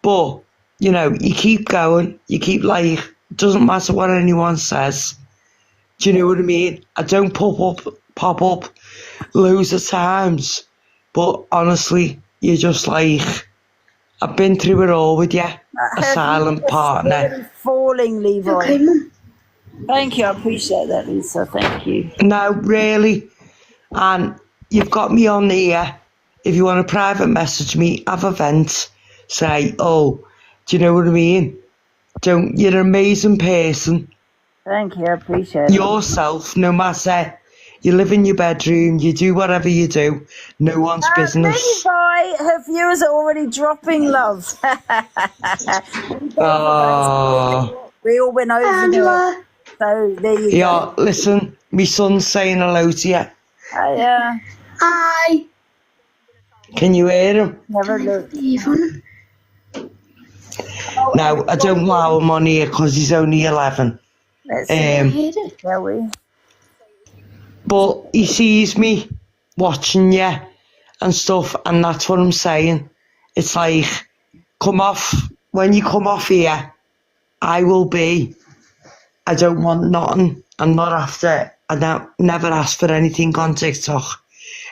but you know, you keep going. You keep like, it doesn't matter what anyone says. Do you know what I mean? I don't pop up loads of times, but honestly, you're just like, I've been through it all with you, a silent partner. Falling, Levi. Thank you, I appreciate that, Lisa. Thank you. No, really, and you've got me on here. If you want to private message me, have a vent, say, oh, do you know what I mean? You're an amazing person. Thank you, I appreciate it. Yourself, no matter, you live in your bedroom, you do whatever you do, no one's business. Levi, her viewers are already dropping, love. Oh. We all went over there. So there you Yeah, go. listen, my son's saying hello to you. Hiya. Hi. Can you hear him? Never look. No, I don't allow him on here because he's only 11. Shall we? But he sees me watching you and stuff, and that's what I'm saying. It's like, when you come off here, I will be. I don't want nothing. I'm not after. Never ask for anything on TikTok.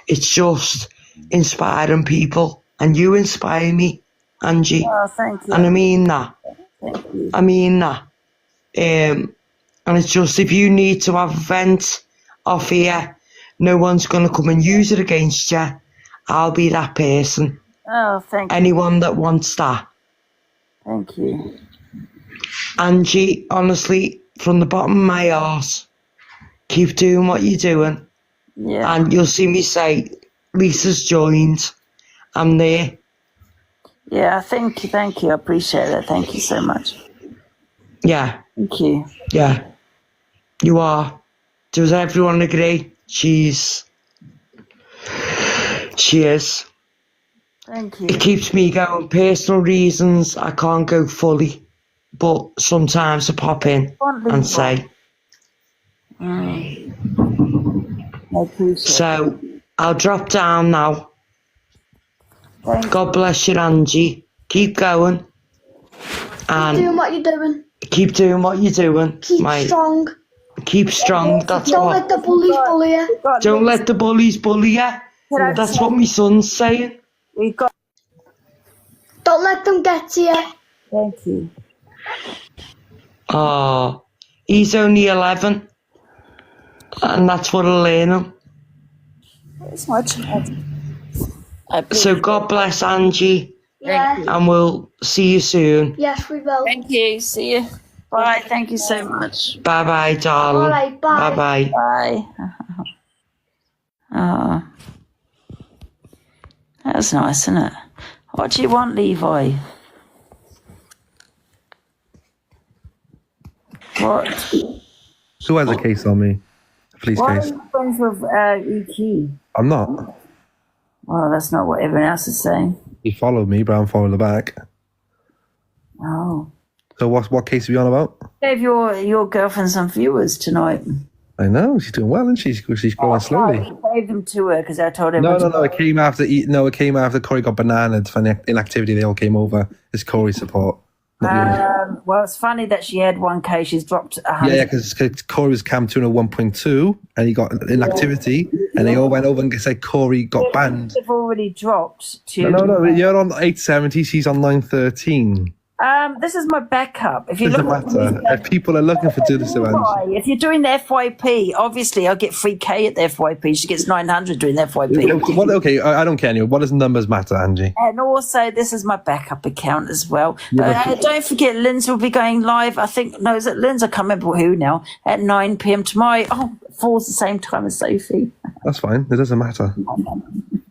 It's just inspiring people, and you inspire me, Angie. Oh, thank you. And I mean that. Thank you. I mean that. And it's just, if you need to have a vent off here, no one's going to come and use it against you. I'll be that person. Oh, thank you. Anyone that wants that. Thank you. Angie, honestly, from the bottom of my heart, keep doing what you're doing. Yeah. And you'll see me say, Lisa's joined. I'm there. Yeah, thank you. I appreciate that. Thank you so much. Yeah. Thank you. Yeah. You are. Does everyone agree? She is. Thank you. It keeps me going. Personal reasons, I can't go fully. But sometimes I pop in and say. I appreciate So, I'll drop down now. God bless you, Angie. Keep going. And Doing what you're doing. keep doing what you're doing. Keep strong. Keep strong. That's Don't what. let the bullies bully you. Don't let the bullies bully you. That's what my son's saying. Don't let them get to you. Thank you. Oh, he's only 11. And that's what I'll learn him. It's much. So God bless Angie. Yeah. And we'll see you soon. Yes, we will. Thank you. See you. Bye. Thank you so much. Bye bye, darling. All right, bye. Bye bye. Bye. Oh. That's nice, isn't it? What do you want, Levi? What? Who has a case on me? Police Why case. are you friends with EQ? I'm not. Well, that's not what everyone else is saying. He followed me, but I'm following the back. Oh. So what case are we on about? Gave your girlfriend some viewers tonight. I know, she's doing well, isn't she? She's growing slowly. I gave them to her because I told her. No, it came after. It came after Corey got bananas for inactivity. They all came over. It's Corey support. Well, it's funny that she had 1K. She's dropped 100. Yeah, because Corey was camped to a 1.2 and he got inactivity, and and they all went over and said Corey got banned. They've already dropped to. No, you're on 870. She's on 913. This is my backup. If you Doesn't look matter. If people are looking for disagreements. If you're doing the FYP, obviously I'll get 3K at the FYP. She gets 900 doing the FYP. Okay, I don't care anymore. What does numbers matter, Angie? And also, this is my backup account as well. Don't forget, Lindsay will be going live. I think, no, is it Lindsay? I can't remember who now. At 9 p.m. tomorrow. Oh, it falls the same time as Sophie. That's fine. It doesn't matter.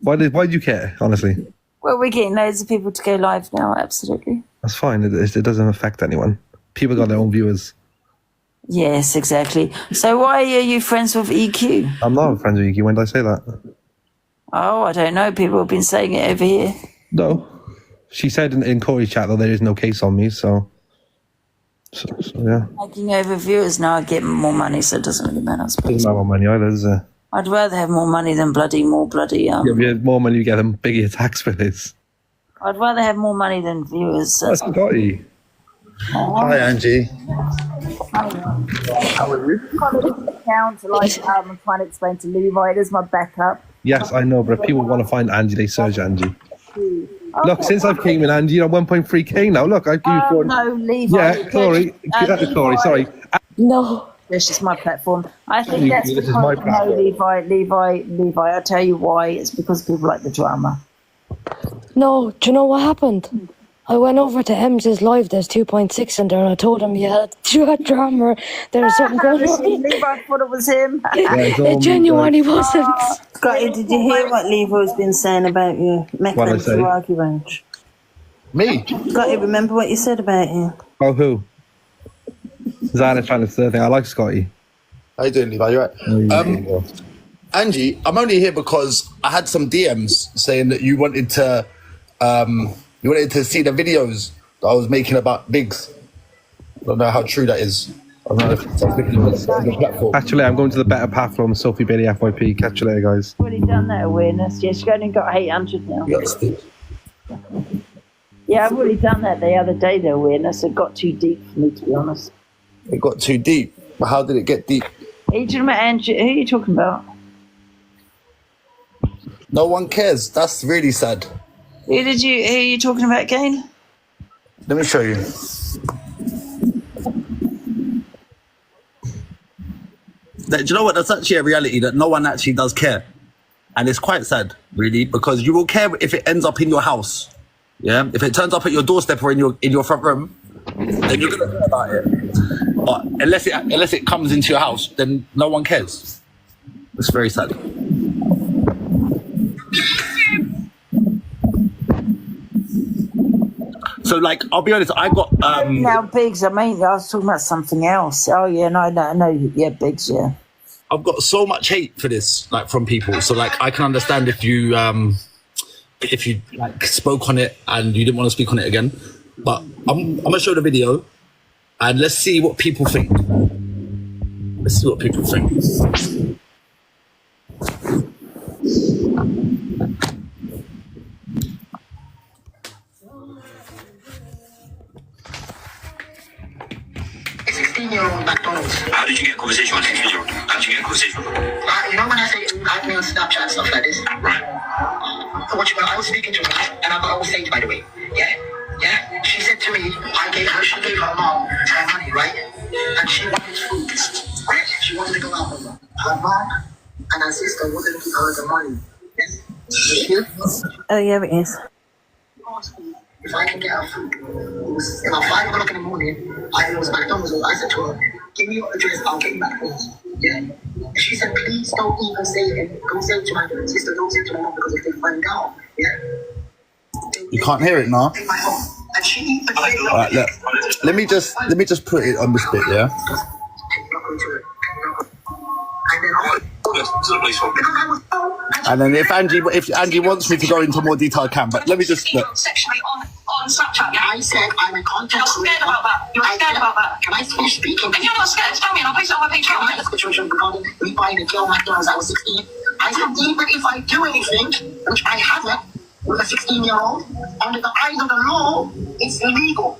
Why do you care, honestly? Well, we're getting loads of people to go live now, absolutely. That's fine. It doesn't affect anyone. People got their own viewers. Yes, exactly. So why are you friends with EQ? I'm not friends with EQ. When did I say that? Oh, I don't know. People have been saying it over here. No. She said in Corey's chat that there is no case on me, so yeah. Making over viewers now, I get more money, so it doesn't really matter, I suppose. Doesn't matter money either, is it? I'd rather have more money than more bloody... If you have more money, you get them bigger tax bills. I'd rather have more money than viewers. That's got you. Hi, Angie. How are you? I'm trying to explain to Levi, there's my backup. Yes, I know, but if people want to find Angie, they search Angie. Look, since I've came in, Angie, you're on 1.3k now. Look, I've given you 4... No, Levi. Yeah, Corey, sorry. No. This is my platform. I think that's this because, is my platform. Levi, I'll tell you why. It's because people like the drama. No, do you know what happened? I went over to Ems's live, there's 2.6 in there, and I told him, yeah, drama, there's something going on. Levi thought it was him. It genuinely wasn't. Scotty, did you hear what Levi's been saying about you? Making to argue. Me? Scotty, remember what you said about you? Oh, who? Zana trying to say thing. I like Scotty. How you doing, Levi? You right? Angie, I'm only here because I had some DMs saying that you wanted to see the videos that I was making about Biggs. I don't know how true that is. I don't know if it's on the platform. Actually, I'm going to the Better Path from Sophie Bailey FYP. Catch you later, guys. I've already done that awareness. Yeah, she's only got 800 now. Yeah, I've already done that the other day, the awareness. It got too deep for me, to be honest. It got too deep? But how did it get deep? Are you talking about Andrew? Who are you talking about? No one cares. That's really sad. Who are you talking about again? Let me show you. Do you know what? That's actually a reality that no one actually does care. And it's quite sad, really, because you will care if it ends up in your house. Yeah? If it turns up at your doorstep or in your front room, then you're going to care about it. But unless it comes into your house, then no one cares. It's very sad. So, like, I'll be honest, I got... Now, Biggs, I was talking about something else. Oh, yeah, no, yeah, Biggs, yeah. I've got so much hate for this, like, from people. So, like, I can understand if you like spoke on it and you didn't want to speak on it again. But I'm gonna show the video and let's see what people think. Let's see what people think. McDonald's. How did you get a conversation with a 16-year-old? How did you get a conversation with her? You know when I say add me on Snapchat and stuff like this? Right. I was speaking to her and I was saying, by the way, yeah. She said to me, she gave her mom her money, right? And she wanted food, right? She wanted to go out with her. Her mom and her sister wouldn't give her the money. Yes? Oh, yeah, it is. If I can get her food, it was about 5 o'clock in the morning. It was McDonald's. I said to her, give me your address, I'll get back home. Yeah. And she said, please don't even say it. Don't say it to my sister, don't say it to my mom, because if they find out, yeah. You can't hear it now. And she Alright, look. Let me just put it on this bit, yeah? And then if Angie wants me to go into more detail, I can. But let me just look. Sexually on Snapchat, yeah? I said I'm a content creator. You're scared about that. You're scared about that. Can I finish speaking? If you're not scared, tell me and I'll post it on my page. I had a situation regarding me buying a girl McDonald's. I was 16. I said, even if I do anything, which I haven't, with a 16-year-old, under the eyes of the law, it's illegal.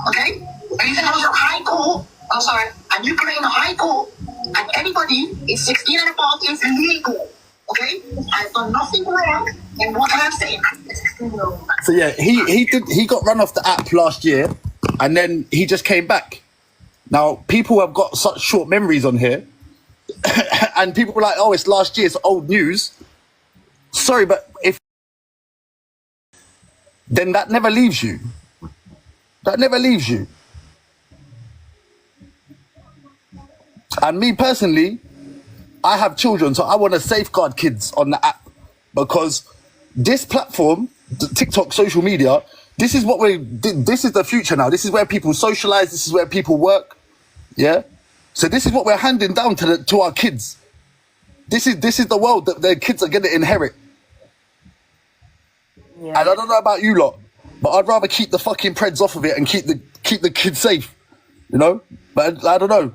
Okay? And you think I was a high court? Oh, sorry. And you claim a high court, and anybody is 16 and above is So yeah, he got run off the app last year, and then he just came back. Now people have got such short memories on here, and people were like, "Oh, it's last year, it's old news." Sorry, but then that never leaves you. That never leaves you. And me personally, I have children, so I want to safeguard kids on the app, because this platform, the TikTok, social media, this is the future now. This is where people socialize. This is where people work. Yeah. So this is what we're handing down to our kids. This is the world that their kids are going to inherit. Yeah. And I don't know about you lot, but I'd rather keep the fucking preds off of it and keep the kids safe, you know? But I don't know.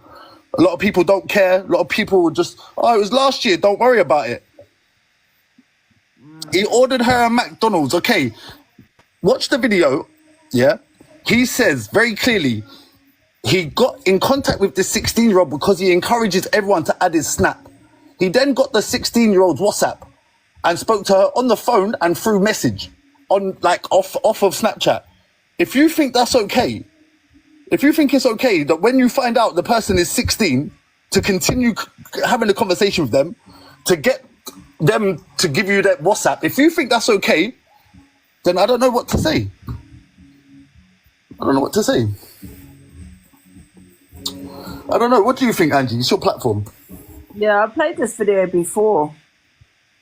A lot of people don't care. A lot of people would just, oh, it was last year, don't worry about it. He ordered her a McDonald's. Okay, watch the video, yeah? He says very clearly, he got in contact with this 16-year-old because he encourages everyone to add his Snap. He then got the 16-year-old's WhatsApp and spoke to her on the phone and through message, on like off of Snapchat. If you think that's okay, if you think it's okay that when you find out the person is 16, to continue having a conversation with them, to get them to give you that WhatsApp, if you think that's okay, then I don't know what to say. I don't know what to say. I don't know. What do you think, Angie? It's your platform. Yeah, I played this video before.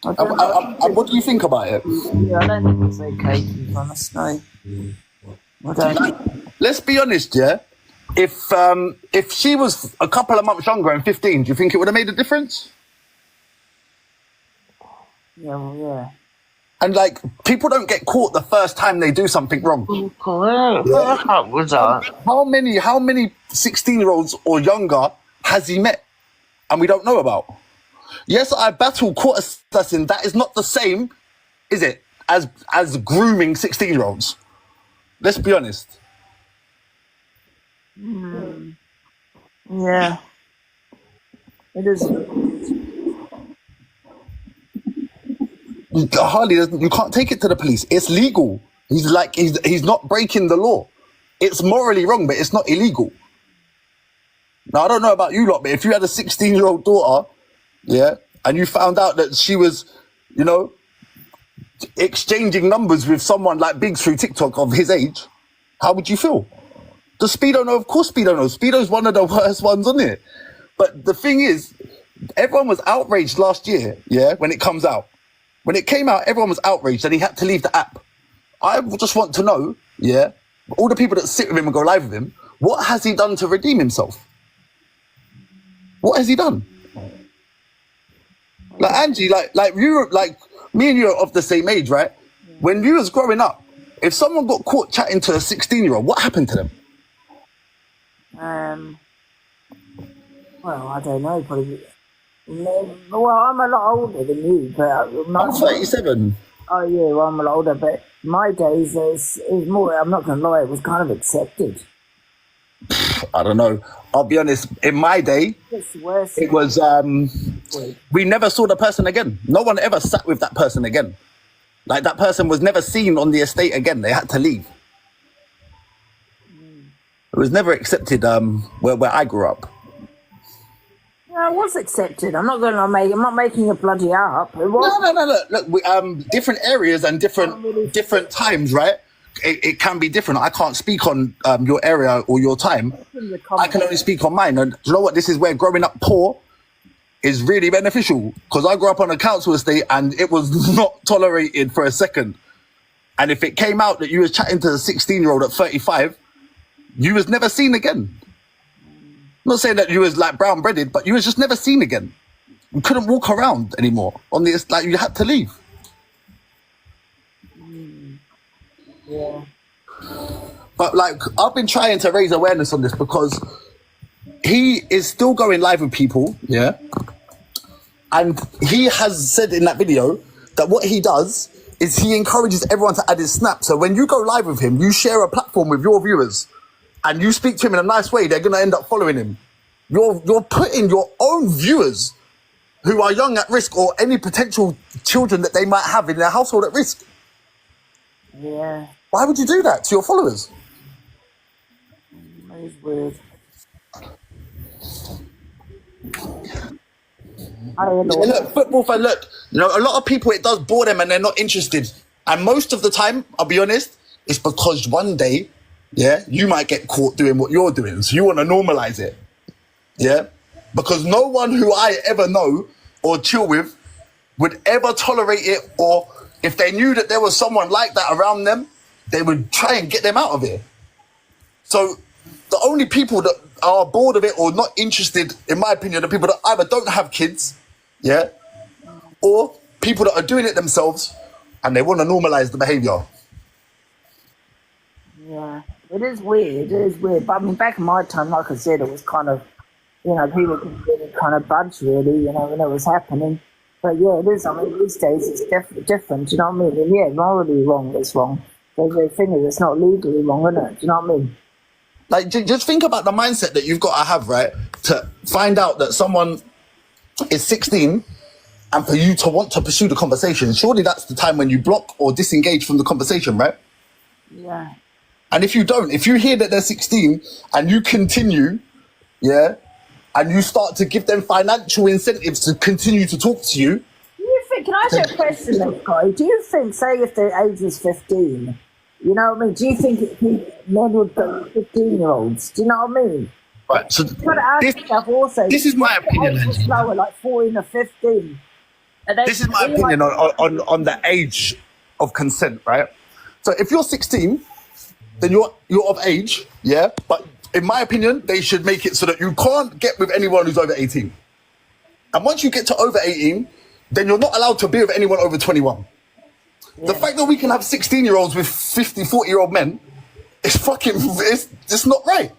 And what do you think about it? Yeah, I don't think it's okay, to be honest, no. I don't. Let's be honest, yeah? If she was a couple of months younger and 15, do you think it would have made a difference? Yeah, well, yeah. And like, people don't get caught the first time they do something wrong. Yeah. How many 16-year-olds or younger has he met and we don't know about? Yes, I battle court assassin. That is not the same, is it, as grooming 16-year-olds? Let's be honest. Yeah. It is. Harley, you can't take it to the police. It's legal. He's not breaking the law. It's morally wrong, but it's not illegal. Now, I don't know about you lot, but if you had a 16-year-old daughter, yeah, and you found out that she was, you know, exchanging numbers with someone like Biggs through TikTok of his age, how would you feel? Does Speedo know? Of course Speedo knows. Speedo's one of the worst ones on it. But the thing is, everyone was outraged last year, yeah, when it comes out. When it came out, everyone was outraged and he had to leave the app. I just want to know, yeah, all the people that sit with him and go live with him, what has he done to redeem himself? What has he done? Like Angie, like you, like me and you are of the same age, right? When you was growing up, if someone got caught chatting to a 16-year-old, what happened to them? Well, I don't know, probably. Well, I'm a lot older than you, but I'm 37. Oh yeah, well, I'm a lot older, but my days is more. I'm not gonna lie, it was kind of accepted. I don't know. I'll be honest. In my day, it was. We never saw the person again. No one ever sat with that person again. Like that person was never seen on the estate again. They had to leave. It was never accepted. Where I grew up. Yeah, it was accepted. I'm not making it bloody up. It was. No. Look, different areas and different times, right? It can be different. I can't speak on your area or your time. I can only speak on mine. And do you know what? This is where growing up poor is really beneficial. Because I grew up on a council estate and it was not tolerated for a second. And if it came out that you was chatting to a 16-year-old at 35, you was never seen again. I'm not saying that you was like brown breaded, but you was just never seen again. You couldn't walk around anymore. Like you had to leave. Yeah. But like, I've been trying to raise awareness on this because he is still going live with people, yeah? And he has said in that video that what he does is he encourages everyone to add his Snap. So when you go live with him, you share a platform with your viewers and you speak to him in a nice way, they're going to end up following him. You're putting your own viewers who are young at risk or any potential children that they might have in their household at risk. Yeah, Why would you do that to your followers? it's weird. I Yeah, look, football fan, look, you know, a lot of people, it does bore them and they're not interested. And most of the time, I'll be honest, it's because one day, yeah, you might get caught doing what you're doing. So you want to normalize it. Yeah? Because no one who I ever know or chill with would ever tolerate it, or if they knew that there was someone like that around them, they would try and get them out of it. So the only people that are bored of it or not interested, in my opinion, are people that either don't have kids, yeah, or people that are doing it themselves and they want to normalize the behavior. Yeah, it is weird. It is weird. But I mean, back in my time, like I said, it was kind of, you know, people could really kind of budge, really, you know, when it was happening. But yeah, it is. I mean, these days it's different. You know what I mean? And yeah, morally wrong is wrong. The thing is, it's not legally wrong, isn't it? Do you know what I mean? Like, just think about the mindset that you've got to have, right? To find out that someone is 16 and for you to want to pursue the conversation. Surely that's the time when you block or disengage from the conversation, right? Yeah. And if you don't, if you hear that they're 16 and you continue, yeah, and you start to give them financial incentives to continue to talk to you. Do you think, can I ask you a question, then, Guy? Do you think, say, if their age was 15, you know what I mean? Do you think men would go with 15-year-olds? Do you know what I mean? Right, so You've got to ask yourself also. this is my opinion, age was lower, like 14 or 15. This is my opinion on the age of consent, right? So if you're 16, then you're of age, yeah? But in my opinion, they should make it so that you can't get with anyone who's over 18. And once you get to over 18, then you're not allowed to be with anyone over 21. Yeah. The fact that we can have 16-year-olds with 50, 40-year-old men is fucking, it's not right.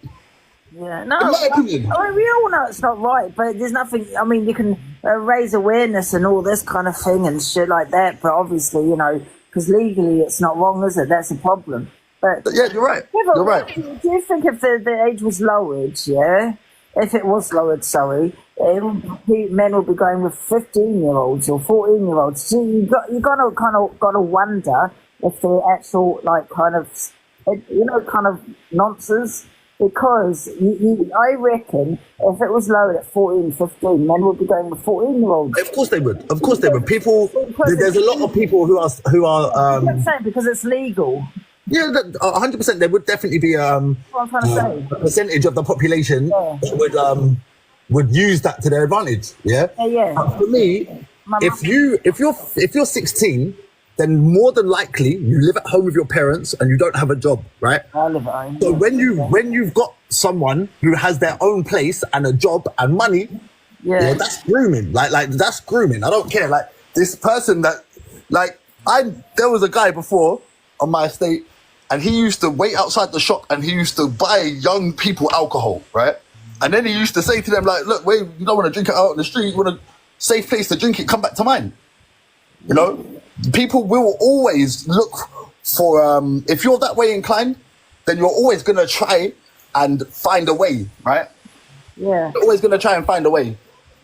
Yeah, no, in my opinion. I mean, we all know it's not right, but there's nothing, I mean, you can raise awareness and all this kind of thing and shit like that, but obviously, you know, because legally it's not wrong, is it? That's a problem. But yeah, you're right. Yeah, you're right. Do you think if the age was lowered, yeah, if it was lowered, sorry, men would be going with 15-year-olds or 14-year-olds. So you gotta wonder if they're actual, like, kind of, you know, kind of nonsense. Because I reckon if it was lowered at 14, 15, men would be going with 14-year-olds. Of course they would. Of course they would. People, there's a lot of people who are. I'm saying because it's legal. Yeah, 100%. There would definitely be what I'm trying to say. a percentage of the population that would use that to their advantage. Yeah. Yeah. For me, if you're 16. Then more than likely you live at home with your parents and you don't have a job, right? I live at home. So when you've got someone who has their own place and a job and money, yeah, that's grooming. Like that's grooming. I don't care. Like this person that, like there was a guy before on my estate, and he used to wait outside the shop and he used to buy young people alcohol, right? And then he used to say to them, like, look, wait, you don't want to drink it out on the street. You want a safe place to drink it. Come back to mine. You know. People will always look for, if you're that way inclined, then you're always going to try and find a way, right? Yeah. You're always going to try and find a way.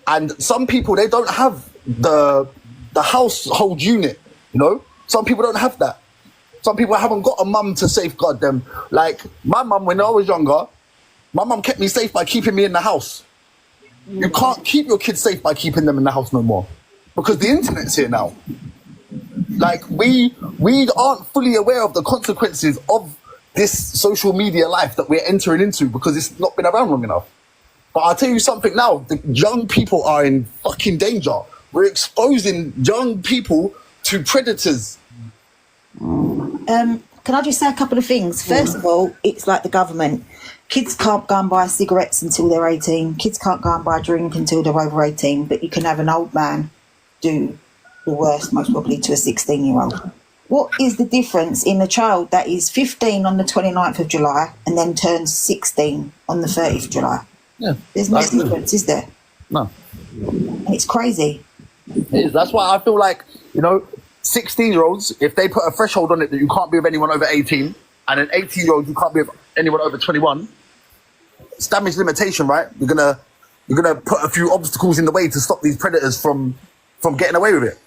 And some people, they don't have the household unit, you know? Some people don't have that. Some people haven't got a mum to safeguard them. Like, my mum, when I was younger, my mum kept me safe by keeping me in the house. You can't keep your kids safe by keeping them in the house no more. Because the internet's here now. Like, we aren't fully aware of the consequences of this social media life that we're entering into because it's not been around long enough. But I'll tell you something now, the young people are in fucking danger. We're exposing young people to predators. Can I just say a couple of things? First of all, it's like the government. Kids can't go and buy cigarettes until they're 18. Kids can't go and buy a drink until they're over 18. But you can have an old man do the worst, most probably, to a 16-year-old. What is the difference in a child that is 15 on the 29th of July and then turns 16 on the 30th of July? Yeah. There's no difference, is there? No. And it's crazy. It is. That's why I feel like, you know, 16-year-olds, if they put a threshold on it that you can't be with anyone over 18, and an 18-year-old you can't be with anyone over 21, it's damage limitation, right? You're gonna put a few obstacles in the way to stop these predators from getting away with it.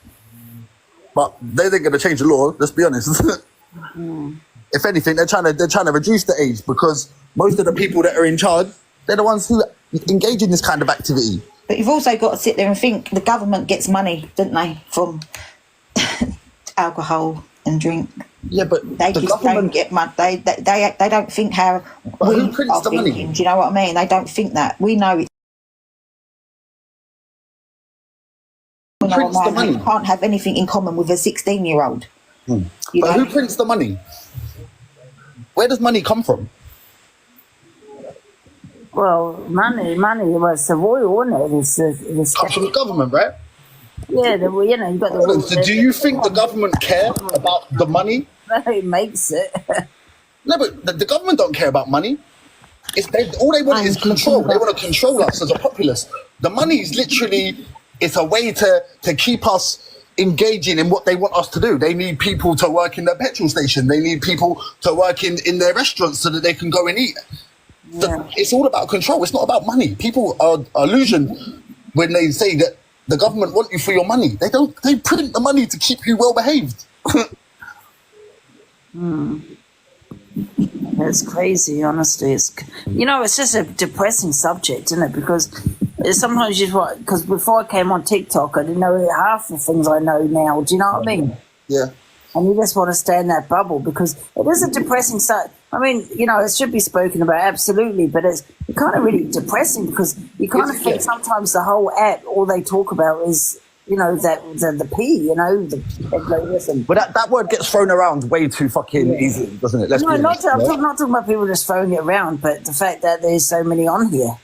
But they ain't gonna change the law, let's be honest. If anything, they're trying to reduce the age because most of the people that are in charge, they're the ones who engage in this kind of activity. But you've also got to sit there and think the government gets money, don't they, from alcohol and drink. Yeah, but they just don't get money. They don't think how we who prints are the thinking. money? Do you know what I mean? They don't think that. We know it's. Who prints the money? You can't have anything in common with a 16-year-old. But who prints the money? Where does money come from? Well, money was the royal, isn't it? It's comes from the government, right? Yeah, you know, you've got the. So do you think the government care about the money? It makes it. No, but the government don't care about money. All they want is control. They want to control us as a populace. The money is literally, it's a way to keep us engaging in what they want us to do. They need people to work in their petrol station. They need people to work in their restaurants so that they can go and eat. Yeah. It's all about control. It's not about money. People are illusioned when they say that the government want you for your money. They don't. They print the money to keep you well behaved. It's crazy, honestly. It's just a depressing subject, isn't it? Because sometimes because before I came on TikTok, I didn't know half the things I know now. Do you know what I mean? Yeah. And you just want to stay in that bubble because it is a depressing subject. I mean, it should be spoken about, absolutely, but it's kind of really depressing because you kind of think sometimes the whole app, all they talk about is, the P, listen. But that word gets thrown around way too fucking easy, doesn't it? I'm not talking about people just throwing it around, but the fact that there's so many on here.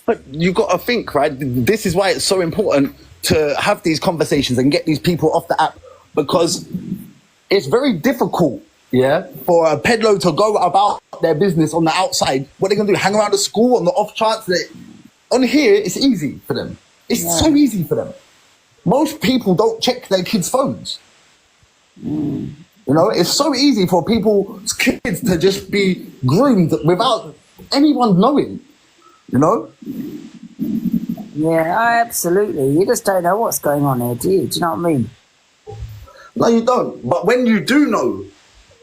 But you got to think, right? This is why it's so important to have these conversations and get these people off the app because it's very difficult, for a peddler to go about their business on the outside. What are they going to do? Hang around the school on the off chance that on here, it's easy for them. It's so easy for them. Most people don't check their kids' phones. It's so easy for people's kids to just be groomed without anyone knowing, Yeah, absolutely. You just don't know what's going on here, do you? Do you know what I mean? No, you don't. But when you do know,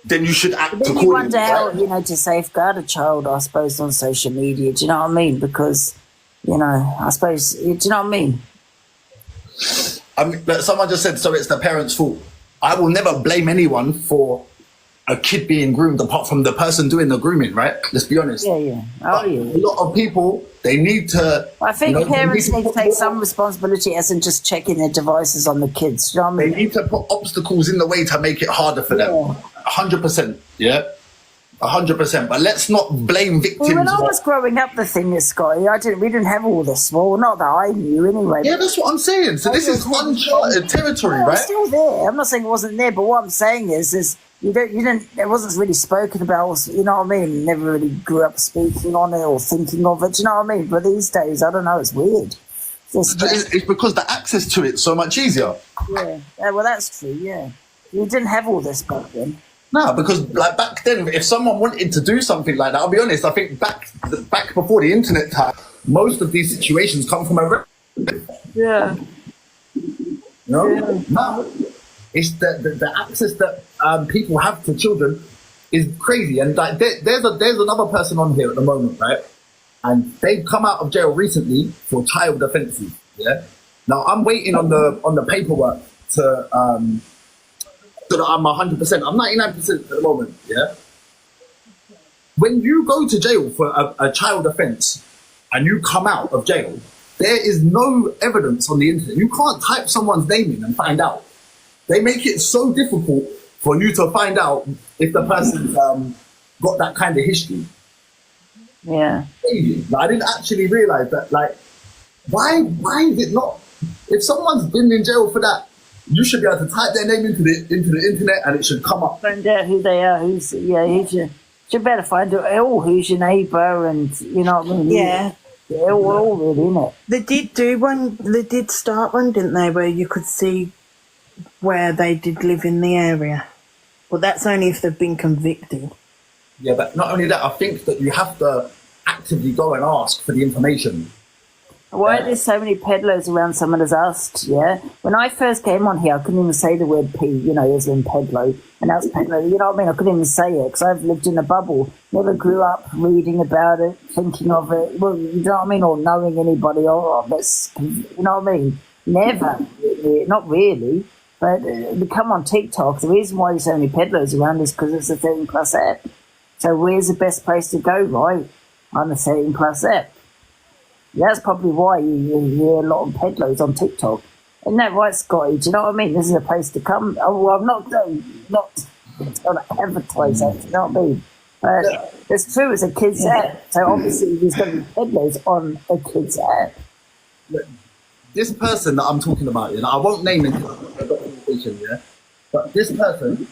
then you should act accordingly. You wonder how, to safeguard a child, I suppose, on social media. Do you know what I mean? Because, I suppose, do you know what I mean? Someone just said, so it's the parents' fault. I will never blame anyone for a kid being groomed apart from the person doing the grooming, right? Let's be honest. Yeah. Oh, yeah. A lot of people, they need to... I think parents need to take some responsibility as in just checking their devices on the kids. Do you know what I mean? They need to put obstacles in the way to make it harder for them. 100%, 100%. But let's not blame victims. Well, when I was growing up, the thing is, Scotty, we didn't have all this. Well, not that I knew anyway. Yeah, that's what I'm saying. So this is uncharted territory, right? It's still there. I'm not saying it wasn't there, but what I'm saying is you didn't. It wasn't really spoken about. You know what I mean? Never really grew up speaking on it or thinking of it. Do you know what I mean? But these days, I don't know. It's weird. It's because the access to it's so much easier. Yeah. Well, that's true. Yeah. You didn't have all this back then. No, because back then, if someone wanted to do something like that, I'll be honest, I think back before the internet time, most of these situations come from a Yeah. No, it's the access that people have to children is crazy. And there's another person on here at the moment, right? And they've come out of jail recently for child offences. Yeah. Now I'm waiting on the paperwork to so that I'm 100%. I'm 99% at the moment, yeah? When you go to jail for a child offence and you come out of jail, there is no evidence on the internet. You can't type someone's name in and find out. They make it so difficult for you to find out if the person's got that kind of history. Yeah. I didn't actually realise that, why is it not? If someone's been in jail for that, you should be able to type their name into the internet and it should come up. Find out who they are. You should better find out who's your neighbour and you know what I mean. Yeah. Yeah, all really, innit? They did do one. They did start one, didn't they? Where you could see where they did live in the area. But that's only if they've been convicted. Yeah, but not only that, I think that you have to actively go and ask for the information. Why are there so many peddlers around? Someone has asked, yeah? When I first came on here, I couldn't even say the word P, you know, as in pedlo. And that's pedlo, you know what I mean? I couldn't even say it because I've lived in a bubble. Never grew up reading about it, thinking of it. Well, you know what I mean? Or knowing anybody. Oh, that's, you know what I mean? Never. Not really. But come on TikTok. The reason why there's so many peddlers around is because it's a 13+ app. So where's the best place to go, right? On the 13+ app. That's probably why you hear a lot of peddlers on TikTok. Isn't that right, Scotty? Do you know what I mean? This is a place to come. Oh, well, I'm not going to advertise that, do you know what I mean? But it's true, it's a kid's app. So obviously there's going to be peddlers on a kid's app. This person that I'm talking about, I won't name it because of documentation, but this person,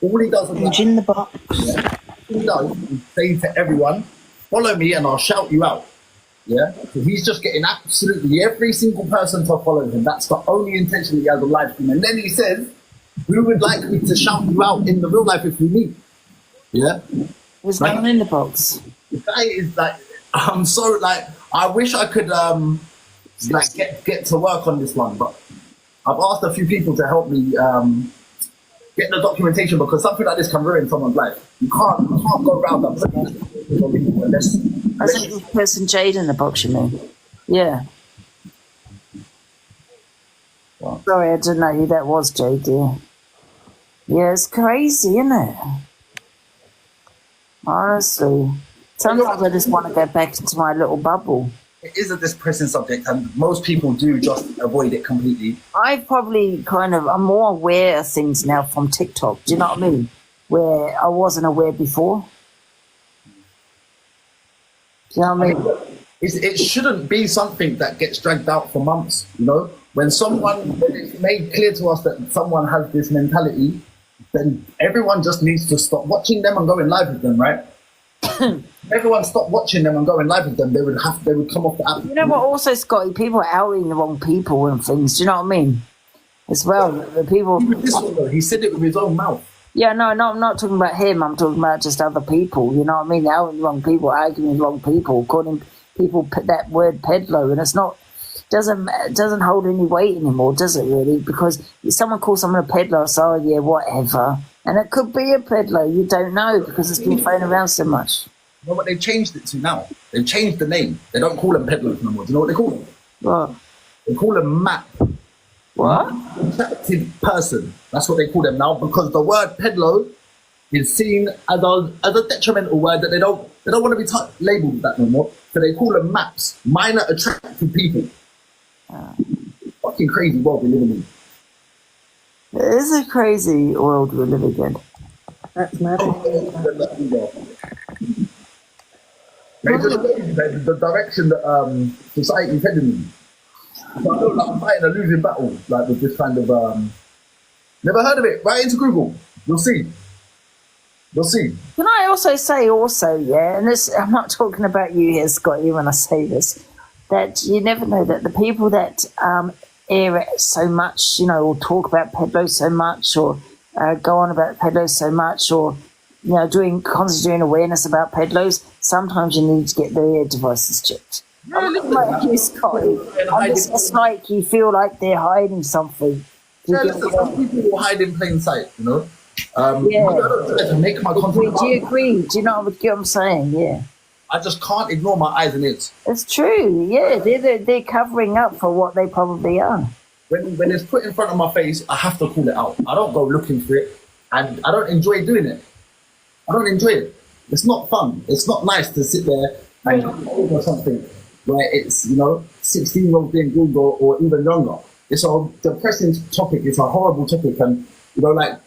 all he does is in the box. All he does is say to everyone, follow me and I'll shout you out. Yeah, so he's just getting absolutely every single person to follow him. That's the only intention he has on live stream. And then he says, "Who would like me to shout you out in the real life if we meet?" Yeah, there's no one in the box. The guy is like, I'm so like, I wish I could like get to work on this one, but I've asked a few people to help me get the documentation because something like this can ruin someone's life. You can't go around that. I think the person Jade in the box, you mean? Yeah. What? Sorry, I didn't know who that was, Jade, dear. Yeah, it's crazy, isn't it? Honestly. Sometimes I just want to go back into my little bubble. It is a depressing subject and most people do just avoid it completely. I probably I'm more aware of things now from TikTok, do you know what I mean? Where I wasn't aware before. Do you know what I mean? It shouldn't be something that gets dragged out for months, you know? When it's made clear to us that someone has this mentality, then everyone just needs to stop watching them and going live with them, right? Everyone stopped watching them and going live with them, they would come off the app. You know what also, Scotty, people are outing the wrong people and things, do you know what I mean? As well, the people... He said it with his own mouth. Yeah, no, I'm not talking about him, I'm talking about just other people, you know what I mean? Outing the wrong people, arguing with the wrong people, calling people that word pedlo, and it's not... doesn't hold any weight anymore, does it really? Because if someone calls someone a peddler, so yeah, whatever. And it could be a peddler, you don't know, because it's been thrown around so much. You know what they've changed it to now? They've changed the name. They don't call them peddlers no more. Do you know what they call them? What? They call them MAP. What? Attractive person. That's what they call them now, because the word pedlo is seen as a detrimental word that they don't want to be labelled with that no more. So they call them MAPs, minor attractive people. Fucking crazy world we live in. It is a crazy world we live in. That's mad. The direction that society is heading in. So I know like, I'm fighting a losing battle like with this kind of never heard of it. Right into Google. You'll see. You'll see. Can I also say yeah, and this I'm not talking about you here, Scotty, when I say this, that you never know that the people that air it so much, you know, or talk about peddlos so much, or go on about peddlos so much, or you know, constantly doing awareness about peddlos, sometimes you need to get their devices checked. Like you, Scotty. It's like you feel like they're hiding something. Yeah, listen, some people will hide in plain sight, you know. Yeah. I don't make my content. Do you agree? Do you know what I'm saying? Yeah. I just can't ignore my eyes and ears. It's true. Yeah, they're covering up for what they probably are. When it's put in front of my face, I have to call it out. I don't go looking for it, and I don't enjoy doing it. I don't enjoy it. It's not fun. It's not nice to sit there and go over something where it's, you know, 16-year-olds being Google or even younger. It's a depressing topic. It's a horrible topic, and you know, like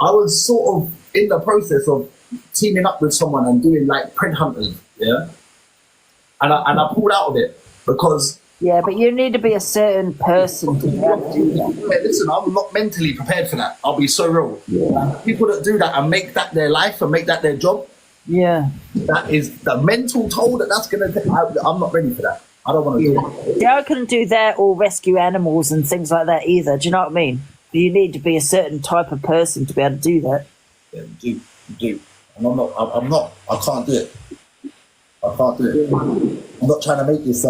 I was sort of in the process of teaming up with someone and doing like print hunters, yeah. And I pulled out of it because. Yeah, but you need to be a certain person to be able to do that. Yeah, listen, I'm not mentally prepared for that. I'll be so real. Yeah. People that do that and make that their life and make that their job. Yeah. That is the mental toll that's going to take. I'm not ready for that. I don't want to do it. Yeah, I couldn't do that or rescue animals and things like that either. Do you know what I mean? You need to be a certain type of person to be able to do that. Yeah, you do. And I can't do it. I can't do it. I'm not trying to make this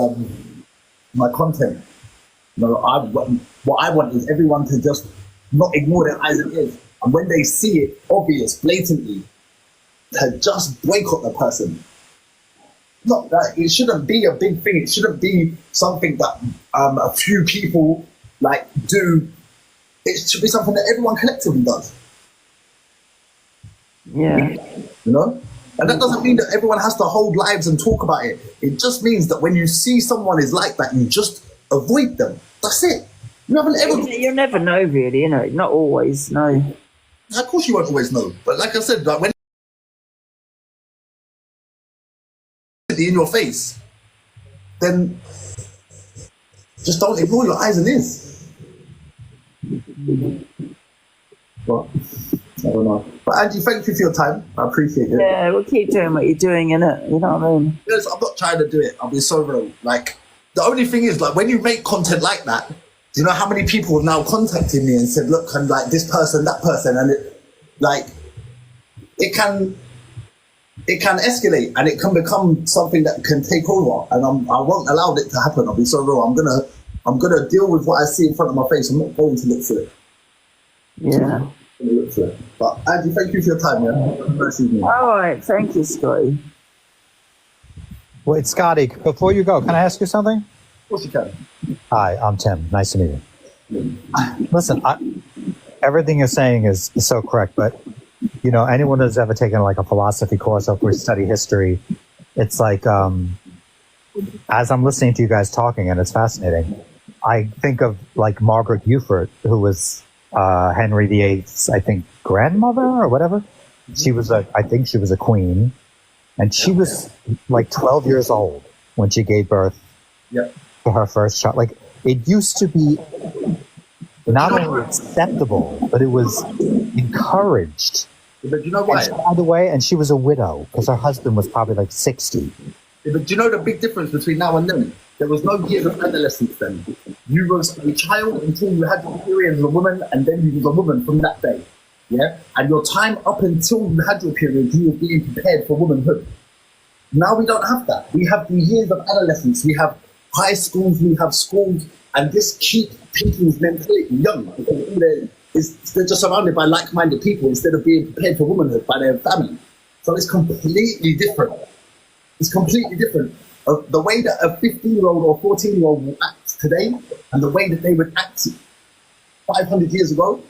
my content. You know, what I want is everyone to just not ignore their eyes and ears. And when they see it obvious, blatantly, to just boycott the person. Not that it shouldn't be a big thing. It shouldn't be something that a few people like do. It should be something that everyone collectively does. Yeah. You know? And that doesn't mean that everyone has to hold lives and talk about it. It just means that when you see someone is like that, you just avoid them. That's it. You haven't ever... You never know, really, you know. Not always, no. Of course you won't always know. But like I said, like when in your face, then just don't ignore your eyes and ears. But I don't know. But Angie, thank you for your time. I appreciate it. Yeah, we'll keep doing what you're doing, innit? You know what I mean? Yes, I'm not trying to do it. I'll be so real. Like, the only thing is, like, when you make content like that, do you know how many people have now contacted me and said, look, and like this person, that person, and it, like, it can escalate and it can become something that can take over, and I won't allow it to happen. I'll be so real. I'm gonna deal with what I see in front of my face. I'm not going to look for it. Yeah. Look for it. But Angie, thank you for your time, man. Have a nice evening. All right, thank you, Scotty. Wait, Scotty, before you go, can I ask you something? Of course you can. Hi, I'm Tim. Nice to meet you. Listen, everything you're saying is so correct, but you know, anyone who's ever taken like a philosophy course or we study history, it's like, as I'm listening to you guys talking, and it's fascinating, I think of like Margaret Beaufort, who was Henry VIII's, I think, grandmother or whatever. She was I think she was a queen, and she was like 12 years old when she gave birth to her first child. Like, it used to be not only acceptable, but it was encouraged. But you know why? And by the way, and she was a widow because her husband was probably like 60. Yeah, but do you know the big difference between now and then? There was no years of adolescence then. You was a child until you had your period as a woman, and then you was a woman from that day. Yeah? And your time up until you had your period, you were being prepared for womanhood. Now we don't have that. We have the years of adolescence. We have high schools, we have schools, and this keeps people's mentality young. They're just surrounded by like-minded people instead of being prepared for womanhood by their family. So it's completely different. It's completely different. The way that a 15-year-old or 14-year-old will act today and the way that they would act 500 years ago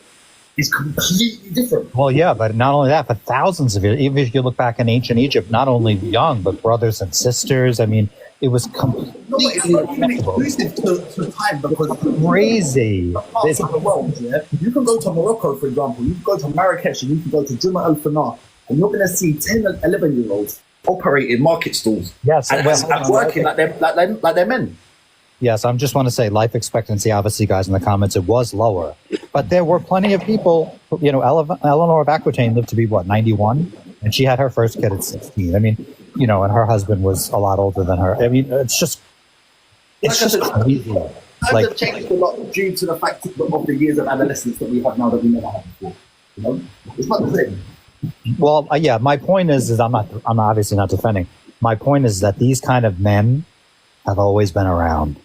is completely different. Well, yeah, but not only that, but thousands of years. Even if you look back in ancient Egypt, not only young, but brothers and sisters. I mean, it was completely inclusive to time because crazy. Parts of the world, yeah. You can go to Morocco, for example. You can go to Marrakesh, and you can go to Juma Al Fanar, and you're going to see 10 and 11-year-olds operating market stalls. Yes, and working like they're men. Yes, I just want to say life expectancy, obviously, guys, in the comments, it was lower. But there were plenty of people, you know, Eleanor of Aquitaine lived to be, 91? And she had her first kid at 16. I mean, you know, and her husband was a lot older than her. I mean, it's just crazy. Times have changed a lot due to the fact of the years of adolescence that we have now that we never had before. You know? It's not the same. Well, yeah, my point is I'm obviously not defending. My point is that these kind of men have always been around.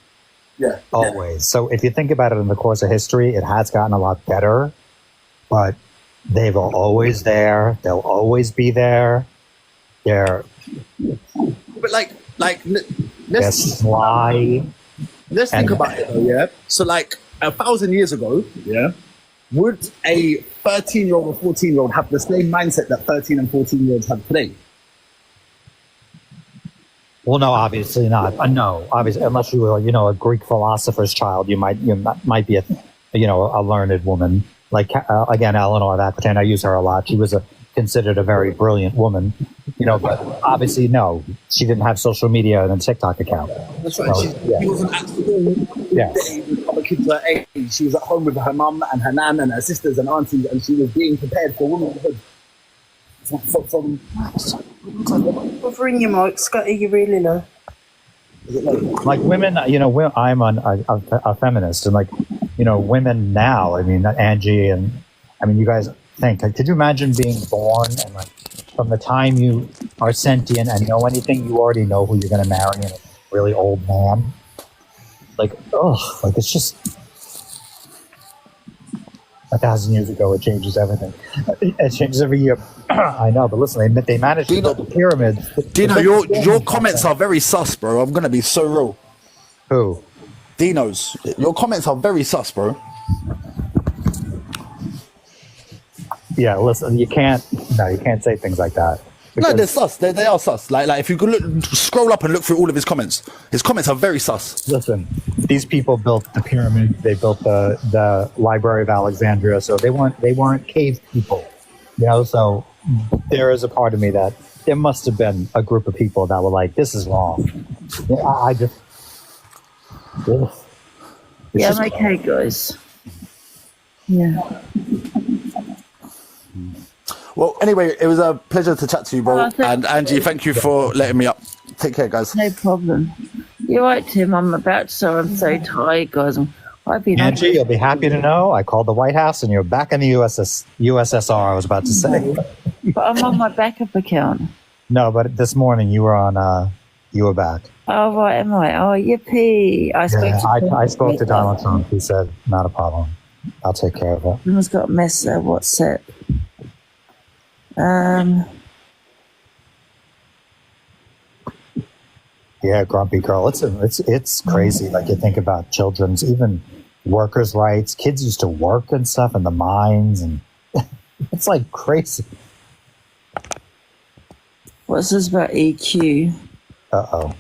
Yeah. Always. Yeah. So if you think about it in the course of history, it has gotten a lot better, but they were always there. They'll always be there. But let's lie. Let's think about it though, yeah? So like 1,000 years ago, yeah, would a 13-year-old or 14-year-old have the same mindset that 13 and 14-year-olds have today? Well, no, obviously not. No, obviously, unless you were, you know, a Greek philosopher's child, you might be a learned woman. Like again, Eleanor of Aquitaine, I use her a lot. She was considered a very brilliant woman, you know. But obviously, no, she didn't have social media and a TikTok account. That's right. So, she wasn't at school. Yes. With other kids her age. She was at home with her mum and her nan and her sisters and aunties, and she was being prepared for womanhood. From covering your mic, Scotty, you really know. Like women, you know, I'm a feminist, and like, you know, women now, I mean, Angie, and I mean, you guys think, like, could you imagine being born and like from the time you are sentient and know anything, you already know who you're going to marry, and a really old man? like, oh, like it's just 1,000 years ago. It changes everything. It changes every year. I know, but listen, they managed to build the pyramids. Dino, your comments are very sus, bro. I'm gonna be so real. Who? Dino's. Your comments are very sus, bro. Yeah, listen, you can't say things like that. No, they're sus. They are sus. Like if you could scroll up and look through all of his comments are very sus. Listen, these people built the pyramid. They built the Library of Alexandria. So they weren't cave people, you know. So there is a part of me that there must have been a group of people that were like, "This is wrong." I just. Yeah, I'm okay, guys. Yeah. Well, anyway, it was a pleasure to chat to you, bro. And Angie, thank you for letting me up. Take care, guys. No problem. You're right, Tim. I'm so tired, guys. Angie, you'll be happy to know I called the White House and you're back in the USSR, I was about to say. But I'm on my backup account. No, but this morning you were back. Oh, right, am I? Oh, yippee. I spoke to Donald Trump. He said, not a problem. I'll take care of it. Someone's got a mess there. What's it? Yeah, grumpy girl. It's crazy. Like you think about children's, even workers' rights. Kids used to work and stuff in the mines, and it's like crazy. What's this about EQ? Uh-oh.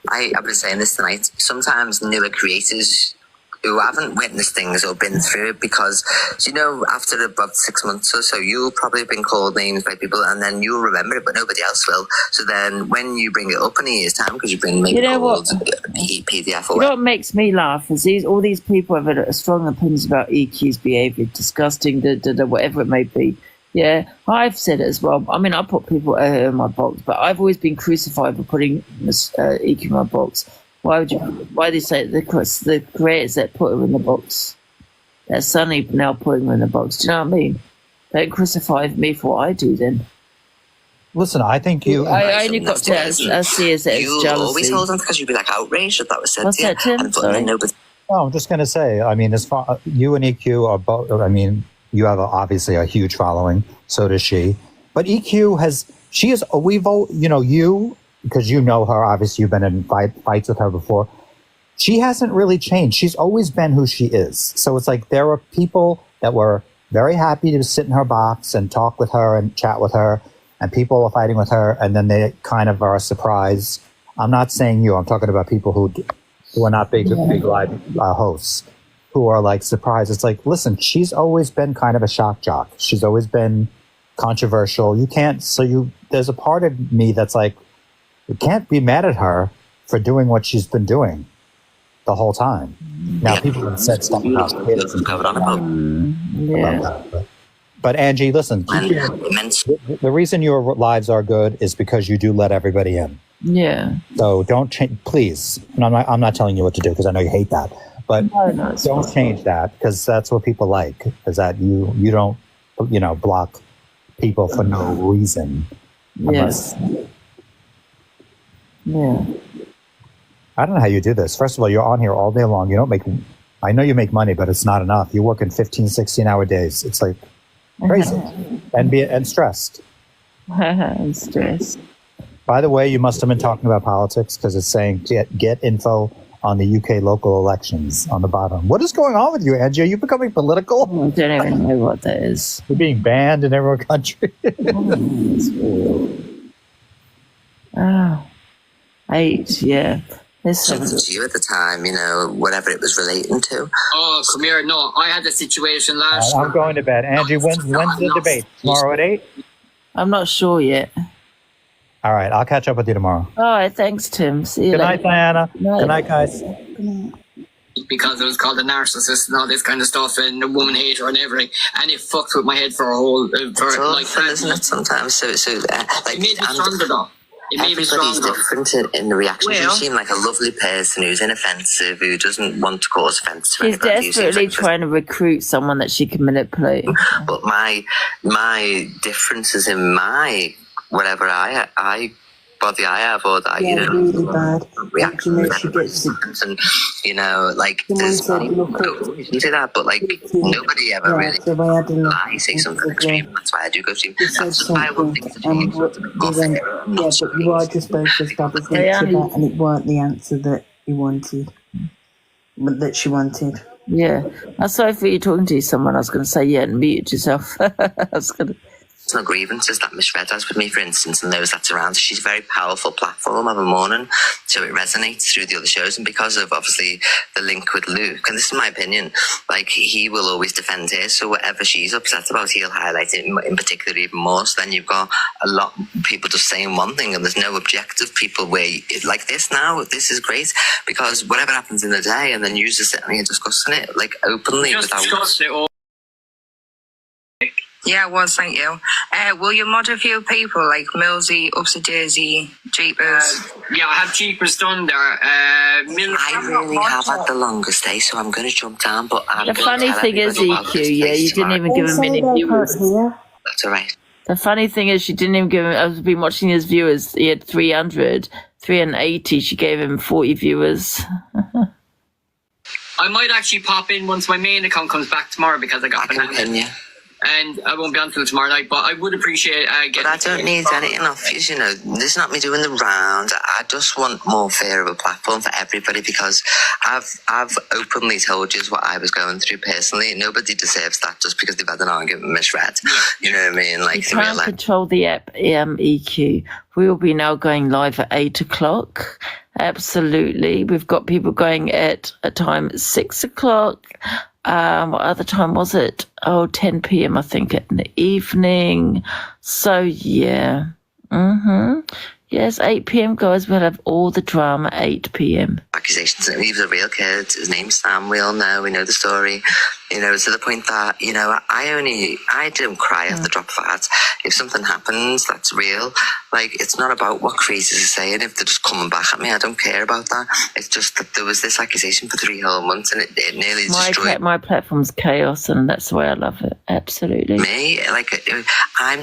I've been saying this tonight. Sometimes newer creators who haven't witnessed things or been through it, because, you know, after about 6 months or so, you'll probably have been called names by people and then you'll remember it, but nobody else will. So then when you bring it up in a year's time, because you've been maybe called PDF or what makes me laugh is all these people have strong opinions about EQ's behaviour, disgusting, whatever it may be. Yeah, I've said it as well. I mean, I put people in my box, but I've always been crucified for putting EQ in my box. Why do you say the creators that put her in the box? They're suddenly now putting her in the box. Do you know what I mean? Don't crucify me for what I do then. Listen, I think you... I only got to see as it's you jealousy. Always hold on because you'd be like outraged if that was said What's to you. that, Tim? Sorry. I'm just going to say, I mean, as far you and EQ are both, I mean, you have obviously a huge following, so does she. But EQ because you know her, obviously you've been in fights with her before. She hasn't really changed. She's always been who she is. So it's like there were people that were very happy to sit in her box and talk with her and chat with her, and people are fighting with her, and then they kind of are surprised. I'm not saying you. I'm talking about people who are not big live hosts, who are like surprised. It's like, listen, she's always been kind of a shock jock. She's always been controversial. There's a part of me that's like, you can't be mad at her for doing what she's been doing the whole time. Now, people have said stuff about kids and but Angie, listen, the reason your lives are good is because you do let everybody in. Yeah. So don't change, please. And I'm not telling you what to do because I know you hate that. But don't change that, because that's what people like, is that you don't, block people for no reason. Yes. Yeah. I don't know how you do this. First of all, you're on here all day long. You don't I know you make money, but it's not enough. You're working 15, 16-hour days. It's like crazy. and stressed. I'm stressed. By the way, you must have been talking about politics, because it's saying get info on the UK local elections on the bottom. What is going on with you, Angie? Are you becoming political? I don't even know what that is. You're being banned in every country. Yeah. Something to you at the time, whatever it was relating to. Oh, come here. No, I had a situation last I'm going to bed. Angie, when's the debate? Tomorrow at 8? I'm not sure yet. All right, I'll catch up with you tomorrow. All right, thanks, Tim. See you Good later. night, Diana. Good night, guys. Because it was called a narcissist and all this kind of stuff, and a woman hater and everything, and it fucked with my head for a whole It's awful, isn't it? Sometimes, so it made me stronger though. Everybody's different in the reactions. You seem like a lovely person who's inoffensive, who doesn't want to cause offence to She's anybody. desperately trying to recruit someone that she can manipulate. But my differences in my whatever I body I have, or that, Yeah, really bad. reaction You know, she gets it. and, you know, like, Someone there's said, look you can do that, but, like, nobody ever really so I had a look. say something extreme. That's why I do go to. She said That's why I want something, things to change. we went, yeah, but you are just both as bad as each other, and it weren't the answer that you wanted, but that she wanted. Yeah. I'm sorry for you talking to someone. I was going to say, yeah, and mute yourself. I was going to. It's not grievances that misread has with me, for instance, and those that surround. She's a very powerful platform of a morning, so it resonates through the other shows. And because of obviously the link with Luke, and this is my opinion, like he will always defend her. So whatever she's upset about, he'll highlight it in particular even more. So then you've got a lot of people just saying one thing, and there's no objective people where like this now. This is great because whatever happens in the day, and then you're just sitting here discussing it like openly Just without. discuss it all. Yeah, it was, thank you. Will you mod a few people like Millsy, Upsy Daisy, Jeepers? Yeah, I have Jeepers done there. I really have had the longest day, so I'm going to jump down. But The funny thing is, EQ, yeah, you didn't even give him any viewers. That's all right. The funny thing is, she didn't even give him. I've been watching his viewers. He had 380. She gave him 40 viewers. I might actually pop in once my main account comes back tomorrow because I got bananas. And I won't be on until tomorrow night, but I would appreciate getting... But I don't need anything off you, you know. This is not me doing the rounds. I just want more fair of a platform for everybody because I've openly told you what I was going through personally. Nobody deserves that just because they've had an argument misread. You know what I mean? Like, You can't control the app, EQ. We will be now going live at 8 o'clock. Absolutely. We've got people going at a time at 6 o'clock. What other time was it? 10 p.m. I think in the evening. So yeah. Yes, 8 p.m. guys. We'll have all the drama at 8 p.m. Accusations. He was a real kid. His name's Sam. We all know. We know the story. You know, to the point that, you know, I don't cry at the drop of a hat. If something happens that's real, like, it's not about what creators are saying. If they're just coming back at me, I don't care about that. It's just that there was this accusation for 3 whole months and it nearly destroyed my platform's chaos, and that's the way I love it. Absolutely. me. Like, I've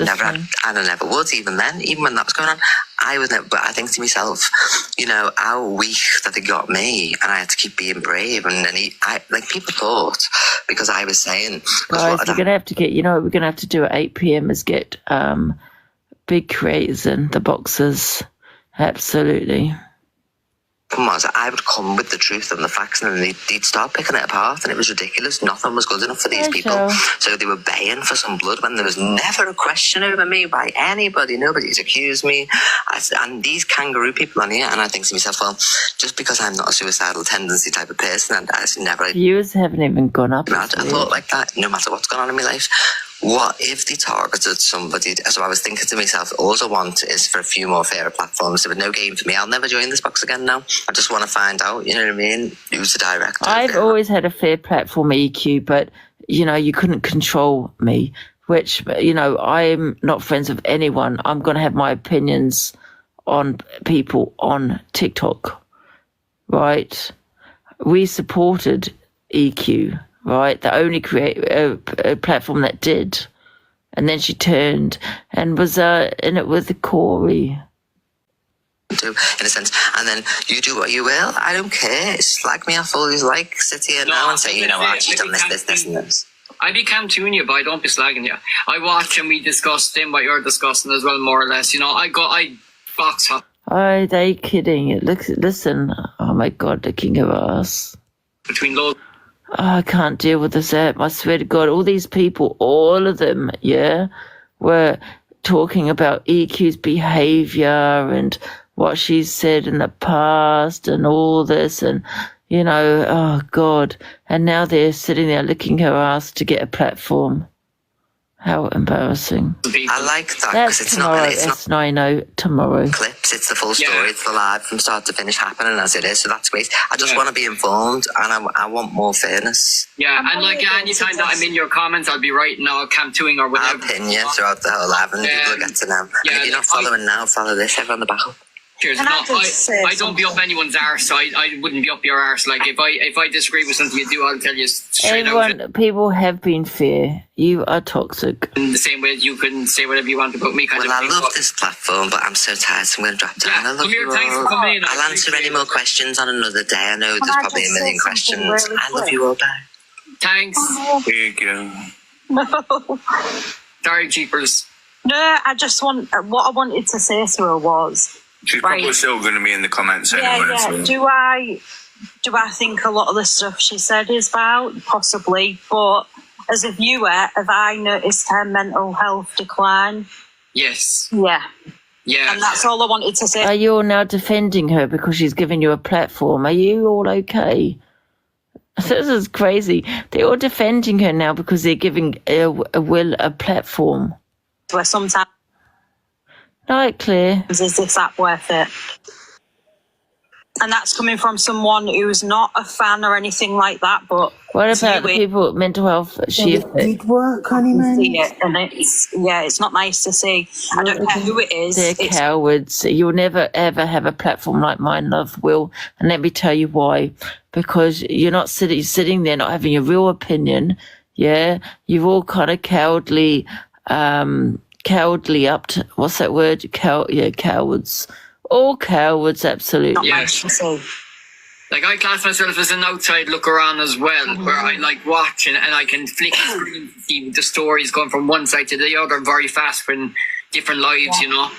never had, and I never would, even then, even when that was going on. I was never, but I think to myself, you know, how weak that it got me, and I had to keep being brave. And then people thought because I was saying, guys, we're gonna have to get. You know what we're gonna have to do at 8 p.m. is get big creators in the boxes. Absolutely. Was I would come with the truth and the facts, and then they'd start picking it apart, and it was ridiculous. Nothing was good enough for these people. So they were baying for some blood when there was never a question over me by anybody. Nobody's accused me. And these kangaroo people on here, and I think to myself, well, just because I'm not a suicidal tendency type of person, and I never... Viewers haven't even gone up. I thought like that, no matter what's going on in my life. What if they targeted somebody? So I was thinking to myself, all I want is for a few more fairer platforms. There was no game for me. I'll never join this box again now. I just want to find out, you know what I mean, who's the director. I've always had a fair platform, EQ, but, you know, you couldn't control me, which, you know, I'm not friends with anyone. I'm going to have my opinions on people on TikTok, right? We supported EQ. Right, the only platform that did, and then she turned and was in it with Corey. In a sense, and then you do what you will. I don't care. Slag me off all you like. Sit here now and say, you know what, she's done this, and this. I be cantuning you, but I don't be slagging you. I watch and we discuss them what you're discussing as well, more or less. You know, I box up. Are they kidding? Listen. Oh my God, the king of us. Between those. I can't deal with this app. I swear to God, all these people, all of them, yeah, were talking about EQ's behaviour and what she's said in the past and all this and, you know, oh God. And now they're sitting there licking her ass to get a platform. How embarrassing. I like that because it's not tomorrow. Clips, it's the full story, it's the live from start to finish happening as it is, so that's great. I just want to be informed and I want more fairness. Yeah, and like anytime that I'm in your comments, I'll be writing or cam-2ing or whatever. I'll pin you throughout the whole live and people will get to know. And if you're not following now, follow this, everyone on the back up. Cheers. Can No, I just say I don't be up anyone's arse. I wouldn't be up your arse. Like if I disagree with something you do, I'll tell you straight out. People have been fair. You are toxic. In the same way as you can say whatever you want about me. Well, I love this platform, but I'm so tired, so I'm going to drop down. I love you thanks all. for coming in. I'll answer any more questions on another day. I know there's I probably a just million say questions. something really I love quick? you all, bye. Thanks. There you go. No. Sorry, Jeepers. No, I just want, what I wanted to say to her was, She's right, probably still going to be in the comments anyway. yeah. So. Do I think a lot of the stuff she said is about? Possibly, but as a viewer, have I noticed her mental health decline? Yes. Yeah. Yeah. And that's all I wanted to say. Are you all now defending her because she's given you a platform? Are you all okay? This is crazy. They're all defending her now because they're giving Will a platform. Where sometimes Right, Claire. is this app worth it? And that's coming from someone who's not a fan or anything like that, but What about the people with mental health? It did work, honey, man. see it, and it's not nice to see. I don't care who it is. They're It's cowards. You'll never ever have a platform like mine, love, Will. And let me tell you why. Because you're not sitting there not having a real opinion. Yeah, you've all kind of cowardly up to, what's that word? Cowards. All cowards, absolutely. Yes. Like I class myself as an outside looker on as well, where I like watch and I can flick the screen to see the stories going from one side to the other very fast when different lives, you know.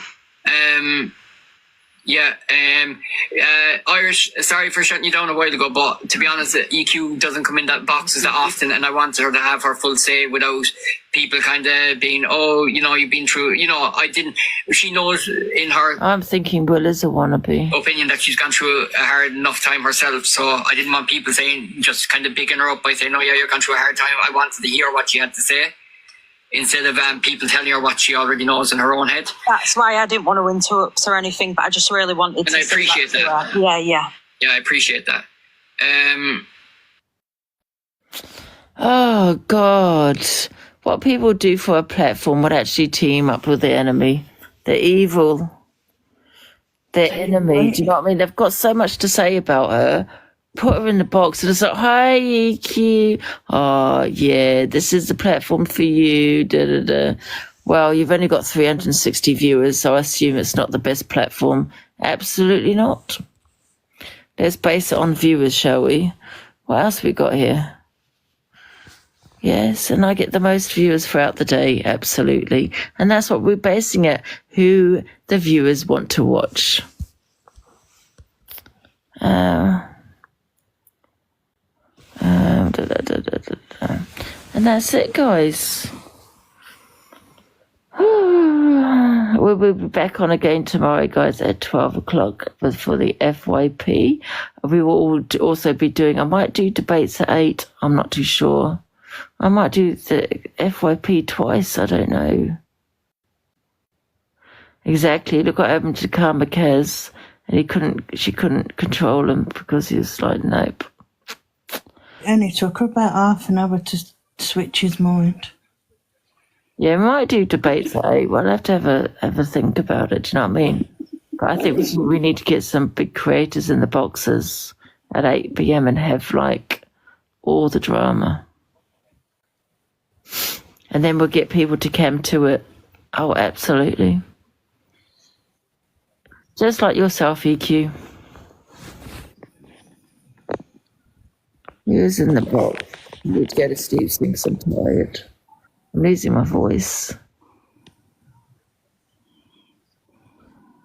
Irish, sorry for shutting you down a while ago, but to be honest, EQ doesn't come in that boxes that often, and I wanted her to have her full say without people kind of being, oh, you know, you've been through, you know, I didn't, she knows in her I'm thinking Will is a wannabe. opinion that she's gone through a hard enough time herself, so I didn't want people saying, just kind of bigging her up by saying, oh yeah, you're going through a hard time. I wanted to hear what she had to say, instead of people telling her what she already knows in her own head. That's why I didn't want to interrupt or anything, but I just really wanted to. And I appreciate that. Yeah. Yeah, I appreciate that. Oh, God. What people do for a platform would actually team up with the enemy. The evil. Their enemy. Do you know what I mean? They've got so much to say about her. Put her in the box and it's like, hi, EQ. Oh, yeah, this is the platform for you. Da, da, da. Well, you've only got 360 viewers, so I assume it's not the best platform. Absolutely not. Let's base it on viewers, shall we? What else have we got here? Yes, and I get the most viewers throughout the day, absolutely. And that's what we're basing it, who the viewers want to watch. And that's it, guys. We'll be back on again tomorrow, guys, at 12 o'clock for the FYP. We will also be doing, I might do debates at 8. I'm not too sure. I might do the FYP twice. I don't know. Exactly. Look what happened to Karmakaz. And she couldn't control him because he was like, nope. It only took her about half an hour to switch his mind. Yeah, we might do debates at 8. We'll have to have a think about it. Do you know what I mean? But I think we need to get some big creators in the boxes at 8 p.m. and have like all the drama. And then we'll get people to come to it. Oh, absolutely. Just like yourself, EQ. Who's in the box? You need to go to Steve thinks I'm tired. I'm losing my voice.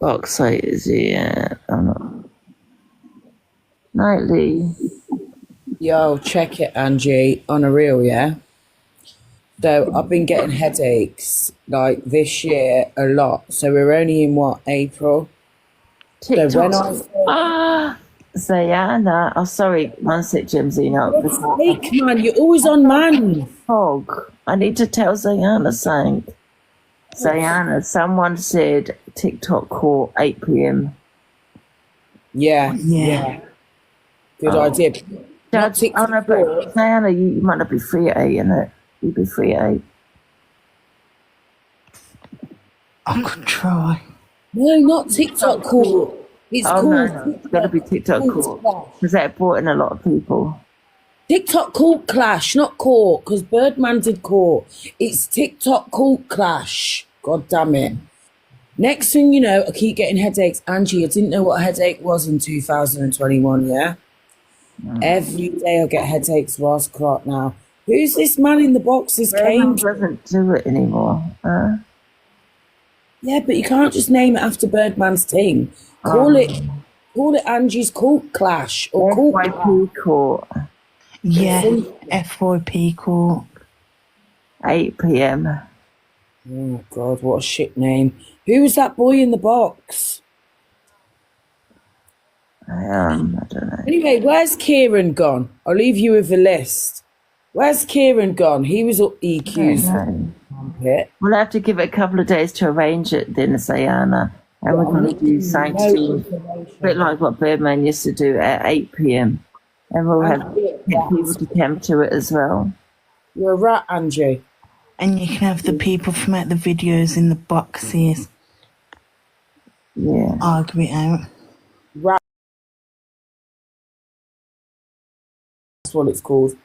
Box site is here. I'm not. Nightly. Yo, check it, Angie. On a real, yeah? So I've been getting headaches like this year a lot. So we're only in what, April? TikTok. So when I Zayana. Oh, sorry. One sec, Jimsina. Wake, man, you're always on man. Hog. I need to tell Zayana something. Zayana, someone said TikTok call 8 p.m. Yeah. Good idea. Not TikTok. Zayana, you might not be free at 8, innit? You'd be free at 8. I could try. No, not TikTok call. It's Oh, called no. It's got to be TikTok Cult court. Because that brought in a lot of people. TikTok Cult Clash, not court, because Birdman did court. It's TikTok Cult Clash. God damn it. Next thing you know, I keep getting headaches. Angie, I didn't know what a headache was in 2021, yeah? Every day I get headaches, Ross Clark now. Who's this man in the box? This Birdman Kane? doesn't do it anymore. Yeah, but you can't just name it after Birdman's team. Call it Angie's Cult Clash or Cult FYP court. Yeah, FYP court. 8 p.m. Oh, God, what a shit name. Who was that boy in the box? I don't know. Anyway, where's Kieran gone? I'll leave you with a list. Where's Kieran gone? He was up EQ's. We'll have to give it a couple of days to arrange it then, Sayana. And we're going to do something a bit like what Birdman used to do at 8 p.m. And we'll have people to come to it as well. You're a rat, Angie. And you can have the people from out the videos in the boxes. Yeah. Argue it out. Rat. That's what it's called.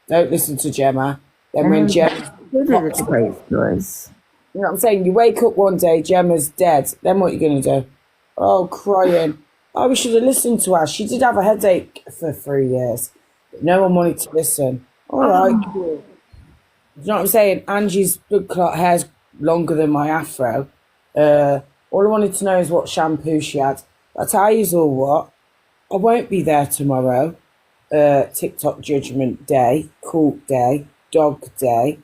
Don't listen to Gemma. Then when Gemma... Who did it great, guys? You know what I'm saying? You wake up one day, Gemma's dead. Then what are you going to do? Oh, crying. Oh, we should have listened to her. She did have a headache for 3 years. But no one wanted to listen. All right, cool. You know what I'm saying? Angie's blood clot hair's longer than my afro. All I wanted to know is what shampoo she had. I'll tell you all what. I won't be there tomorrow. TikTok Judgment Day, Cult Day, Dog Day,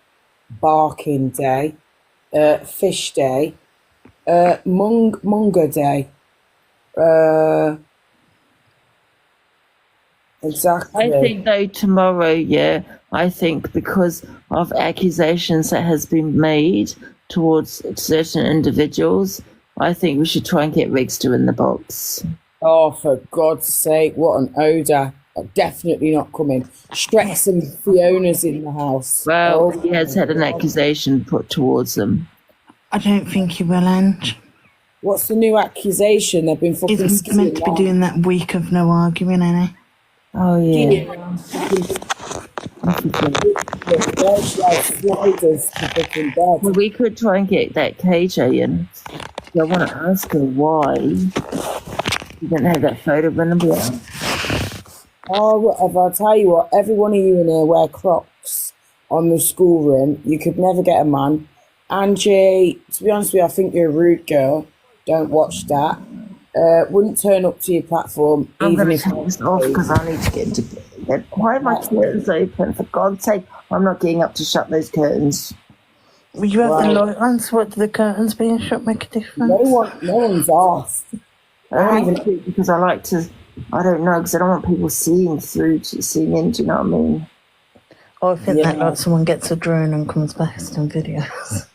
Barking Day, Fish Day, Munga Day. Exactly. I think though tomorrow, I think because of accusations that has been made towards certain individuals, I think we should try and get Rigster in the box. Oh, for God's sake, what an odour. I'm definitely not coming. Strex and Fiona's in the house. Well, he has had an accusation put towards him. I don't think he will, Ange. What's the new accusation? They've been fucking... He's meant to be doing that week of no arguing, ain't he? Oh, yeah. Well, we could try and get that KJ in. I want to ask her why you didn't have that photo of Olivia. Oh, whatever. I'll tell you what, every one of you in here wear Crocs on the schoolroom. You could never get a man. Angie, to be honest with you, I think you're a rude girl. Don't watch that. Wouldn't turn up to your platform. I'm going to take this off because I need to get into bed. Why are my curtains open? For God's sake, I'm not getting up to shut those curtains. Will you have the light on so what do the curtains being shut make a difference? No one's asked. I don't even because I like to, I don't know, because I don't want people seeing in, do you know what I mean? I think that like someone gets a drone and comes back some videos.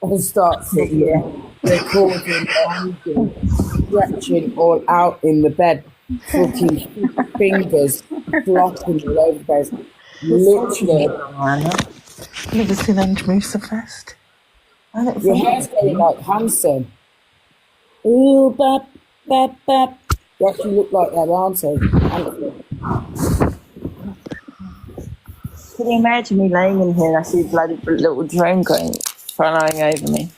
And starts recording, stretching all out in the bed, fucking fingers flopping all over the place. Literally. You ever seen Ange move so fast? Your hair's going like Hanson. Ooh, bap, bap, bap. You actually look like that, auntie. Can you imagine me laying in here and I see a bloody little drone going, flying over me?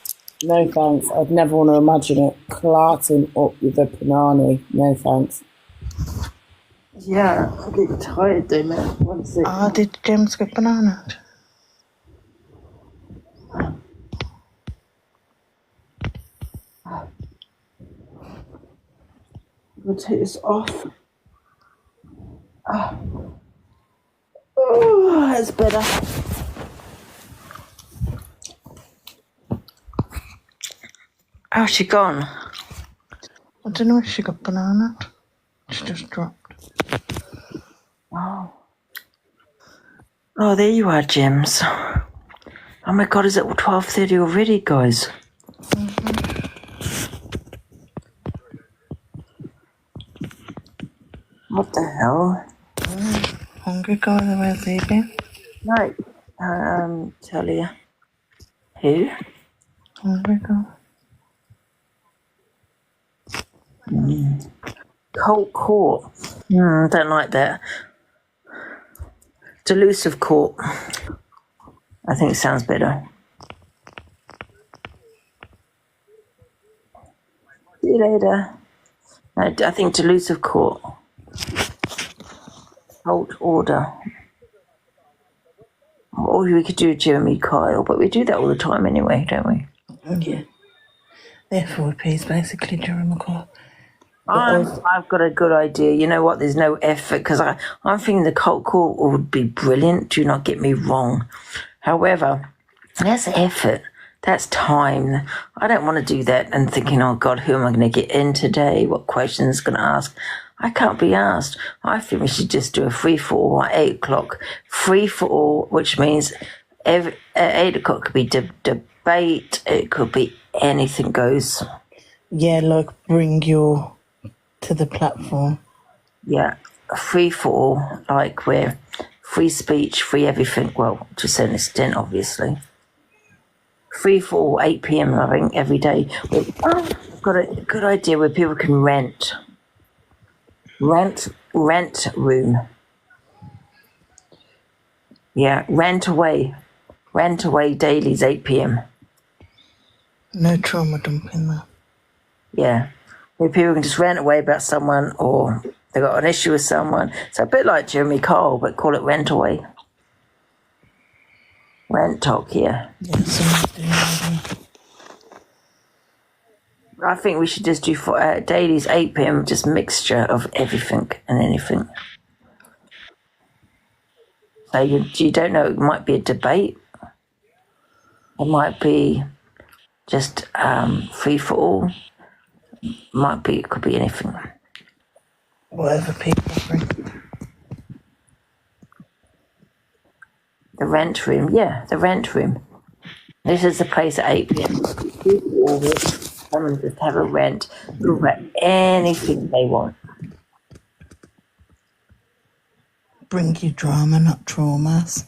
No thanks. I'd never want to imagine it clarting up with a panani. No thanks. Yeah, I get tired doing that. Oh, did James get banana? We'll take this off. Oh, that's better. How's she gone? I don't know if she got banana. She just dropped. Oh, there you are, Gems. Oh my God, is it 12:30 already, guys? What the hell? Hungry guy, where's he been? No, tell you. Who? Hungry guy. Cult court. Don't like that. Delusive court. I think it sounds better. See you later. I think delusive court. Cult order. Or we could do Jeremy Kyle, but we do that all the time anyway, don't we? Yeah. Therefore, it's basically Jeremy Kyle. I've got a good idea. You know what? There's no effort because I'm thinking the cult court would be brilliant. Do not get me wrong. However, that's effort. That's time. I don't want to do that and thinking, oh God, who am I going to get in today? What questions going to ask? I can't be asked. I think we should just do a free-for-all at 8 o'clock. Free-for-all, which means at 8 o'clock could be debate. It could be anything goes. Yeah, like bring your to the platform. Yeah, free-for-all, like we're free speech, free everything. Well, to a certain extent, obviously. Free for 8 p.m. I think every day. We've got a good idea where people can rent room. Yeah, rent away dailies 8 p.m. No trauma dumping that. Yeah, where people can just rant away about someone or they got an issue with someone. It's a bit like Jeremy Kyle, but call it rent away. Rent talk, yeah. I think we should just do for dailies 8 p.m. just mixture of everything and anything. So you don't know. It might be a debate. It might be just free for all. It could be anything. Whatever people bring. The rent room, yeah, the rent room. This is the place at 8 p.m. People come and just have a rent, talk about anything they want. Bring your drama, not traumas.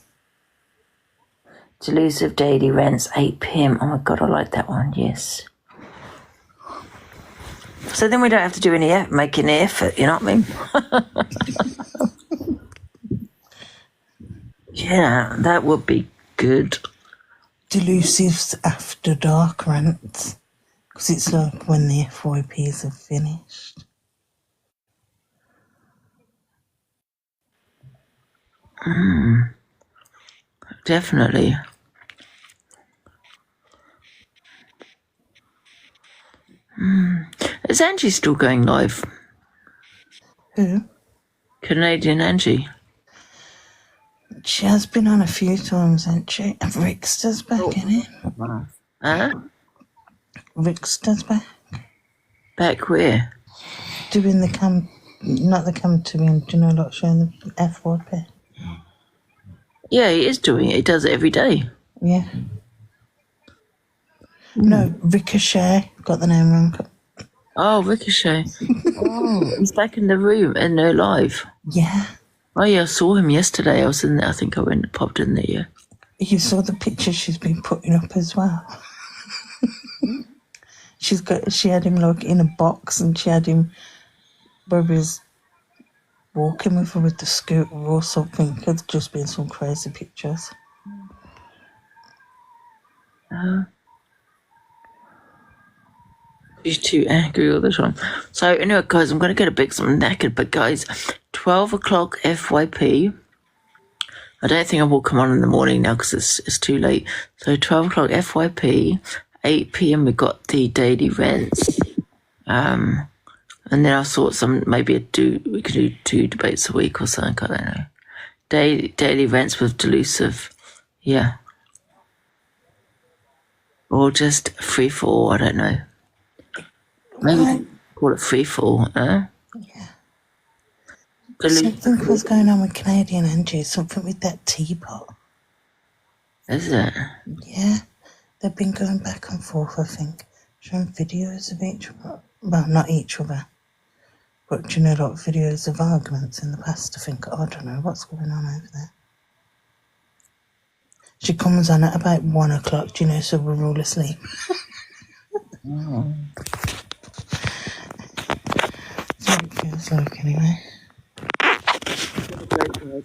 Delusive daily rents, 8 p.m. Oh my God, I like that one, yes. So then we don't have to do make any effort, you know what I mean? Yeah, that would be good. Delusives after dark rants. Because it's like when the FYPs have finished. Definitely. Is Angie still going live? Who? Canadian Angie. She has been on a few times, hasn't she? And Rickster's back, innit? Huh? Rickster's back. Back where? Doing the not the to me, do you know, like showing the FYP. Yeah, he is doing it. He does it every day. Yeah. No, Ricochet. Got the name wrong. Oh, Ricochet. Oh, he's back in the room and they're live. Yeah. Oh yeah, I saw him yesterday. I was in there. I think I popped in there. Yeah. You saw the pictures she's been putting up as well. She had him like in a box, and she had him where he was walking with her with the scooter or something. There's just been some crazy pictures. She's too angry all the time. So anyway, guys, I'm going to get a bit something knackered. But guys, 12 o'clock FYP. I don't think I will come on in the morning now because it's too late. So 12 o'clock FYP, 8 p.m. we've got the daily rents. And then I thought we could do 2 debates a week or something. I don't know. Daily rents with delusive. Yeah. Or just free for all, I don't know. Maybe call it free for all, huh? Yeah. Something was going on with Canadian Angie, something with that teapot. Is it? Yeah. They've been going back and forth, I think, showing videos of each other. Well, not each other, but, you know, like videos of arguments in the past. I think, I don't know what's going on over there. She comes on at about 1 o'clock, you know, so we're all asleep. Sounds like anyway.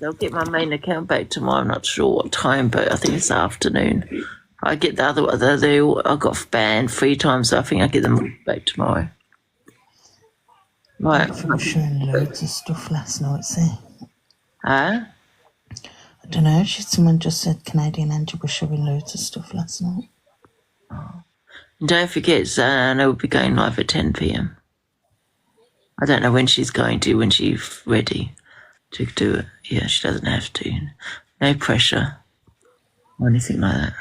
I'll get my main account back tomorrow. I'm not sure what time, but I think it's afternoon. I get the other one. I got banned 3 times, so I think I get them back tomorrow. Right. I was showing loads of stuff last night, see? Huh? I don't know, someone just said Canadian Angie was showing loads of stuff last night. Don't forget, Zana will be going live at 10 p.m. I don't know when she's going to, when she's ready to do it. Yeah, she doesn't have to. No pressure or anything like that.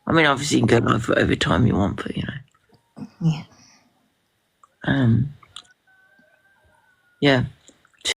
I mean, obviously you can go live every time you want, but, you know. Yeah. Yeah.